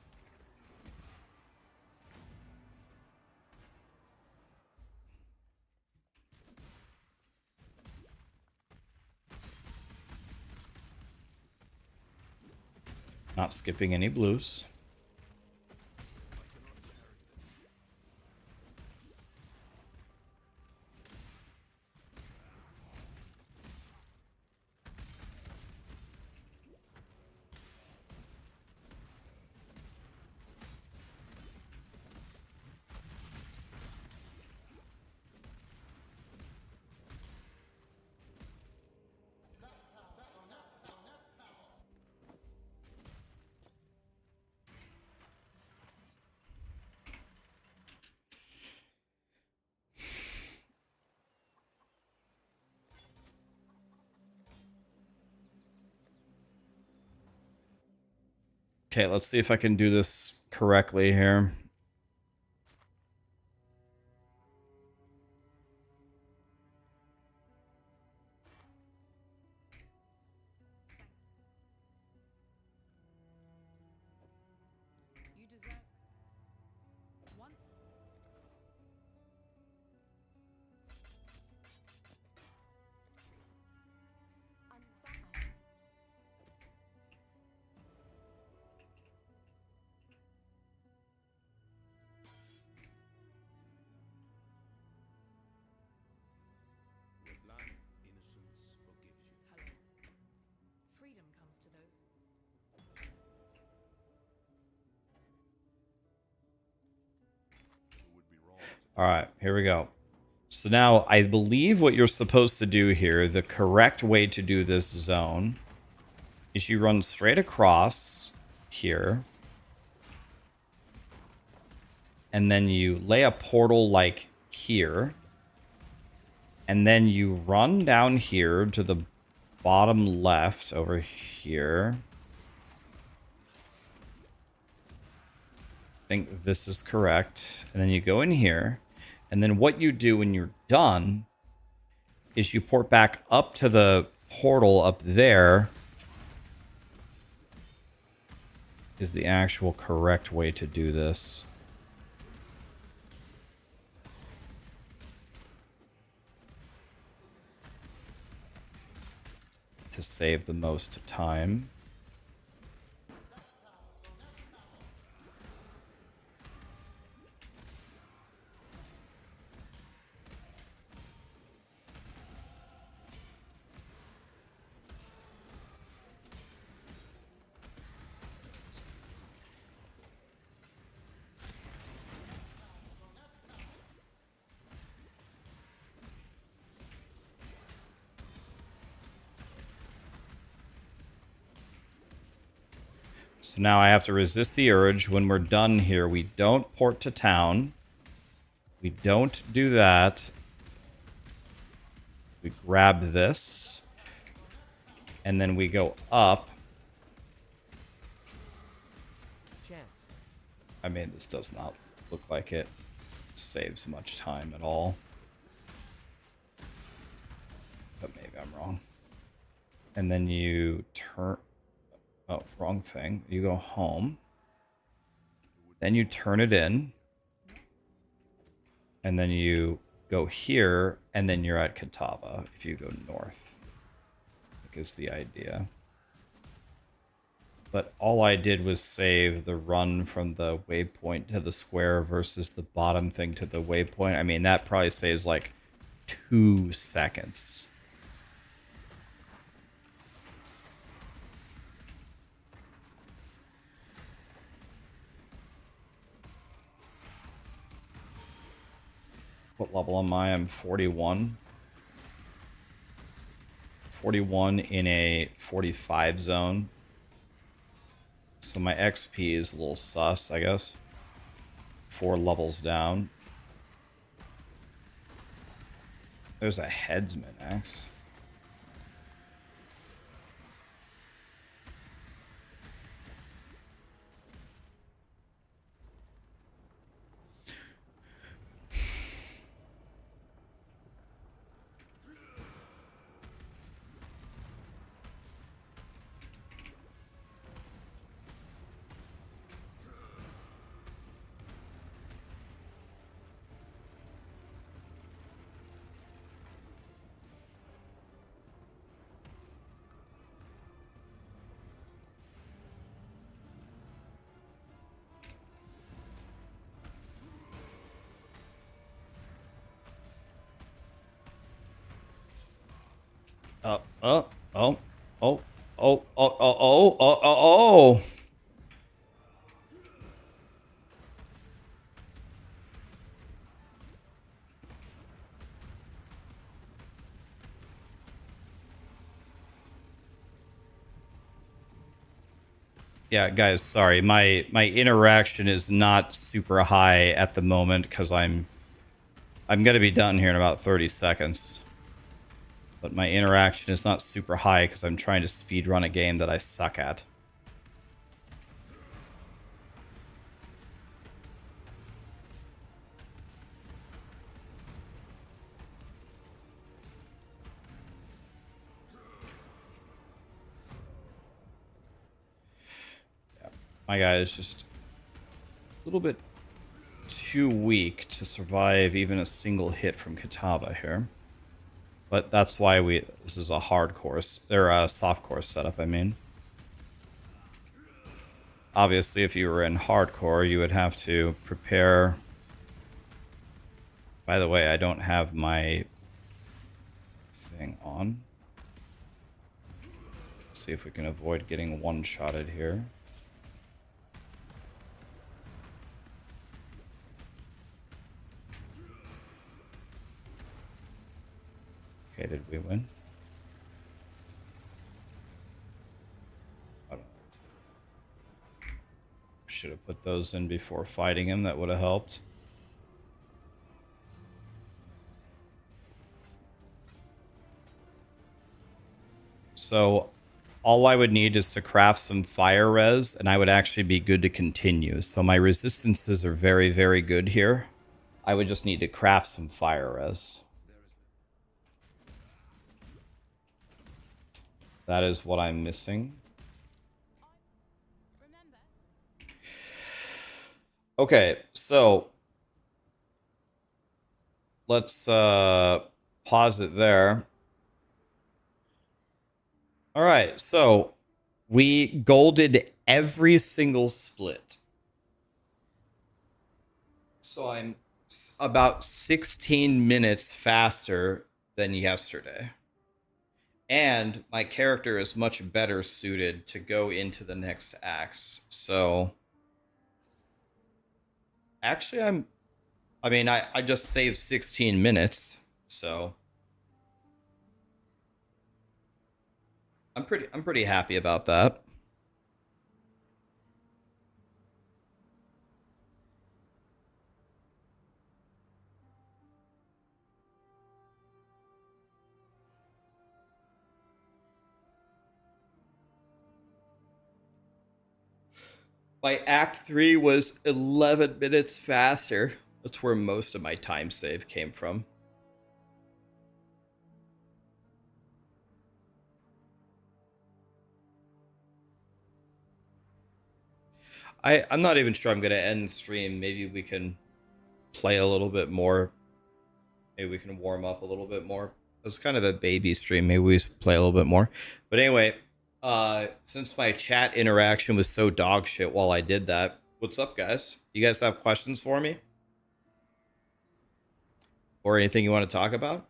Not skipping any blues. Okay, let's see if I can do this correctly here. You deserve once. All right, here we go. So now I believe what you're supposed to do here, the correct way to do this zone, is you run straight across here. And then you lay a portal like here. And then you run down here to the bottom left over here. I think this is correct. And then you go in here. And then what you do when you're done is you port back up to the portal up there. Is the actual correct way to do this. To save the most time. So now I have to resist the urge. When we're done here, we don't port to town. We don't do that. We grab this. And then we go up. I mean, this does not look like it saves much time at all. But maybe I'm wrong. And then you turn... Oh, wrong thing. You go home. Then you turn it in. And then you go here, and then you're at Kitava if you go north. I think is the idea. But all I did was save the run from the waypoint to the square versus the bottom thing to the waypoint. I mean, that probably saves like 2 seconds. What level am I? I'm 41. 41 in a 45 zone. So my XP is a little sus, I guess. 4 levels down. There's a headsman axe. Oh. Yeah, guys, sorry. My interaction is not super high at the moment because I'm gonna be done here in about 30 seconds. But my interaction is not super high because I'm trying to speedrun a game that I suck at. Yeah, my guy is just a little bit too weak to survive even a single hit from Kitava here. But that's why this is a hard course, or a soft course setup, I mean. Obviously, if you were in hardcore, you would have to prepare. By the way, I don't have my thing on. Let's see if we can avoid getting one-shotted here. Okay, did we win? Hold on. Should have put those in before fighting him. That would have helped. So all I would need is to craft some fire res, and I would actually be good to continue. So my resistances are very, very good here. I would just need to craft some fire res. That is what I'm missing. Okay, so let's pause it there. All right, so we golded every single split. So I'm about 16 minutes faster than yesterday. And my character is much better suited to go into the next acts. So actually I just saved 16 minutes, so I'm pretty happy about that. My act 3 was 11 minutes faster. That's where most of my time save came from. I'm not even sure I'm going to end stream. Maybe we can play a little bit more. Maybe we can warm up a little bit more. It was kind of a baby stream. Maybe we play a little bit more. But anyway, since my chat interaction was so dog shit while I did that, what's up, guys? You guys have questions for me? Or anything you want to talk about?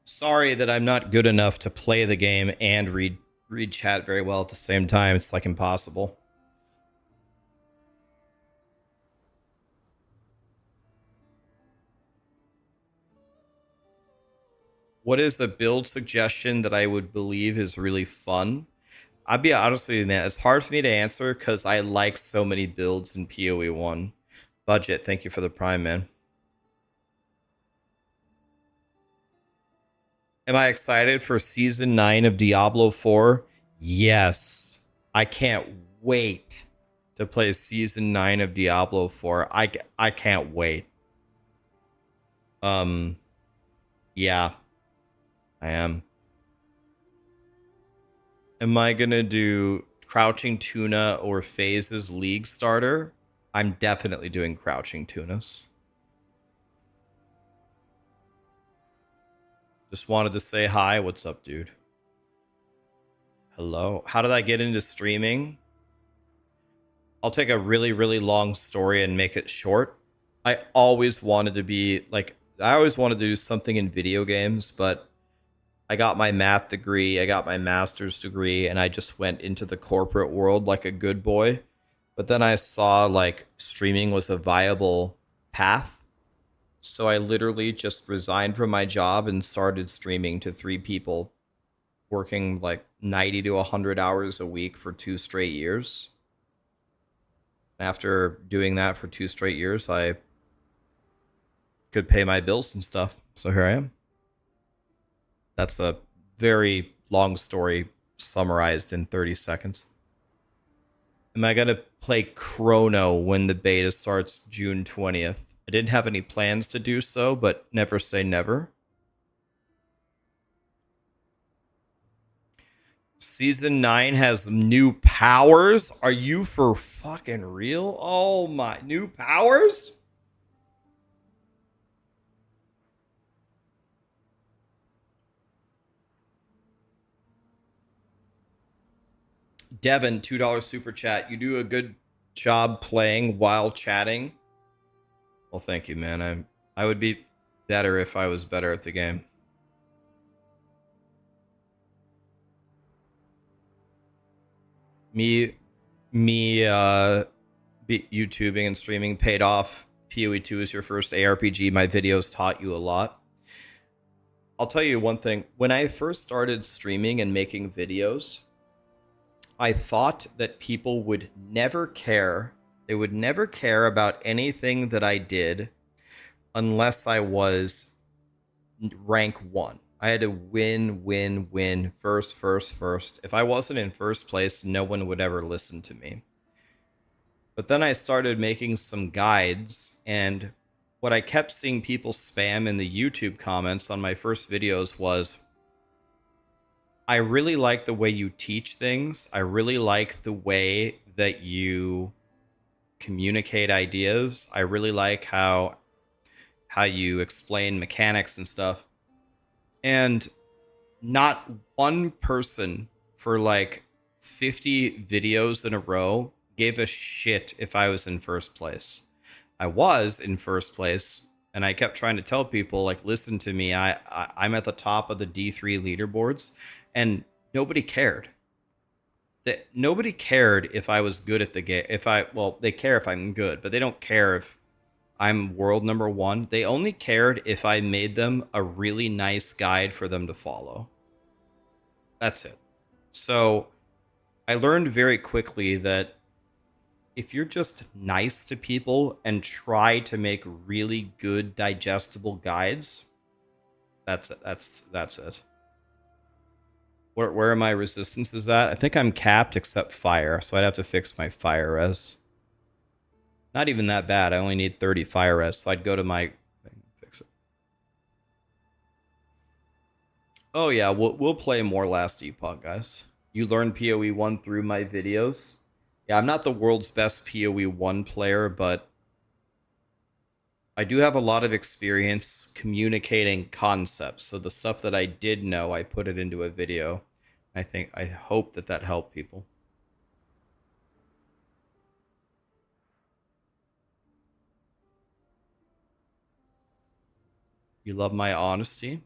Sorry that I'm not good enough to play the game and read chat very well at the same time. It's like impossible. What is a build suggestion that I would believe is really fun? I'll be honest with you, man. It's hard for me to answer because I like so many builds in POE1. Budget, thank you for the prime, man. Am I excited for Season 9 of Diablo 4? Yes. I can't wait to play Season 9 of Diablo 4. I can't wait. Yeah. I am. Am I gonna do Crouching Tuna or Phases League starter? I'm definitely doing Crouching Tunas. Just wanted to say hi. What's up, dude? Hello. How did I get into streaming? I'll take a really, really long story and make it short. I always wanted to be like, I always wanted to do something in video games, but I got my math degree, I got my master's degree, and I just went into the corporate world like a good boy. But then I saw like streaming was a viable path. So I literally just resigned from my job and started streaming to 3 people, working like 90 to 100 hours a week for 2 straight years. After doing that for 2 straight years, I could pay my bills and stuff. So here I am. That's a very long story summarized in 30 seconds. Am I going to play Chrono when the beta starts June 20th? I didn't have any plans to do so, but never say never. Season 9 has new powers? Are you for fucking real? Oh my, new powers? Devin, $2 super chat. You do a good job playing while chatting. Well, thank you, man. I would be better if I was better at the game. Me YouTubing and streaming paid off. POE2 is your first ARPG. My videos taught you a lot. I'll tell you one thing. When I first started streaming and making videos, I thought that people would never care. They would never care about anything that I did unless I was rank 1. I had to win first. If I wasn't in first place, no one would ever listen to me. But then I started making some guides, and what I kept seeing people spam in the YouTube comments on my first videos was, I really like the way you teach things. I really like the way that you communicate ideas. I really like how you explain mechanics and stuff. And not one person for like 50 videos in a row gave a shit if I was in first place. I was in first place, and I kept trying to tell people, like, listen to me. I'm at the top of the D3 leaderboards, and nobody cared. Nobody cared if I was good at the game. Well, they care if I'm good, but they don't care if I'm world number 1. They only cared if I made them a really nice guide for them to follow. That's it. So I learned very quickly that if you're just nice to people and try to make really good digestible guides, that's it. Where are my resistances at? I think I'm capped except fire, so I'd have to fix my fire res. Not even that bad. I only need 30 fire res, so I'd go to my thing, fix it. Oh yeah, we'll play more last Epoch, guys. You learn PoE 1 through my videos. Yeah, I'm not the world's best PoE 1 player, but I do have a lot of experience communicating concepts. So the stuff that I did know, I put it into a video. I hope that helped people. You love my honesty.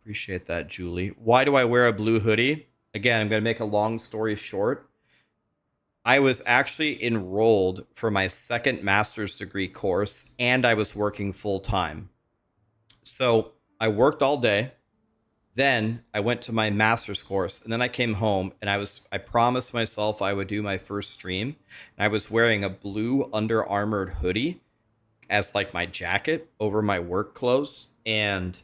Appreciate that, Julie. Why do I wear a blue hoodie? Again, I'm going to make a long story short. I was actually enrolled for my second master's degree course, and I was working full time. So I worked all day. Then I went to my master's course, and then I came home, and I promised myself I would do my first stream. And I was wearing a blue Under Armour hoodie as like my jacket over my work clothes. And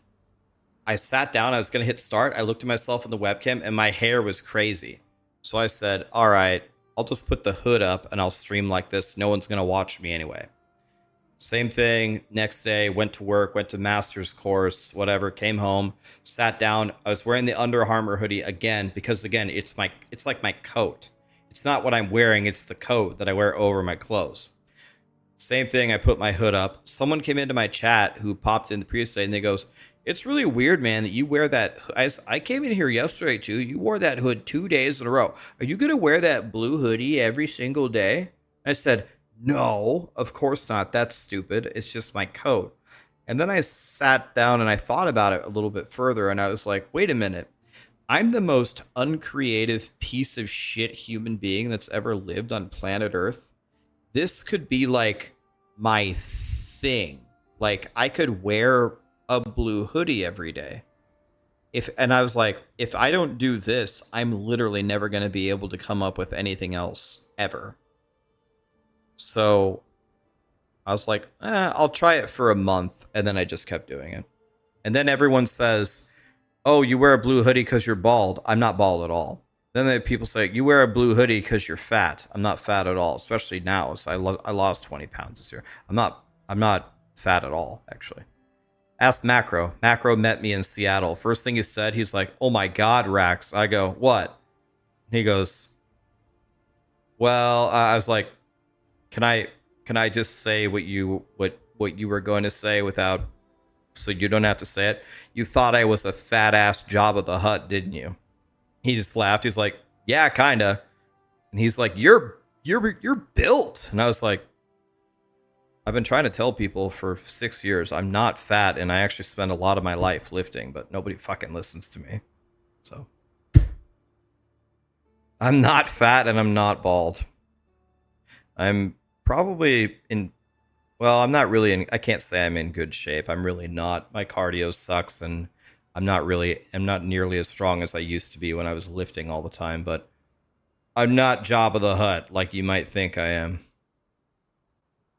I sat down, I was going to hit start. I looked at myself in the webcam, and my hair was crazy. So I said, all right, I'll just put the hood up and I'll stream like this. No one's going to watch me anyway. Same thing. Next day, went to work, went to master's course, whatever, came home, sat down. I was wearing the Under Armour hoodie again because, again, it's like my coat. It's not what I'm wearing. It's the coat that I wear over my clothes. Same thing. I put my hood up. Someone came into my chat who popped in the previous day, and they goes, it's really weird, man, that you wear that. I came in here yesterday, too. You wore that hood 2 days in a row. Are you going to wear that blue hoodie every single day? I said, no, of course not. That's stupid. It's just my coat. And then I sat down and I thought about it a little bit further, and I was like, wait a minute. I'm the most uncreative piece of shit human being that's ever lived on planet Earth. This could be like my thing. Like, I could wear a blue hoodie every day. And I was like, if I don't do this, I'm literally never going to be able to come up with anything else ever. So I was like, I'll try it for a month. And then I just kept doing it. And then everyone says, oh, you wear a blue hoodie because you're bald. I'm not bald at all. Then people say, you wear a blue hoodie because you're fat. I'm not fat at all, especially now. So I lost 20 pounds this year. I'm not fat at all, actually. Ask Macro. Macro met me in Seattle. First thing he said, he's like, oh my God, Rax. I go, what? He goes, well, I was like, can I just say what you were going to say without, so you don't have to say it? You thought I was a fat ass Jabba the Hutt, didn't you? He just laughed. He's like, yeah, kinda. And he's like, you're built. And I was like, I've been trying to tell people for 6 years I'm not fat, and I actually spend a lot of my life lifting, but nobody fucking listens to me. So I'm not fat and I'm not bald. I'm probably I'm not really I can't say I'm in good shape. I'm really not. My cardio sucks, and I'm not nearly as strong as I used to be when I was lifting all the time, but I'm not Jabba the Hutt like you might think I am.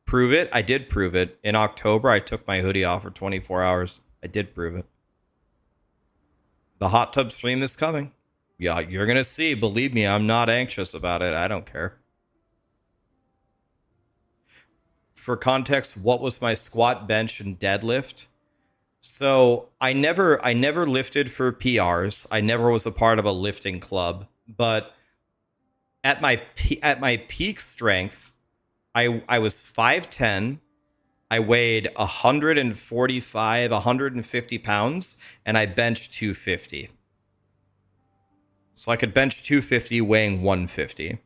Prove it? I did prove it. In October, I took my hoodie off for 24 hours. I did prove it. The hot tub stream is coming. Yeah, you're going to see. Believe me, I'm not anxious about it. I don't care. For context, what was my squat, bench, and deadlift? So I never lifted for PRs. I never was a part of a lifting club. But at my peak strength, I was 5'10". I weighed 145, 150 pounds, and I benched 250. So I could bench 250 weighing 150.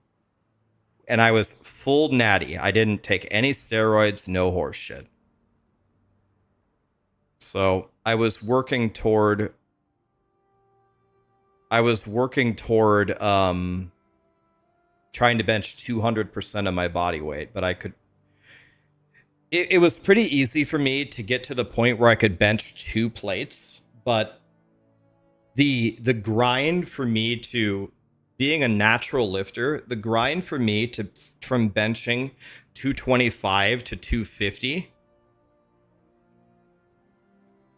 And I was full natty. I didn't take any steroids, no horse shit. So I was working toward trying to bench 200% of my body weight, but I could. It was pretty easy for me to get to the point where I could bench 2 plates, but the grind for me to being a natural lifter, the grind for me to from benching 225 to 250.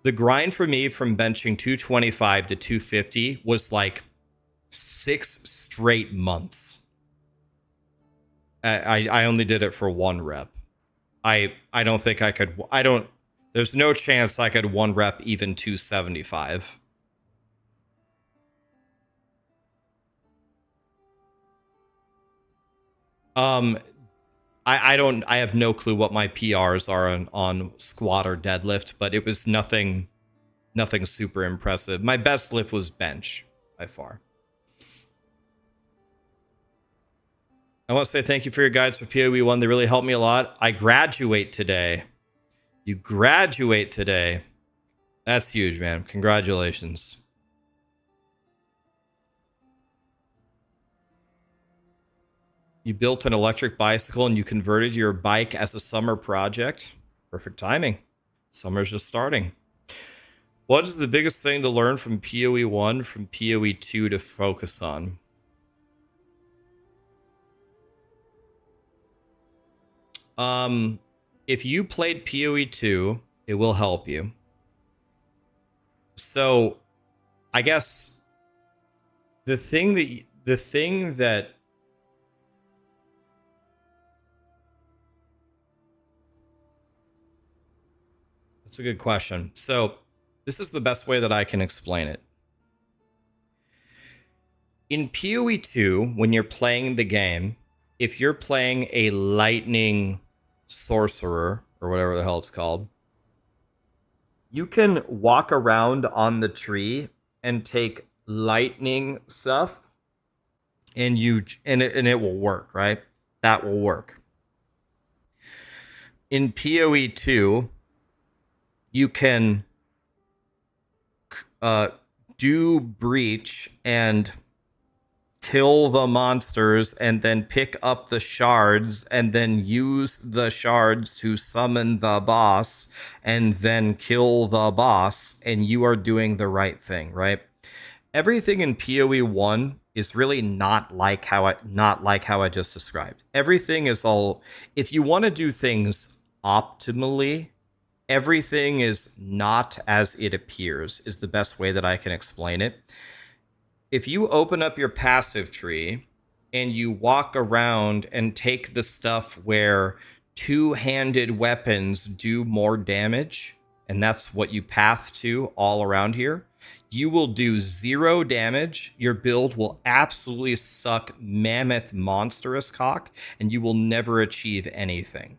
The grind for me from benching 225 to 250 was like 6 straight months. I only did it for 1 rep. I don't think I could. There's no chance I could 1 rep even 275. I have no clue what my PRs are on squat or deadlift, but it was nothing super impressive. My best lift was bench by far. I want to say thank you for your guides for POE1. They really helped me a lot. I graduate today. You graduate today. That's huge, man. Congratulations. You built an electric bicycle and you converted your bike as a summer project. Perfect timing. Summer's just starting. What is the biggest thing to learn from POE1 from POE2 to focus on? If you played POE2, it will help you. So, I guess the thing that that's a good question. So, this is the best way that I can explain it. In POE2, when you're playing the game, if you're playing a lightning sorcerer or whatever the hell it's called, you can walk around on the tree and take lightning stuff and it will work, right? That will work. In POE2, you can do breach and kill the monsters and then pick up the shards and then use the shards to summon the boss and then kill the boss, and you are doing the right thing, right? Everything in POE1 is really not like how I just described. Everything is all, if you want to do things optimally, everything is not as it appears is the best way that I can explain it. If you open up your passive tree and you walk around and take the stuff where 2-handed weapons do more damage, and that's what you path to all around here, you will do 0 damage. Your build will absolutely suck mammoth monstrous cock, and you will never achieve anything.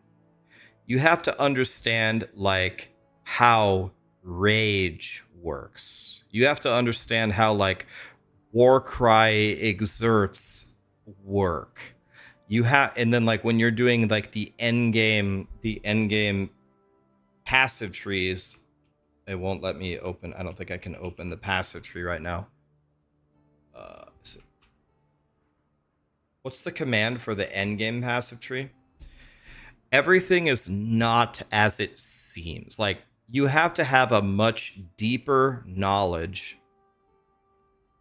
You have to understand like how rage works. You have to understand how like Warcry exerts work. You have, and then like when you're doing like the end game passive trees, it won't let me open. I don't think I can open the passive tree right now. What's the command for the end game passive tree? Everything is not as it seems. Like you have to have a much deeper knowledge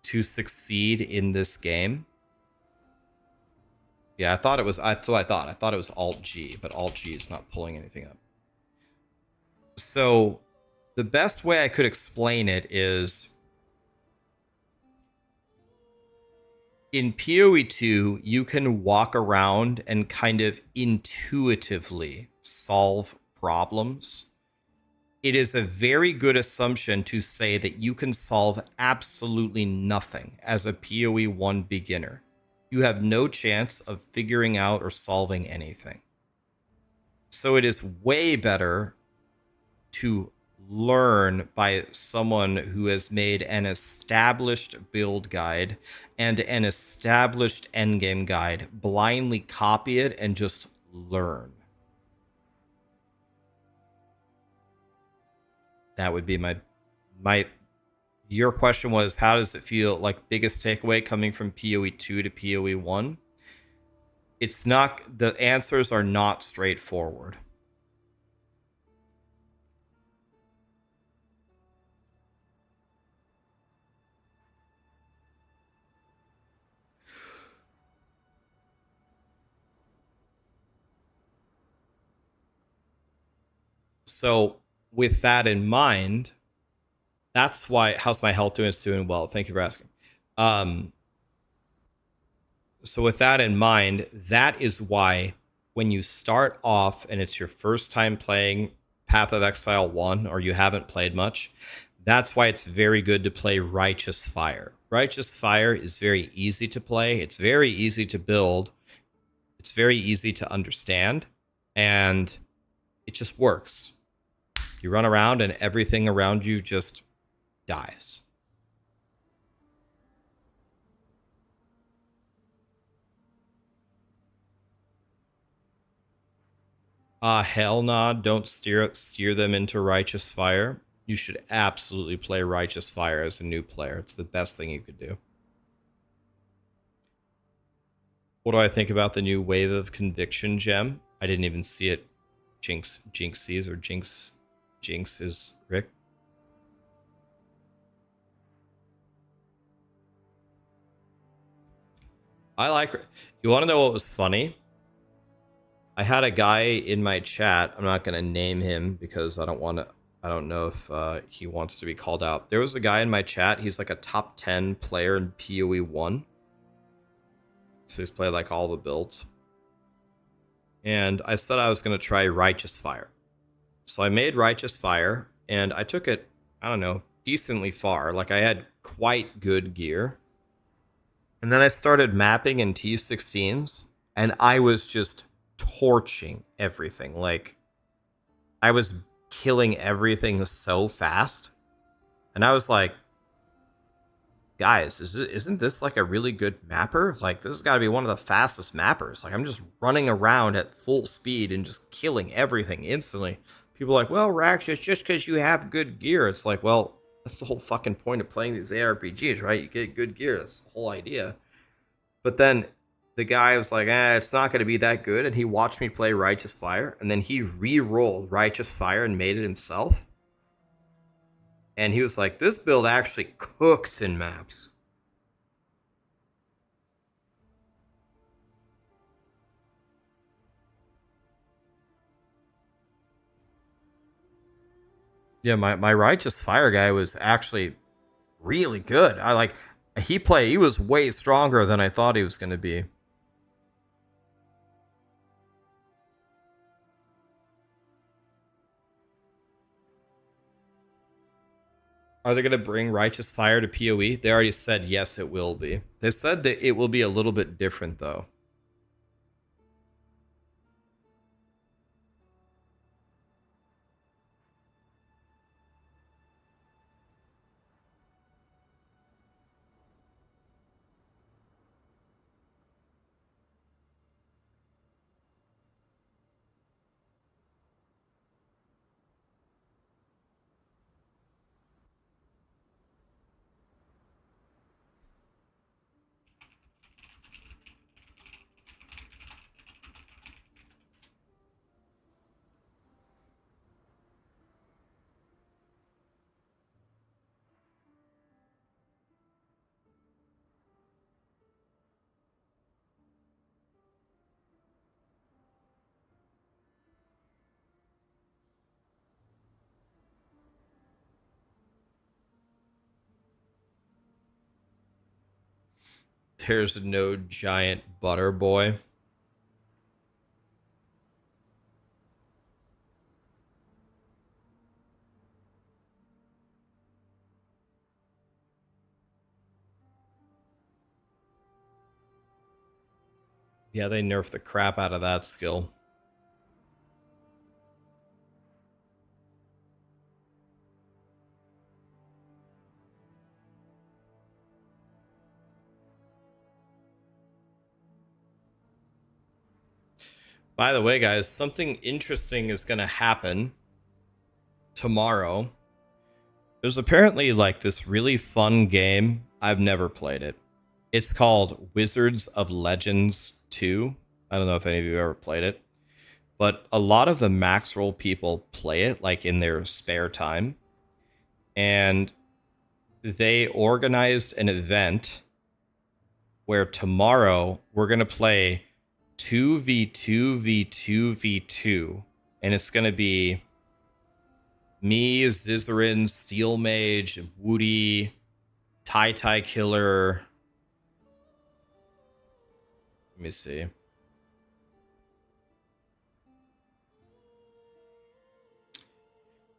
to succeed in this game. Yeah, I thought it was. That's what I thought. I thought it was Alt G, but Alt G is not pulling anything up. So, the best way I could explain it is in POE2, you can walk around and kind of intuitively solve problems. It is a very good assumption to say that you can solve absolutely nothing as a POE1 beginner. You have no chance of figuring out or solving anything. So it is way better to learn by someone who has made an established build guide and an established endgame guide, blindly copy it and just learn. That would be my your question was, how does it feel? Like, biggest takeaway coming from POE2 to POE1? It's not, the answers are not straightforward. So with that in mind, that's why, how's my health doing? It's doing well. Thank you for asking. So with that in mind, that is why when you start off and it's your first time playing Path of Exile 1, or you haven't played much, that's why it's very good to play Righteous Fire. Righteous Fire is very easy to play. It's very easy to build. It's very easy to understand. And it just works. You run around and everything around you just dies. Hell nah, don't steer them into Righteous Fire. You should absolutely play Righteous Fire as a new player. It's the best thing you could do. What do I think about the new Wave of Conviction gem? I didn't even see it. Jinxies or Jinx is Rick. I like. You want to know what was funny? I had a guy in my chat. I'm not going to name him because I don't want to. I don't know if he wants to be called out. There was a guy in my chat. He's like a top 10 player in PoE1. So he's played like all the builds. And I said I was going to try Righteous Fire. So I made Righteous Fire, and I took it, I don't know, decently far. Like, I had quite good gear. And then I started mapping in T16s, and I was just torching everything. Like, I was killing everything so fast. And I was like, guys, isn't this like a really good mapper? Like, this has got to be one of the fastest mappers. Like, I'm just running around at full speed and just killing everything instantly. People are like, well, Rax, it's just because you have good gear. It's like, well, that's the whole fucking point of playing these ARPGs, right? You get good gear. That's the whole idea. But then the guy was like, it's not going to be that good. And he watched me play Righteous Fire. And then he re-rolled Righteous Fire and made it himself. And he was like, this build actually cooks in maps. Yeah, my Righteous Fire guy was actually really good. He was way stronger than I thought he was going to be. Are they going to bring Righteous Fire to PoE? They already said yes, it will be. They said that it will be a little bit different, though. There's no giant butter boy. Yeah, they nerfed the crap out of that skill. By the way, guys, something interesting is going to happen tomorrow. There's apparently like this really fun game. I've never played it. It's called Wizards of Legends 2. I don't know if any of you ever played it, but a lot of the max roll people play it like in their spare time. And they organized an event where tomorrow we're going to play 2v2v2v2, and it's going to be me, Zizarin, Steel Mage, Woody, Tai Killer. Let me see.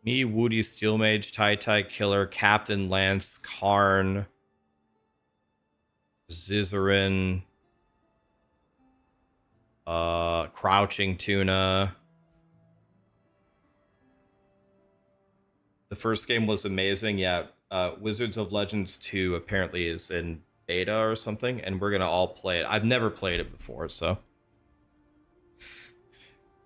Me, Woody, Steel Mage, Tai Killer, Captain Lance, Karn, Zizarin, Crouching Tuna. The first game was amazing. Yeah, Wizards of Legends 2 apparently is in beta or something, and we're gonna all play it. I've never played it before, so.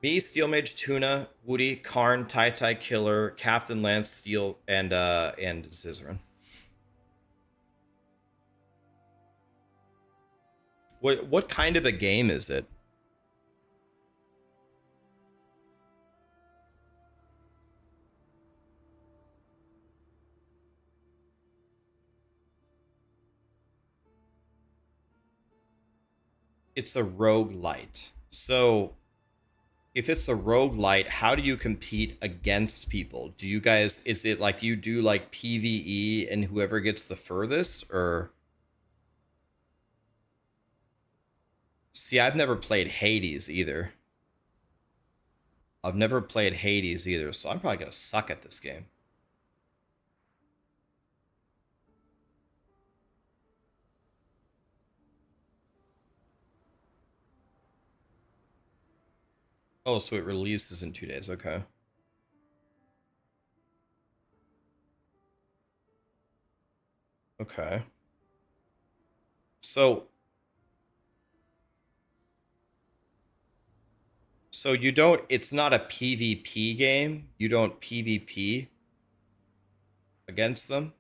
Me, Steel Mage, Tuna, Woody, Karn, Tai Killer, Captain Lance, Steel, and Zizarin. What kind of a game is it? It's a roguelite. So if it's a roguelite, how do you compete against people? Do you guys, is it like you do like PvE and whoever gets the furthest, or? See, I've never played Hades either. I've never played Hades either, so I'm probably gonna suck at this game. Oh, so it releases in 2 days. Okay. Okay. So you don't, it's not a PvP game. You don't PvP against them.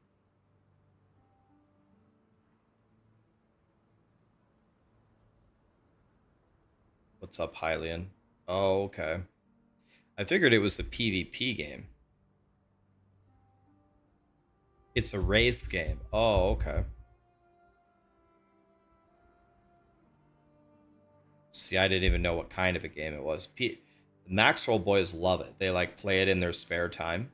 What's up, Hylian? Oh, okay. I figured it was a PvP game. It's a race game. Oh, okay. See, I didn't even know what kind of a game it was. Max Roll boys love it. They like play it in their spare time.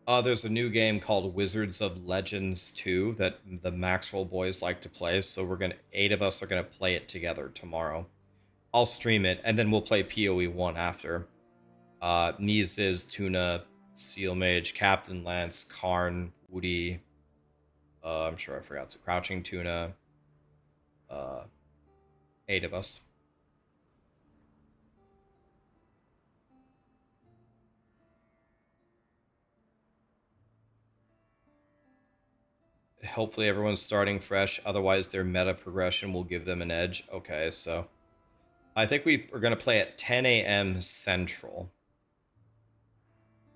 There's a new game called Wizards of Legends 2 that the Max Roll boys like to play. So 8 of us are gonna play it together tomorrow. I'll stream it, and then we'll play POE1 after. Knees is Tuna, Seal Mage, Captain Lance, Karn, Woody. I'm sure I forgot. So Crouching Tuna. 8 of us. Hopefully everyone's starting fresh. Otherwise, their meta progression will give them an edge. Okay, so I think we are going to play at 10 a.m. Central.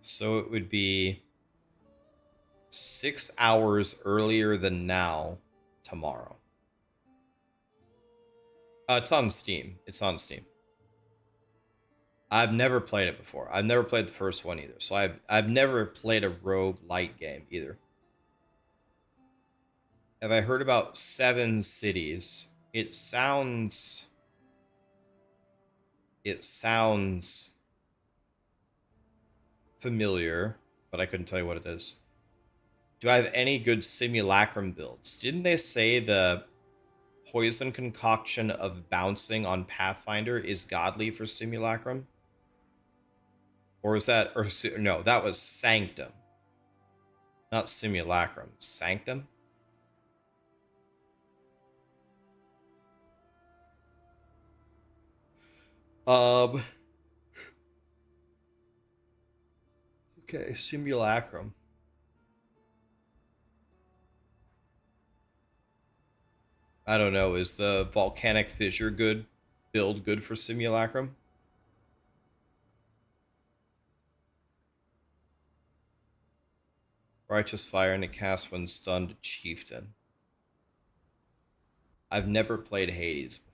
So it would be 6 hours earlier than now tomorrow. It's on Steam. It's on Steam. I've never played it before. I've never played the first one either. So I've never played a roguelite game either. Have I heard about Seven Cities? It sounds familiar, but I couldn't tell you what it is. Do I have any good simulacrum builds? Didn't they say the poison concoction of bouncing on Pathfinder is godly for simulacrum? Or is that, or no, that was sanctum. Not simulacrum. Sanctum? Um. Okay, simulacrum. I don't know. Is the volcanic fissure good? Build good for simulacrum? Righteous fire and a cast when stunned chieftain. I've never played Hades before.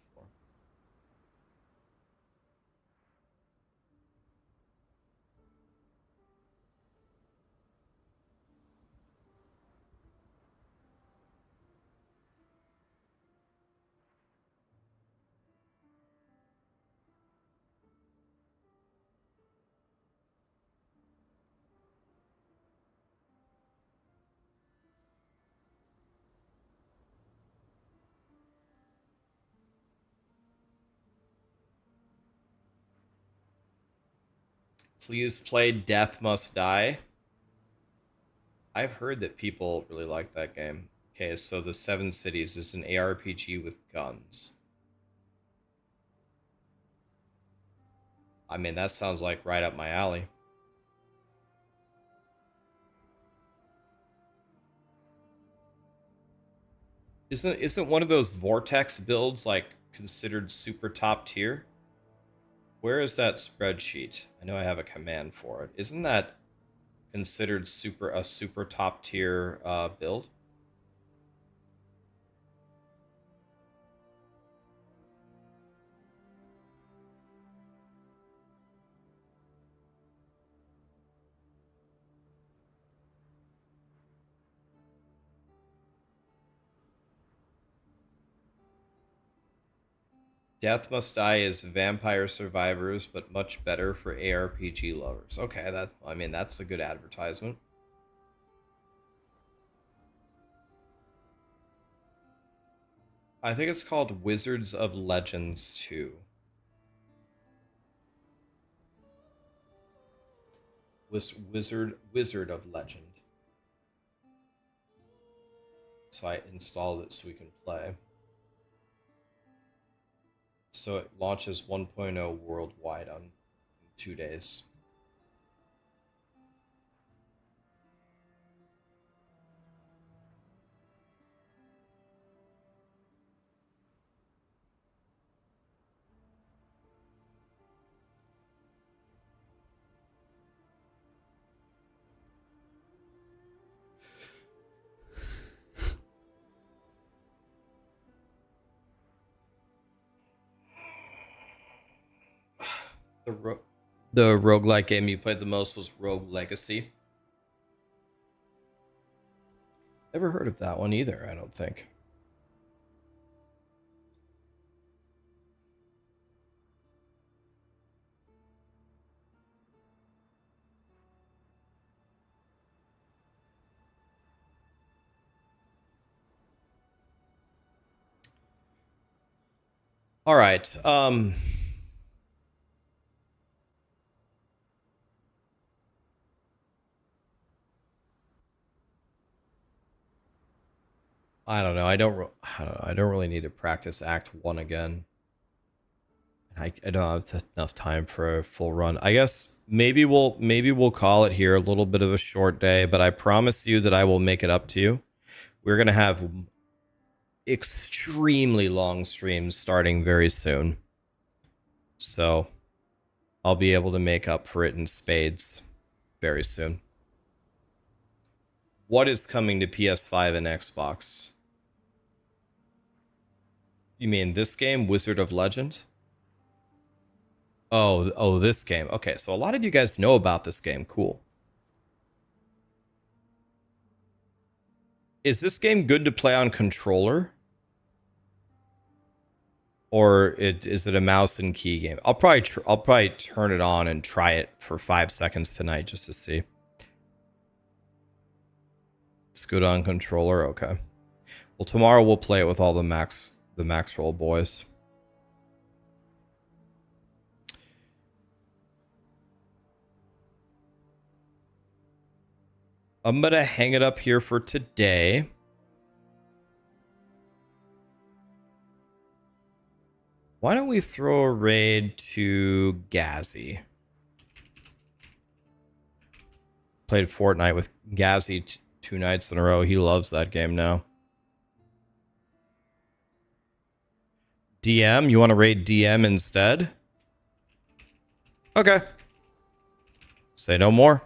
Please play Death Must Die. I've heard that people really like that game. Okay, so the Seven Cities is an ARPG with guns. I mean, that sounds like right up my alley. Isn't one of those Vortex builds like considered super top tier? Where is that spreadsheet? I know I have a command for it. Isn't that considered a super top tier build? Death Must Die is Vampire Survivors, but much better for ARPG lovers. Okay, that's a good advertisement. I think it's called Wizards of Legends 2. Wizard of Legend. So I installed it so we can play. So it launches 1.0 worldwide on 2 days. The roguelike game you played the most was Rogue Legacy. Never heard of that one either, I don't think. All right. I don't know. I don't know. I don't really need to practice Act 1 again. I don't have enough time for a full run. I guess maybe we'll call it here, a little bit of a short day, but I promise you that I will make it up to you. We're going to have extremely long streams starting very soon. So I'll be able to make up for it in spades very soon. What is coming to PS5 and Xbox? You mean this game, Wizard of Legend? Oh, this game. Okay, so a lot of you guys know about this game. Cool. Is this game good to play on controller? Or is it a mouse and key game? I'll probably turn it on and try it for 5 seconds tonight just to see. It's good on controller. Okay. Well, tomorrow we'll play it with all the max roll boys. I'm gonna hang it up here for today. Why don't we throw a raid to Gazzy? Played Fortnite with Gazzy 2 nights in a row. He loves that game now. DM? You want to raid DM instead? Okay. Say no more.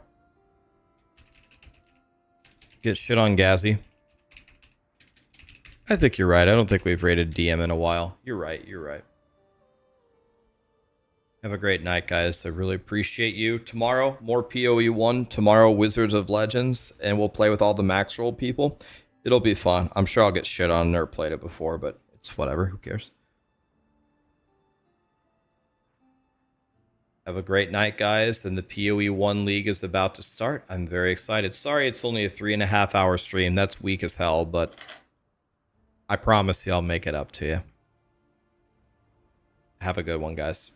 Get shit on Gazzy. I think you're right. I don't think we've raided DM in a while. You're right. You're right. Have a great night, guys. I really appreciate you. Tomorrow, more POE1. Tomorrow, Wizards of Legends. And we'll play with all the max roll people. It'll be fun. I'm sure I'll get shit on. Never played it before, but it's whatever. Who cares? Have a great night, guys. And the POE1 League is about to start. I'm very excited. Sorry it's only a 3.5 hour stream. That's weak as hell, but I promise you I'll make it up to you. Have a good one, guys.